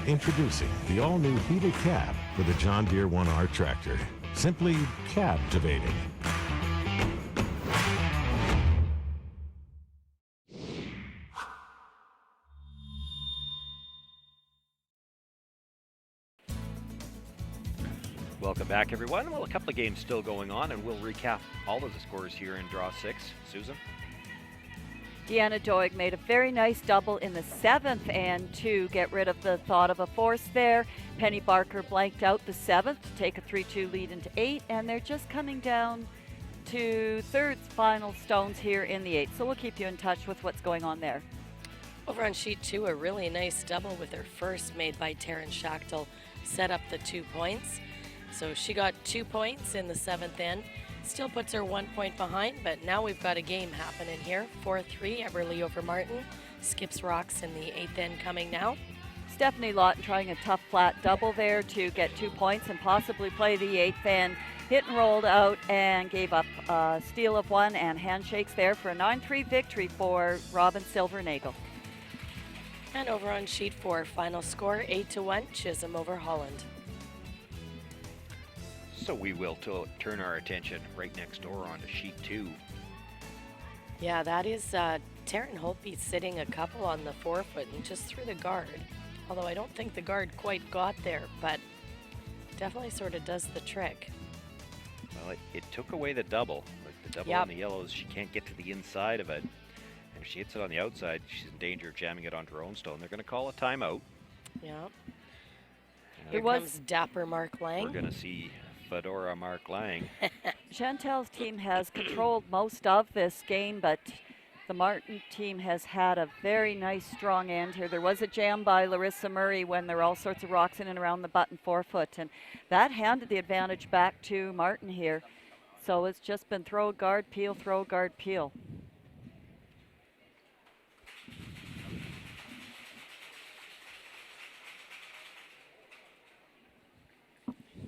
Introducing the all-new heated cab for the John Deere 1R tractor. Simply captivating. Welcome back, everyone. Well, a couple of games still going on, and we'll recap all of the scores here in Draw 6. Susan? Deanna Doig made a very nice double in the 7th, and to get rid of the thought of a force there, Penny Barker blanked out the 7th to take a 3-2 lead into 8, and they're just coming down to third final stones here in the 8th. So we'll keep you in touch with what's going on there. Over on sheet 2, a really nice double with her first made by Taryn Schachtel set up the 2 points. So she got 2 points in the 7th end. Still puts her 1 point behind, but now we've got a game happening here. 4-3, Everly over Martin. Skips rocks in the 8th end coming now. Stephanie Lawton trying a tough flat double there to get 2 points and possibly play the 8th end. Hit and rolled out and gave up a steal of 1 and handshakes there for a 9-3 victory for Robin Silvernagel. And over on sheet 4, final score 8-1, Chisholm over Holland. So we will turn our attention right next door onto sheet 2. Yeah, that is Taryn Holtby sitting a couple on the forefoot and just through the guard. Although I don't think the guard quite got there, but definitely sort of does the trick. Well, it took away the double. Like the double on the yellows, she can't get to the inside of it. And if she hits it on the outside, she's in danger of jamming it onto her own stone. They're going to call a timeout. Yeah. Here comes dapper Mark Lang. We're going to see Fedora Mark Lang. Chantel's team has controlled most of this game, but the Martin team has had a very nice strong end here. There was a jam by Larissa Murray when there were all sorts of rocks in and around the button forefoot, and that handed the advantage back to Martin here. So it's just been throw, guard, peel, throw, guard, peel.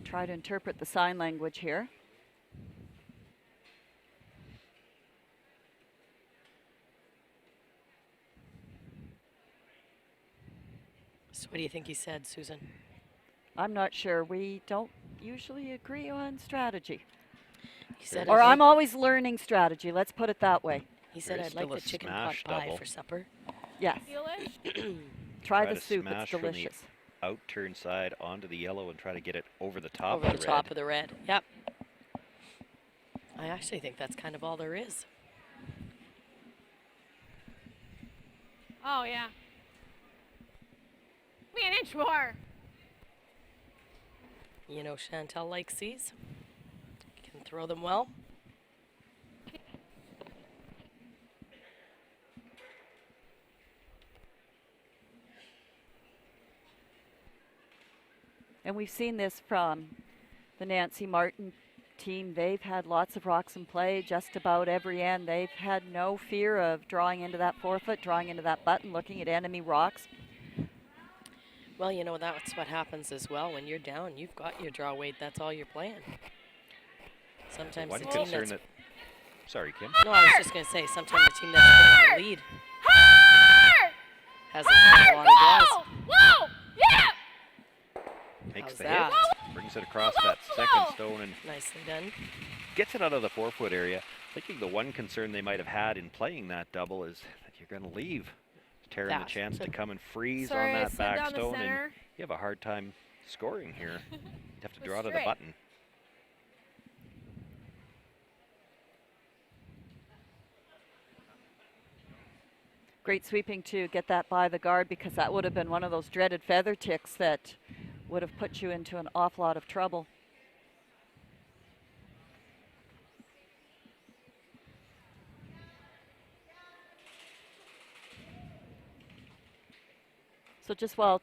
Try to interpret the sign language here. So what do you think he said, Susan? I'm not sure. We don't usually agree on strategy. He said, or I'm always learning strategy. Let's put it that way. He said, I'd like the chicken pot pie for supper. Yes. Try the soup. It's delicious. Out turn side onto the yellow and try to get it over the top of the red. Over the top of the red. Yep. I actually think that's kind of all there is. Oh, yeah. Be an inch more. You know, Chantel likes these. Can throw them well. And we've seen this from the Nancy Martin team. They've had lots of rocks in play just about every end. They've had no fear of drawing into that forefoot, drawing into that button, looking at enemy rocks. Well, you know, that's what happens as well. When you're down, you've got your draw weight. That's all you're playing. Sometimes one the team concern that's... Sorry, Kim. No, I was just going to say, sometimes the team that's been in the lead hasn't had a lot of draws. Whoa! Yeah! Makes How's the that? hit, brings it across that second stone and nicely done. Gets it out of the forefoot area. I think the one concern they might have had in playing that double is that you're going to leave Taryn the chance to come and freeze on that back stone, and you have a hard time scoring here. You have to draw to the button. Great sweeping to get that by the guard, because that would have been one of those dreaded feather ticks that would have put you into an awful lot of trouble. So just while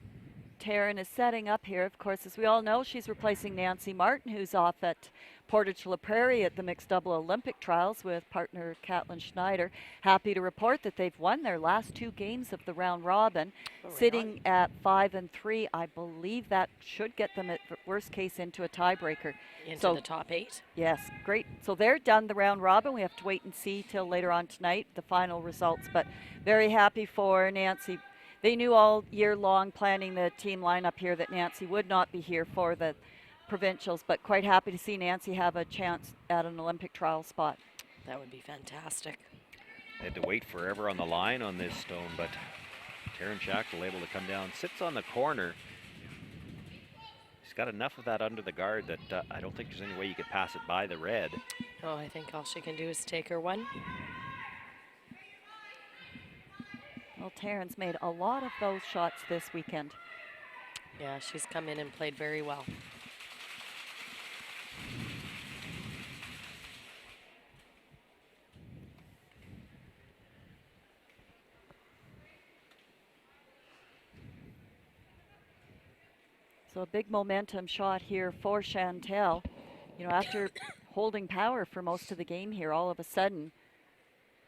Taryn is setting up here, of course, as we all know, she's replacing Nancy Martin, who's off at Portage La Prairie at the mixed double Olympic trials with partner Caitlin Schneider. Happy to report that they've won their last 2 games of the round robin, sitting at 5-3. I believe that should get them at worst case into a tiebreaker. Into the top 8. Yes, great. So they're done the round robin. We have to wait and see till later on tonight the final results, but very happy for Nancy. They knew all year long planning the team lineup here that Nancy would not be here for the provincials, but quite happy to see Nancy have a chance at an Olympic trial spot. That would be fantastic. They had to wait forever on the line on this stone, but Taryn Shackle able to come down, sits on the corner. He's got enough of that under the guard that I don't think there's any way you could pass it by the red. Oh, I think all she can do is take her one. Well, Taryn's made a lot of those shots this weekend. Yeah, she's come in and played very well. So a big momentum shot here for Chantel. You know, after holding power for most of the game here, all of a sudden,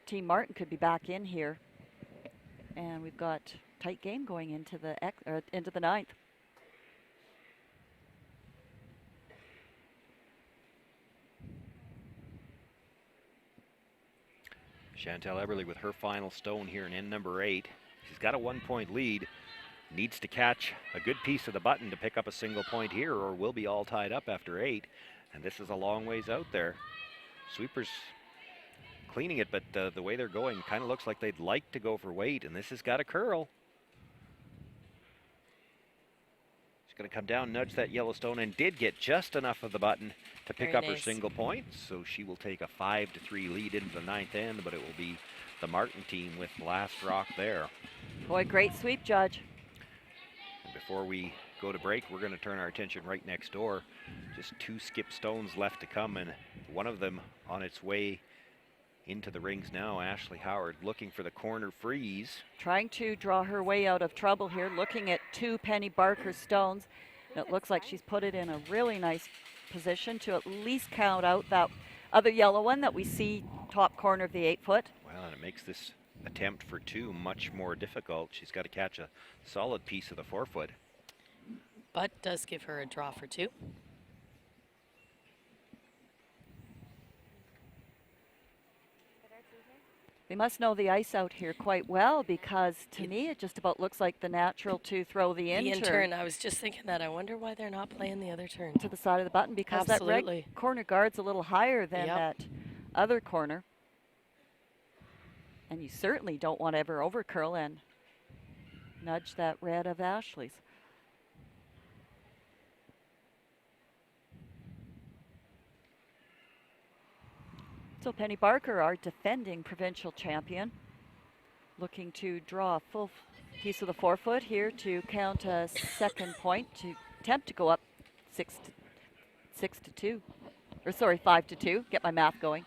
Team Martin could be back in here. And we've got tight game going into the ninth. Chantel Eberly with her final stone here in end number 8. She's got a 1-point lead. Needs to catch a good piece of the button to pick up a single point here, or we'll be all tied up after 8. And this is a long ways out there. Sweepers cleaning it, but the way they're going kind of looks like they'd like to go for weight, and this has got a curl. She's going to come down, nudge that yellow stone, and did get just enough of the button to pick up her single point. So she will take a 5-3 lead into the 9th end, but it will be the Martin team with last rock there. Boy, great sweep, Judge. And before we go to break, we're going to turn our attention right next door. Just 2 skip stones left to come, and one of them on its way into the rings now. Ashley Howard looking for the corner freeze. Trying to draw her way out of trouble here, looking at 2 Penny Barker stones. It looks like she's put it in a really nice position to at least count out that other yellow one that we see top corner of the 8-foot. Well, and it makes this attempt for 2 much more difficult. She's got to catch a solid piece of the 4-foot. But does give her a draw for 2. They must know the ice out here quite well, because to me it just about looks like the natural to throw the in-turn. The in-turn, I was just thinking that. I wonder why they're not playing the other turn. To the side of the button, because that red corner guard's a little higher than that other corner. And you certainly don't want to ever over curl and nudge that red of Ashley's. So Penny Barker, our defending provincial champion, looking to draw a full piece of the 4-foot here to count a second point to attempt to go up 6-2, or sorry, 5-2. Get my math going.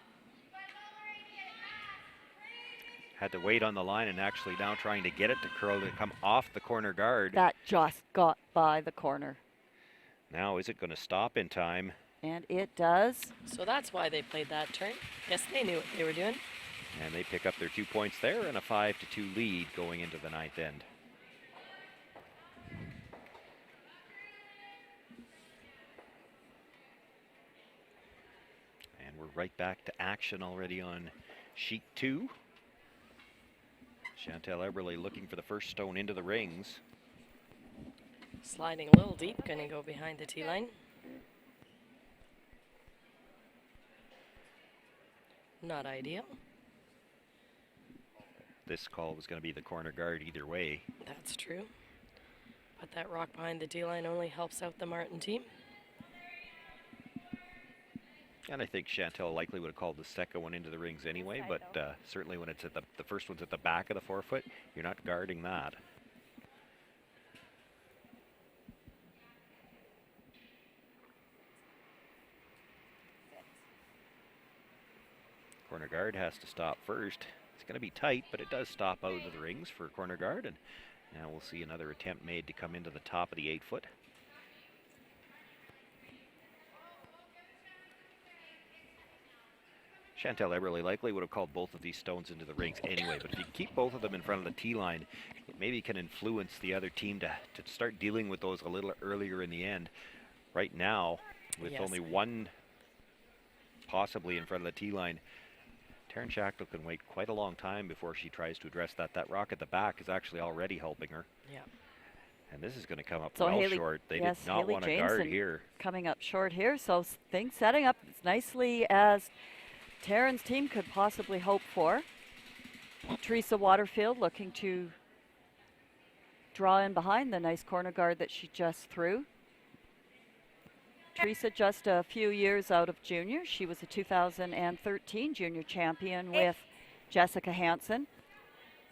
Had to wait on the line and actually now trying to get it to curl to come off the corner guard. That just got by the corner. Now is it going to stop in time? And it does. So that's why they played that turn. Yes, they knew what they were doing. And they pick up their 2 points there and a 5-2 lead going into the 9th end. And we're right back to action already on sheet 2. Chantel Eberly looking for the first stone into the rings. Sliding a little deep, going to go behind the tee line. Not ideal. This call was going to be the corner guard either way. That's true. But that rock behind the tee line only helps out the Martin team. And I think Chantel likely would have called the second one into the rings anyway, but certainly when it's at the first one's at the back of the 4-foot, you're not guarding that. Corner guard has to stop first. It's going to be tight, but it does stop out of the rings for corner guard, and now we'll see another attempt made to come into the top of the 8-foot. Chantel Eberle likely would have called both of these stones into the rings anyway, but if you keep both of them in front of the tee line, it maybe can influence the other team to start dealing with those a little earlier in the end. Right now, with only one possibly in front of the tee line, Taryn Shackle can wait quite a long time before she tries to address that. That rock at the back is actually already helping her. Yeah. And this is going to come up So well Haley, short. They yes, did not Haley want to guard Jameson here. coming up short here, so things setting up as nicely as Taryn's team could possibly hope for. Teresa Waterfield looking to draw in behind the nice corner guard that she just threw. Teresa just a few years out of junior. She was a 2013 junior champion with Jessica Hansen,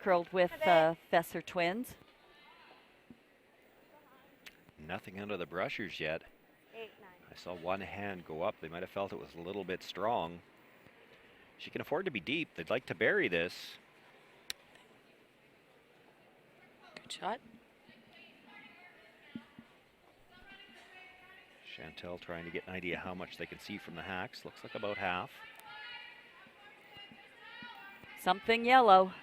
curled with Fesser twins. Nothing under the brushers yet. 8, 9. I saw one hand go up. They might have felt it was a little bit strong. She can afford to be deep. They'd like to bury this. Good shot. Chantel trying to get an idea how much they can see from the hacks. Looks like about half. Something yellow.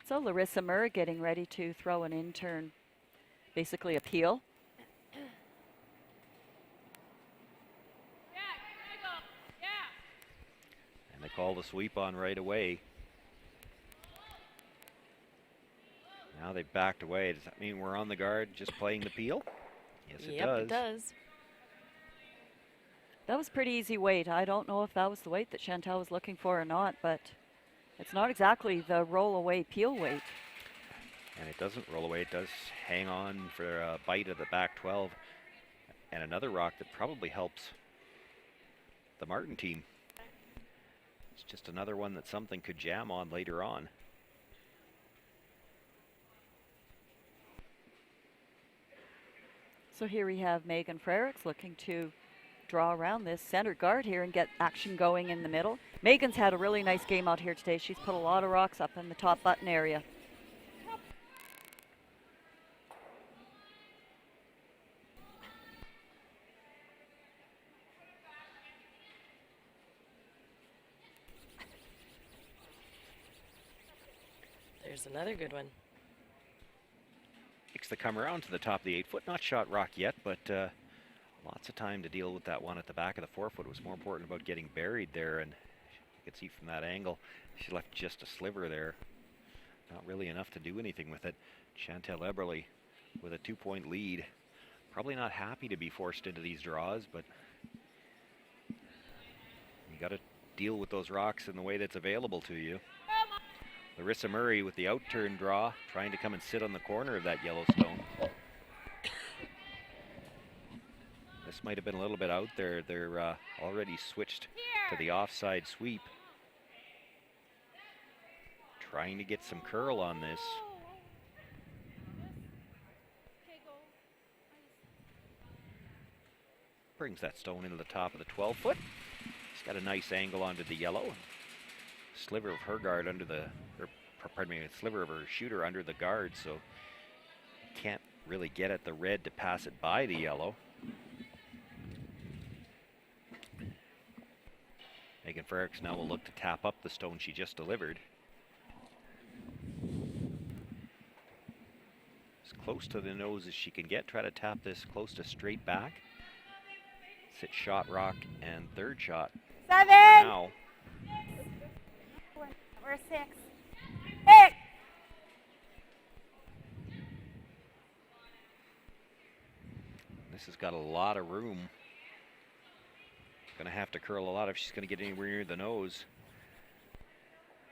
So Larissa Murr getting ready to throw an in-turn, basically a peel. And they call the sweep on right away. Now they've backed away. Does that mean we're on the guard just playing the peel? Yes, it does. Yep, it does. That was pretty easy weight. I don't know if that was the weight that Chantel was looking for or not, but it's not exactly the roll away peel weight. And it doesn't roll away. It does hang on for a bite of the back 12. And another rock that probably helps the Martin team. It's just another one that something could jam on later on. So here we have Megan Frericks looking to draw around this center guard here and get action going in the middle. Megan's had a really nice game out here today. She's put a lot of rocks up in the top button area. There's another good one. Makes the come around to the top of the 8-foot. Not shot rock yet, but lots of time to deal with that one at the back of the 4-foot. It was more important about getting buried there, and you can see from that angle, she left just a sliver there. Not really enough to do anything with it. Chantel Eberle with a 2-point lead. Probably not happy to be forced into these draws, but you got to deal with those rocks in the way that's available to you. Larissa Murray with the out-turn draw, trying to come and sit on the corner of that yellow stone. This might have been a little bit out there. They're already switched to the offside sweep. Trying to get some curl on this. Brings that stone into the top of the 12-foot. It's got a nice angle onto the yellow. Sliver of her guard under the, or pardon me, a sliver of her shooter under the guard, so can't really get at the red to pass it by the yellow. Megan Frericks now will look to tap up the stone she just delivered. As close to the nose as she can get. Try to tap this close to straight back. Sit shot rock and third shot. 7. Now. We're 6. 8. This has got a lot of room. Going to have to curl a lot if she's going to get anywhere near the nose.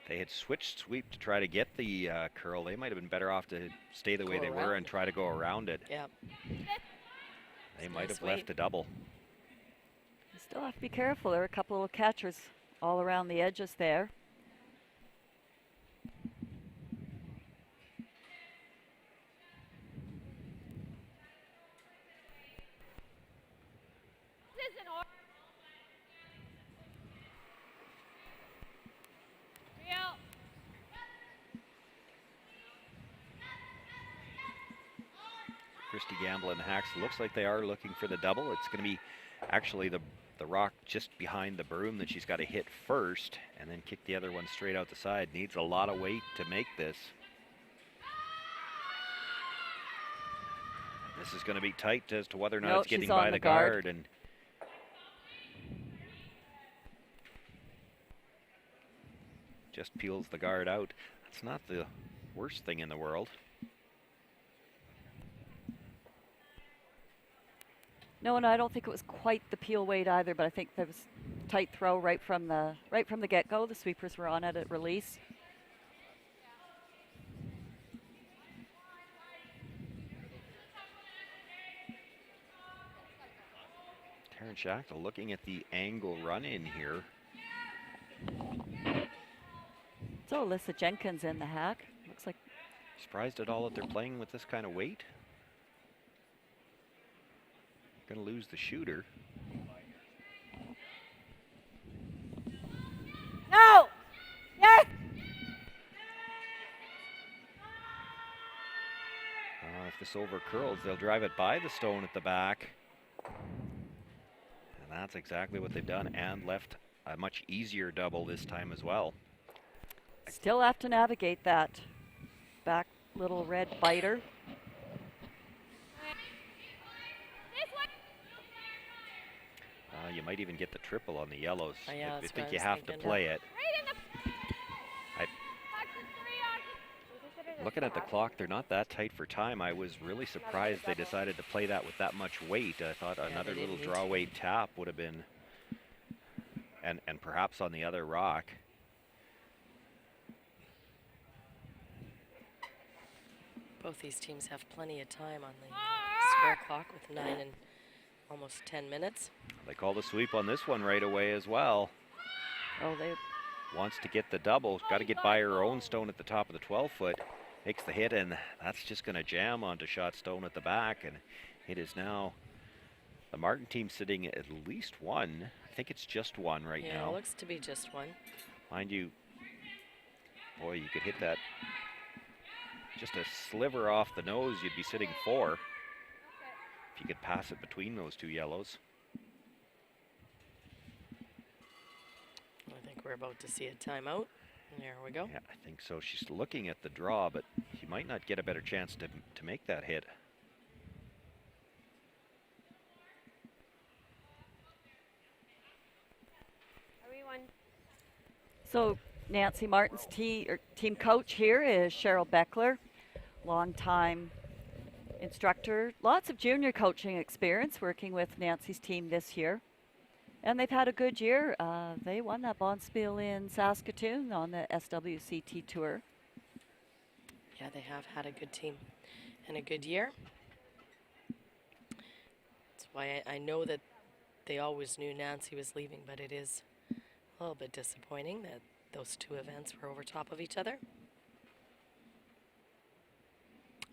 They had switched sweep to try to get the curl. They might have been better off to stay the way they were and try to go around it. Yep. They might have left a double. You still have to be careful. There are a couple of catchers all around the edges there. Christy Gamble and Hacks. Looks like they are looking for the double. It's going to be actually the rock just behind the broom that she's got to hit first and then kick the other one straight out the side. Needs a lot of weight to make this. This is going to be tight as to whether or not it's getting by the guard. And just peels the guard out. That's not the worst thing in the world. No, and I don't think it was quite the peel weight either, but I think there was a tight throw right from the get-go. The sweepers were on it at release. Taryn Schachtel looking at the angle run in here. So Alyssa Jenkins in the hack. Looks like. Surprised at all that they're playing with this kind of weight. Going to lose the shooter. No! Yes! If this over curls, they'll drive it by the stone at the back. And that's exactly what they've done, and left a much easier double this time as well. Still have to navigate that back little red biter. You might even get the triple on the yellows. Yeah, I think you have to play it. Looking at the clock, they're not that tight for time. I was really surprised they decided to play that with that much weight. I thought another little draw weight tap would have been, and perhaps on the other rock. Both these teams have plenty of time on the square clock with 9 and almost 10 minutes. They call the sweep on this one right away as well. Oh, they wants to get the double. Got to get by her own stone at the top of the 12-foot. Makes the hit, and that's just going to jam onto shot stone at the back. And it is now the Martin team sitting at least one. I think it's just one right now. Yeah, it looks to be just one. Mind you, boy, you could hit that just a sliver off the nose, you'd be sitting 4. If you could pass it between those two yellows. I think we're about to see a timeout. There we go. Yeah, I think so. She's looking at the draw, but she might not get a better chance to make that hit. So Nancy Martin's team coach here is Cheryl Beckler, longtime instructor, lots of junior coaching experience working with Nancy's team this year. And they've had a good year. They won that Bonspiel in Saskatoon on the SWCT Tour. Yeah, they have had a good team and a good year. That's why I know that they always knew Nancy was leaving, but it is a little bit disappointing that those two events were over top of each other.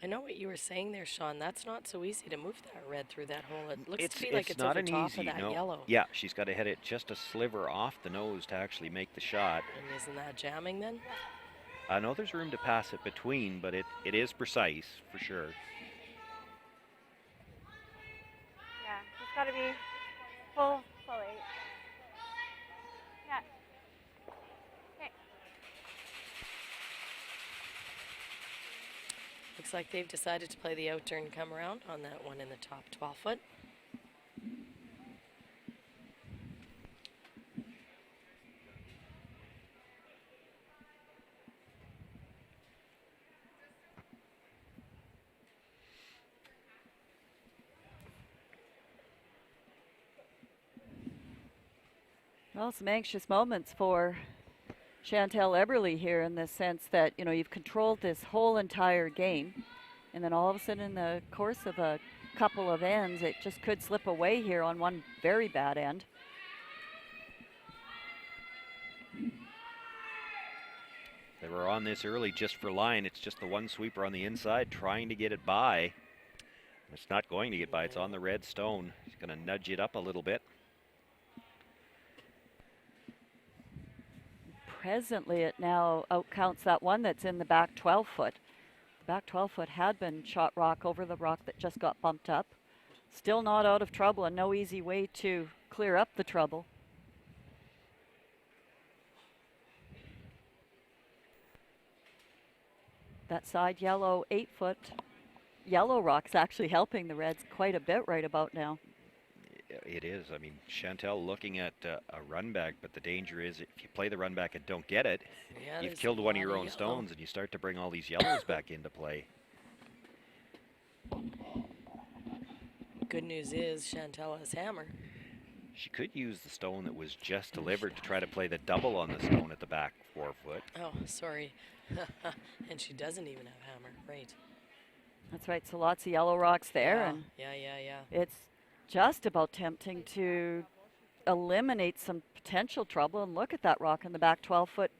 I know what you were saying there, Sean. That's not so easy to move that red through that hole. It looks to me like it's not over an top easy, of that no. yellow. Yeah, she's got to hit it just a sliver off the nose to actually make the shot. And isn't that jamming then? I know there's room to pass it between, but it is precise for sure. Yeah, it's got to be full 8. Yeah. Okay. Looks like they've decided to play the out turn come around on that one in the top 12-foot. Well, some anxious moments for Chantel Eberly here in the sense that, you know, you've controlled this whole entire game, and then all of a sudden in the course of a couple of ends, it just could slip away here on one very bad end. They were on this early just for line. It's just the one sweeper on the inside trying to get it by. It's not going to get by. It's on the red stone. He's going to nudge it up a little bit. Presently, it now outcounts that one that's in the back 12-foot. Back 12 foot had been shot rock over the rock that just got bumped up. Still not out of trouble, and no easy way to clear up the trouble. That side yellow 8 foot yellow rock's actually helping the Reds quite a bit right about now. It is. I mean, Chantel looking at a run back, but the danger is if you play the run back and don't get it, you've killed one of your own stones, and you start to bring all these yellows back into play. Good news is Chantel has hammer. She could use the stone that was just delivered to try to play the double on the stone at the back 4 foot. Oh, sorry. And she doesn't even have hammer, right? That's right, so lots of yellow rocks there. And yeah. it's just about tempting to eliminate some potential trouble. And look at that rock in the back 12 foot.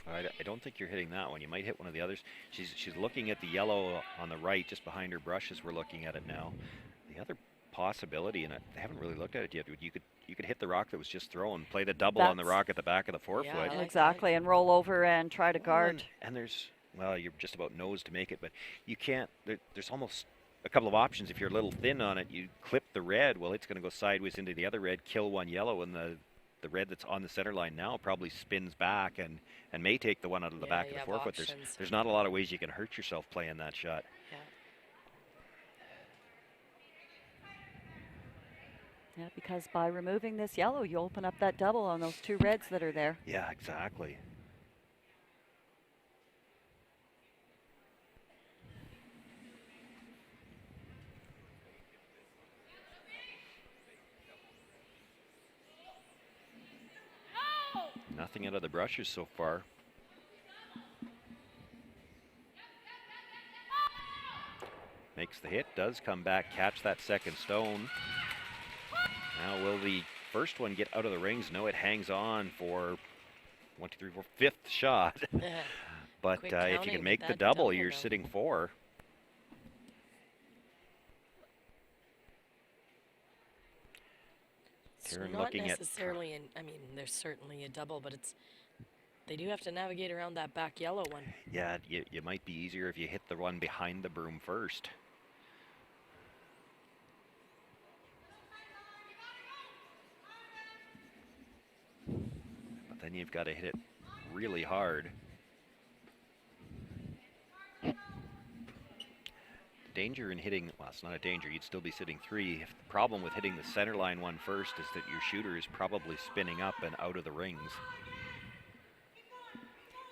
I don't think you're hitting that one. You might hit one of the others. She's looking at the yellow on the right, just behind her brush as we're looking at it now. The other possibility, and I haven't really looked at it yet, you could hit the rock that was just thrown, play the double on the rock at the back of the 4 foot. Exactly, and roll over and try to guard. And there's, well, you're just about nose to make it, but you can't, there's almost a couple of options. If you're a little thin on it, you clip the red, well, it's going to go sideways into the other red, kill one yellow, and the red that's on the center line now probably spins back and may take the one out of the back of the 4 foot. There's not a lot of ways you can hurt yourself playing that shot. Yeah, because by removing this yellow, you open up that double on those 2 reds that are there. Yeah, exactly. Nothing out of the brushes so far. Makes the hit, does come back, catch that second stone. Now will the first one get out of the rings? No, it hangs on for 1, 2, 3, 4, 5th shot. But if you can make the double, you're sitting 4. It's not necessarily, I mean, there's certainly a double, but they do have to navigate around that back yellow one. Yeah, you might be easier if you hit the one behind the broom first. But then you've got to hit it really hard. Danger in hitting, well, it's not a danger, you'd still be sitting 3. The problem with hitting the center line one first is that your shooter is probably spinning up and out of the rings.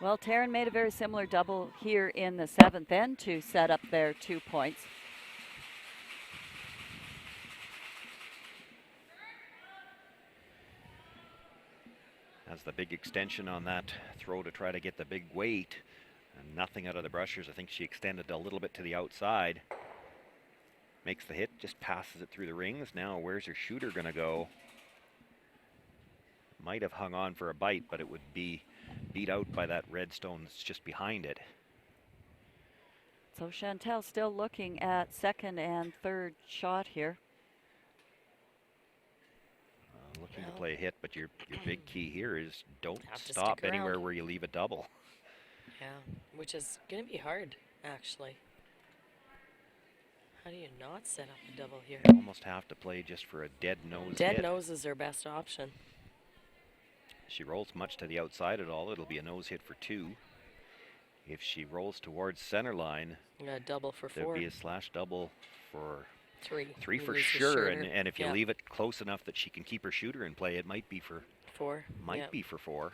Well, Taryn made a very similar double here in the 7th end to set up their 2 points. Has the big extension on that throw to try to get the big weight. And nothing out of the brushers. I think she extended a little bit to the outside. Makes the hit, just passes it through the rings. Now where's her shooter going to go? Might have hung on for a bite, but it would be beat out by that red stone that's just behind it. So Chantel still looking at 2nd and 3rd shot here. Looking to play a hit, but your big key here is don't Have to stop stick anywhere around. where you leave a double. Yeah, which is going to be hard, actually. How do you not set up a double here? You almost have to play just for a dead nose Dead hit. nose is their best option. She rolls much to the outside at all, it'll be a nose hit for 2. If she rolls towards center line, A double for 4. there'd be a slash double for 3. 3 You for lose the sure, shooter. and if you Yeah. leave it close enough that she can keep her shooter in play, it might be for 4. Might be for 4.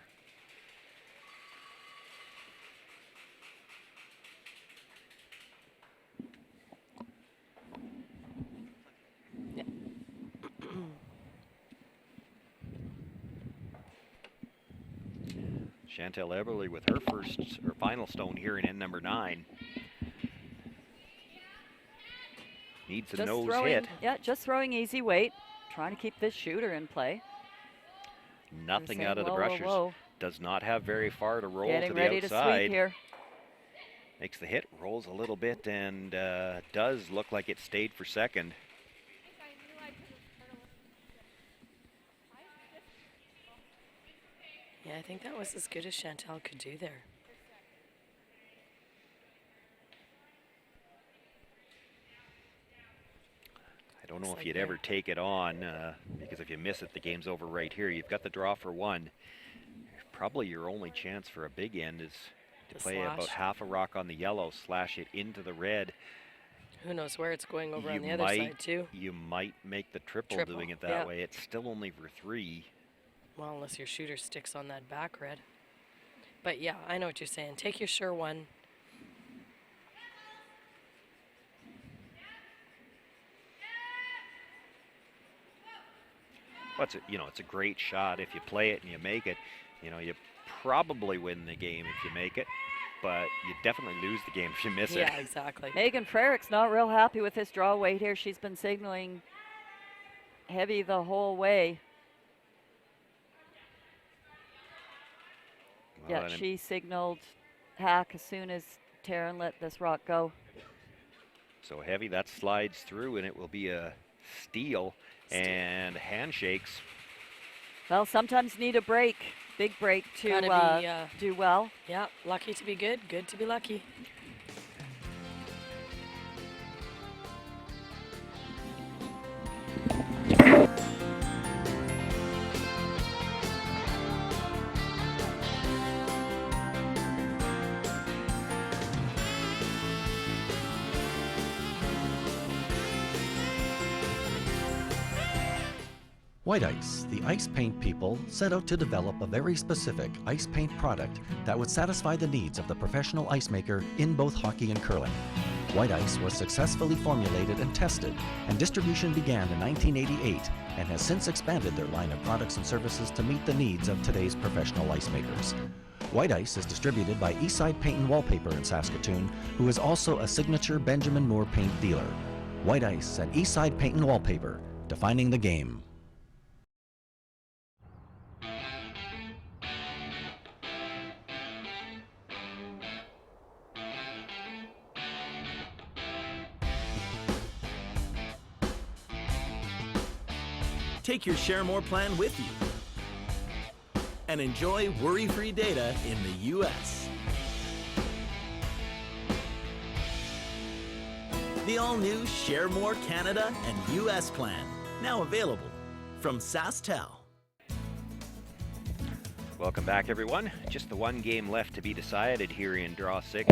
Chantel Eberly with her final stone here in end number 9. Needs a nose hit. Yeah, just throwing easy weight, trying to keep this shooter in play. Nothing out of the brushers. Whoa. Does not have very far to roll Getting to the ready outside. to sweep here. Makes the hit, rolls a little bit, and does look like it stayed for 2nd. Yeah, I think that was as good as Chantel could do there. don't know if you'd ever take it on, because if you miss it, the game's over right here. You've got the draw for one. Probably your only chance for a big end is to play about half a rock on the yellow, slash it into the red. Who knows where it's going over on the other side, too. You might make the triple doing it that way. It's still only for 3. Well, unless your shooter sticks on that back red. But yeah, I know what you're saying. Take your sure one. Well, it's a great shot. If you play it and you make it, you probably win the game if you make it, but you definitely lose the game if you miss it. Yeah, exactly. Megan Frerich's not real happy with this draw weight here. She's been signaling heavy the whole way. Well, yeah, she signaled hack as soon as Taryn let this rock go. So heavy, that slides through, and it will be a steal. And handshakes. Well, sometimes need a break, big break to do well. Yeah, lucky to be good, good to be lucky. White Ice, the ice paint people, set out to develop a very specific ice paint product that would satisfy the needs of the professional ice maker in both hockey and curling. White Ice was successfully formulated and tested, and distribution began in 1988 and has since expanded their line of products and services to meet the needs of today's professional ice makers. White Ice is distributed by Eastside Paint and Wallpaper in Saskatoon, who is also a signature Benjamin Moore paint dealer. White Ice and Eastside Paint and Wallpaper, defining the game. Take your Share More plan with you and enjoy worry-free data in the U.S. The all-new Share More Canada and U.S. plan, now available from SaskTel. Welcome back, everyone. Just the one game left to be decided here in Draw 6.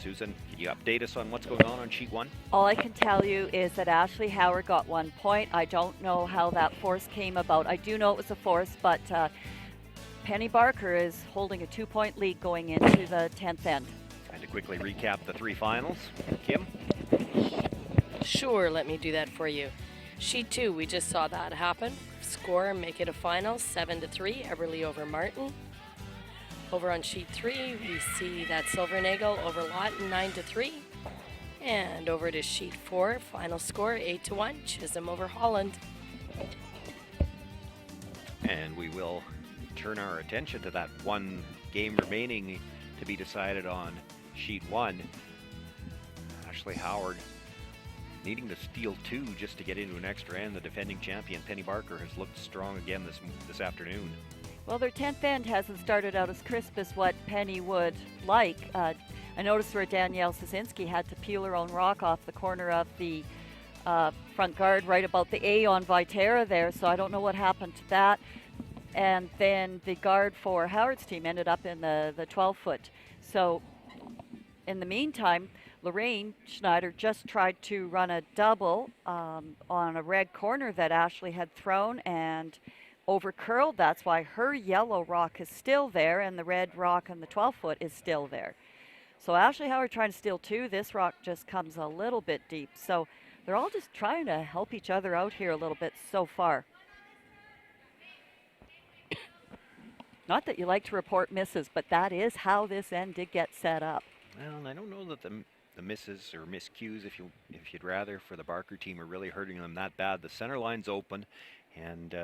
Susan, can you update us on what's going on sheet 1? All I can tell you is that Ashley Howard got 1 point. I don't know how that force came about. I do know it was a force, but Penny Barker is holding a 2-point lead going into the 10th end. And to quickly recap the 3 finals, Kim? Sure, let me do that for you. Sheet 2, we just saw that happen. Score, make it a final, 7-3, Eberly over Martin. Over on sheet 3, we see that Silvernagel over Lawton, 9-3. And over to sheet 4, final score, 8-1, Chisholm over Holland. And we will turn our attention to that one game remaining to be decided on sheet 1. Ashley Howard needing to steal 2 just to get into an extra end. The defending champion, Penny Barker, has looked strong again this afternoon. Well, their 10th end hasn't started out as crisp as what Penny would like. I noticed where Danielle Sosinski had to peel her own rock off the corner of the front guard right about the A on Viterra there, so I don't know what happened to that. And then the guard for Howard's team ended up in the 12-foot. So in the meantime, Lorraine Schneider just tried to run a double on a red corner that Ashley had thrown and over curled. That's why her yellow rock is still there and the red rock on the 12-foot is still there. So Ashley Howard trying to steal 2. This rock just comes a little bit deep. So they're all just trying to help each other out here a little bit so far. Not that you like to report misses, but that is how this end did get set up. Well, I don't know that the misses or miscues, if you'd rather, for the Barker team are really hurting them that bad. The center line's open, and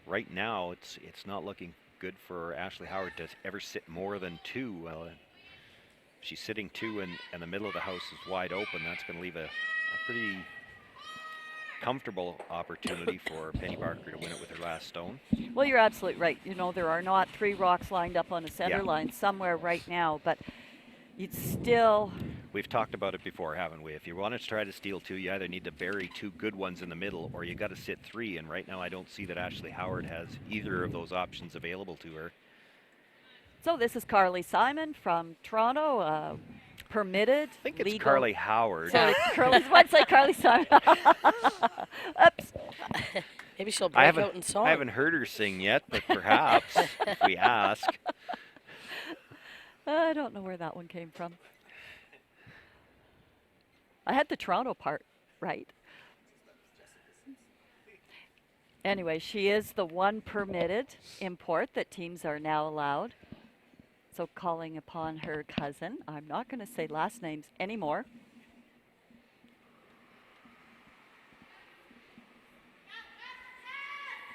right now it's not looking good for Ashley Howard to ever sit more than 2. Well, she's sitting 2 and the middle of the house is wide open. That's going to leave a pretty comfortable opportunity for Penny Barker to win it with her last stone. Well, you're absolutely right. You know, there are not 3 rocks lined up on a center line somewhere right now, but you'd still... We've talked about it before, haven't we? If you want to try to steal 2, you either need to bury 2 good ones in the middle, or you got to sit 3. And right now, I don't see that Ashley Howard has either of those options available to her. So this is Carly Simon from Toronto, permitted, I think it's legal. Carly Howard. Sorry, what's like Carly Simon? Oops. Maybe she'll break out in song. I haven't heard her sing yet, but perhaps if we ask. I don't know where that one came from. I had the Toronto part right. Anyway, she is the one permitted import that teams are now allowed. So calling upon her cousin. I'm not going to say last names anymore.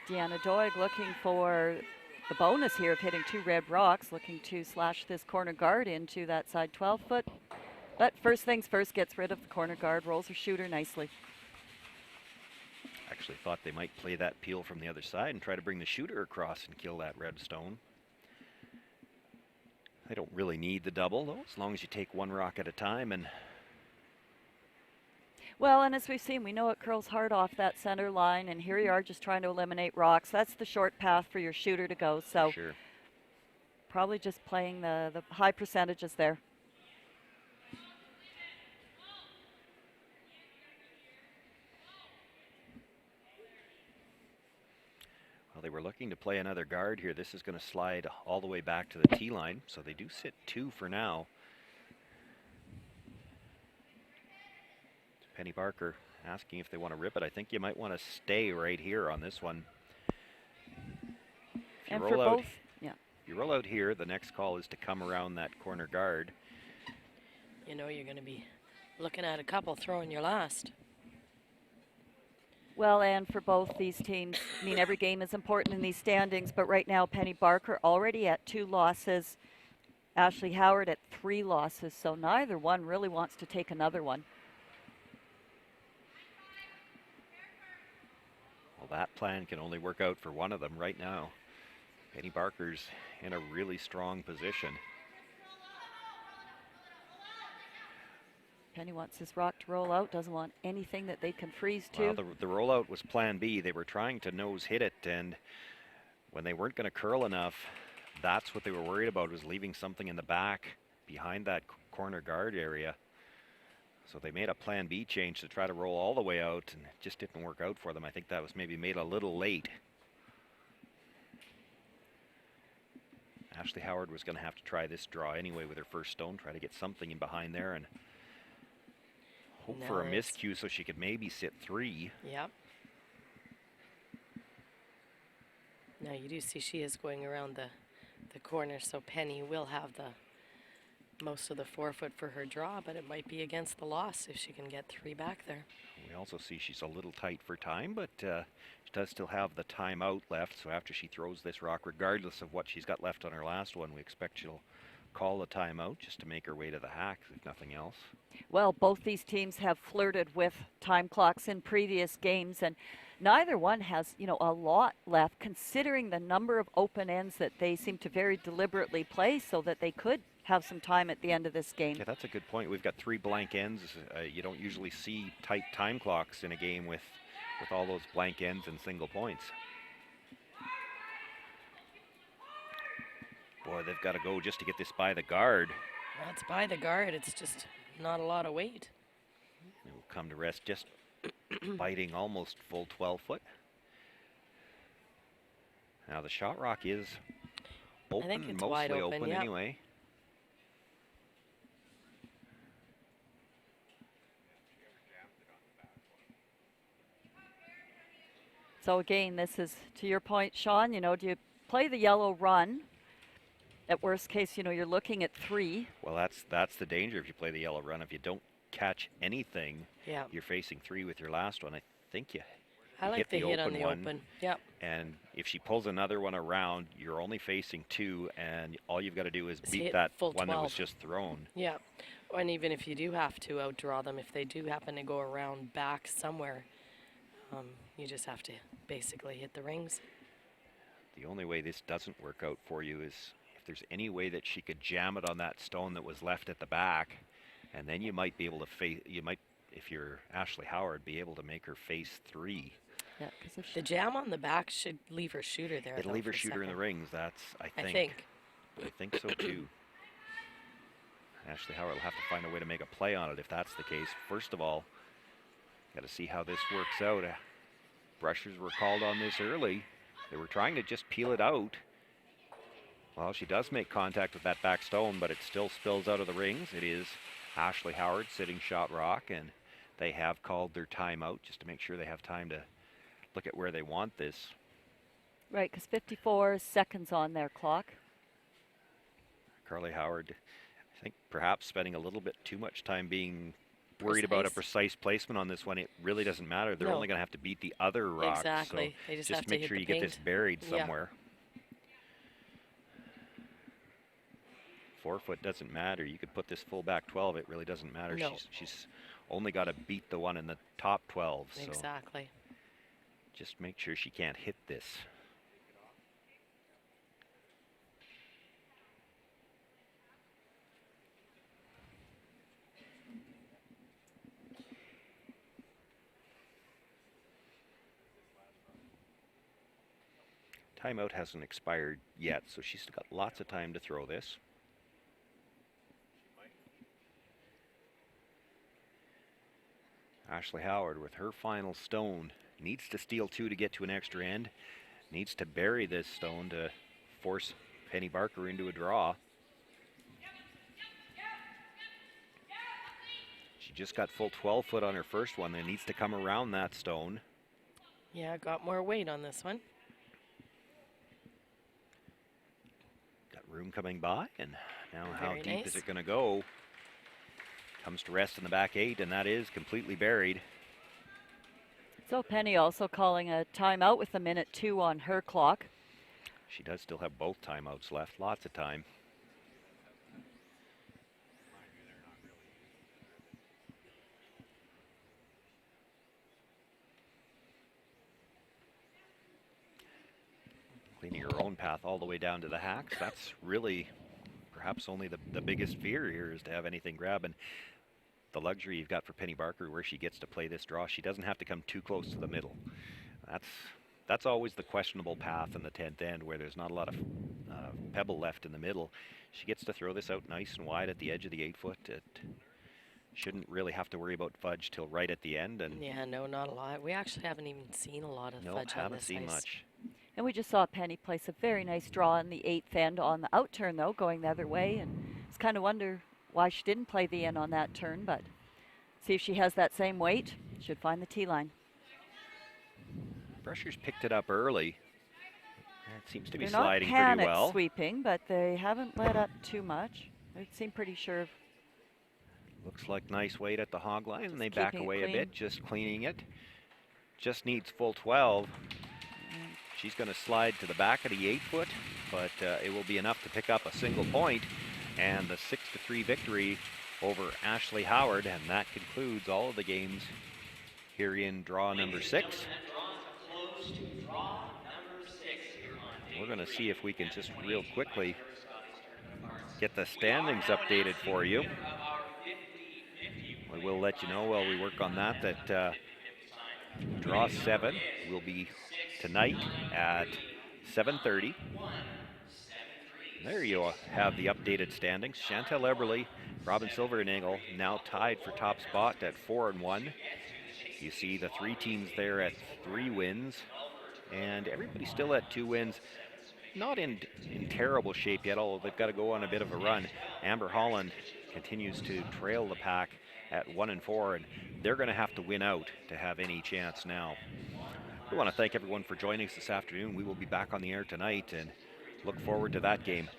Deanna Doig looking for the bonus here of hitting 2 red rocks, looking to slash this corner guard into that side 12-foot. But first things first, gets rid of the corner guard, rolls her shooter nicely. Actually thought they might play that peel from the other side and try to bring the shooter across and kill that red stone. They don't really need the double, though, as long as you take 1 rock at a time. And well, and as we've seen, we know it curls hard off that center line, and here you are just trying to eliminate rocks. That's the short path for your shooter to go, so sure. Probably just playing the high percentages there. Well, they were looking to play another guard here. This is going to slide all the way back to the tee line, so they do sit 2 for now. Penny Barker asking if they want to rip it. I think you might want to stay right here on this one. If and for both, yeah. If you roll out here, the next call is to come around that corner guard. You know you're going to be looking at a couple throwing your last. Well, and for both these teams, I mean, every game is important in these standings, but right now Penny Barker already at 2 losses, Ashley Howard at 3 losses, so neither one really wants to take another one. Well, that plan can only work out for one of them right now. Penny Barker's in a really strong position. Penny wants this rock to roll out, doesn't want anything that they can freeze to. Well, the rollout was plan B. They were trying to nose hit it, and when they weren't going to curl enough, that's what they were worried about, was leaving something in the back behind that corner guard area. So they made a plan B change to try to roll all the way out, and it just didn't work out for them. I think that was maybe made a little late. Ashley Howard was going to have to try this draw anyway with her first stone, try to get something in behind there and hope for a miscue so she could maybe sit 3. Yep. Now you do see she is going around the corner, so Penny will have the most of the 4-foot for her draw, but it might be against the loss if she can get 3 back there. We also see she's a little tight for time, but she does still have the timeout left, so after she throws this rock, regardless of what she's got left on her last one, we expect she'll call the timeout just to make her way to the hack, if nothing else. Well, both these teams have flirted with time clocks in previous games, and neither one has, you know, a lot left, considering the number of open ends that they seem to very deliberately play so that they could have some time at the end of this game. Yeah, that's a good point. We've got 3 blank ends. You don't usually see tight time clocks in a game with all those blank ends and single points. Boy, they've got to go just to get this by the guard. Well, it's by the guard. It's just not a lot of weight. It will come to rest just biting almost full 12-foot. Now the shot rock is open, I think it's mostly wide open yep. Anyway. So again, this is to your point, Sean, you know, do you play the yellow run? At worst case, you know, you're looking at 3. Well, that's the danger if you play the yellow run. If you don't catch anything, yeah. You're facing 3 with your last one. I think you I like hit the hit open on the one, open. Yep. And if she pulls another one around, you're only facing 2, and all you've got to do is beat that full one 12. that was just thrown. Yeah. And even if you do have to outdraw them, if they do happen to go around back somewhere, you just have to basically hit the rings. The only way this doesn't work out for you is if there's any way that she could jam it on that stone that was left at the back, and then you might be able to face, you might, if you're Ashley Howard, be able to make her face 3. Yeah, because the jam on the back should leave her shooter there. It'll leave her shooter in the rings, that's, I think so too. Ashley Howard will have to find a way to make a play on it if that's the case. First of all, got to see how this works out. Brushers were called on this early. They were trying to just peel it out. Well, she does make contact with that back stone, but it still spills out of the rings. It is Ashley Howard sitting shot rock, and they have called their timeout just to make sure they have time to look at where they want this. Right, because 54 seconds on their clock. Carly Howard, I think perhaps spending a little bit too much time being worried about a precise placement on this one. It really doesn't matter. They're only going to have to beat the other rock. Exactly. So they just just have to make hit sure the you paint. get this buried somewhere. 4 foot doesn't matter. You could put this full back 12. It really doesn't matter. No. She's only got to beat the one in the top 12. So Exactly. just make sure she can't hit this. Timeout hasn't expired yet, so she's got lots of time to throw this. Ashley Howard with her final stone needs to steal 2 to get to an extra end. Needs to bury this stone to force Penny Barker into a draw. She just got full 12 foot on her first one. Then needs to come around that stone. Yeah, got more weight on this one. Got room coming by, and now how Very deep nice. is it going to go? Comes to rest in the back 8, and that is completely buried. So Penny also calling a timeout with 1:02 on her clock. She does still have both timeouts left, lots of time. Cleaning her own path all the way down to the hacks. That's really perhaps only the biggest fear here is to have anything grab. And the luxury you've got for Penny Barker where she gets to play this draw, she doesn't have to come too close to the middle. That's always the questionable path in the 10th end where there's not a lot of pebble left in the middle. She gets to throw this out nice and wide at the edge of the 8 foot. It shouldn't really have to worry about fudge till right at the end. And Yeah, no, not a lot. We actually haven't even seen a lot of fudge on this haven't seen ice. much. And we just saw Penny place a very nice draw in the 8th end on the out turn, though, going the other way. And it's kind of wonder why she didn't play the in on that turn, but see if she has that same weight. Should find the tee line. Brushers picked it up early. It seems to be They're sliding not pretty well. sweeping, but they haven't let up too much. They seem pretty sure of Looks like nice weight at the hog line, and they Just back keeping it away a clean. bit, just cleaning it. Just needs full 12. She's going to slide to the back of the 8 foot, but it will be enough to pick up a single point and the 6-3 victory over Ashley Howard, and that concludes all of the games here in draw number 6. We're going to see if we can just real quickly get the standings updated for you. We will let you know while we work on that draw 7 will be tonight at 7:30. There you have the updated standings. Chantel Eberly, Robin Silvernagle now tied for top spot at 4-1. You see the 3 teams there at 3 wins, and everybody still at 2 wins. Not in terrible shape yet, although they've got to go on a bit of a run. Amber Holland continues to trail the pack at 1-4, and they're going to have to win out to have any chance now. We want to thank everyone for joining us this afternoon. We will be back on the air tonight and look forward to that game.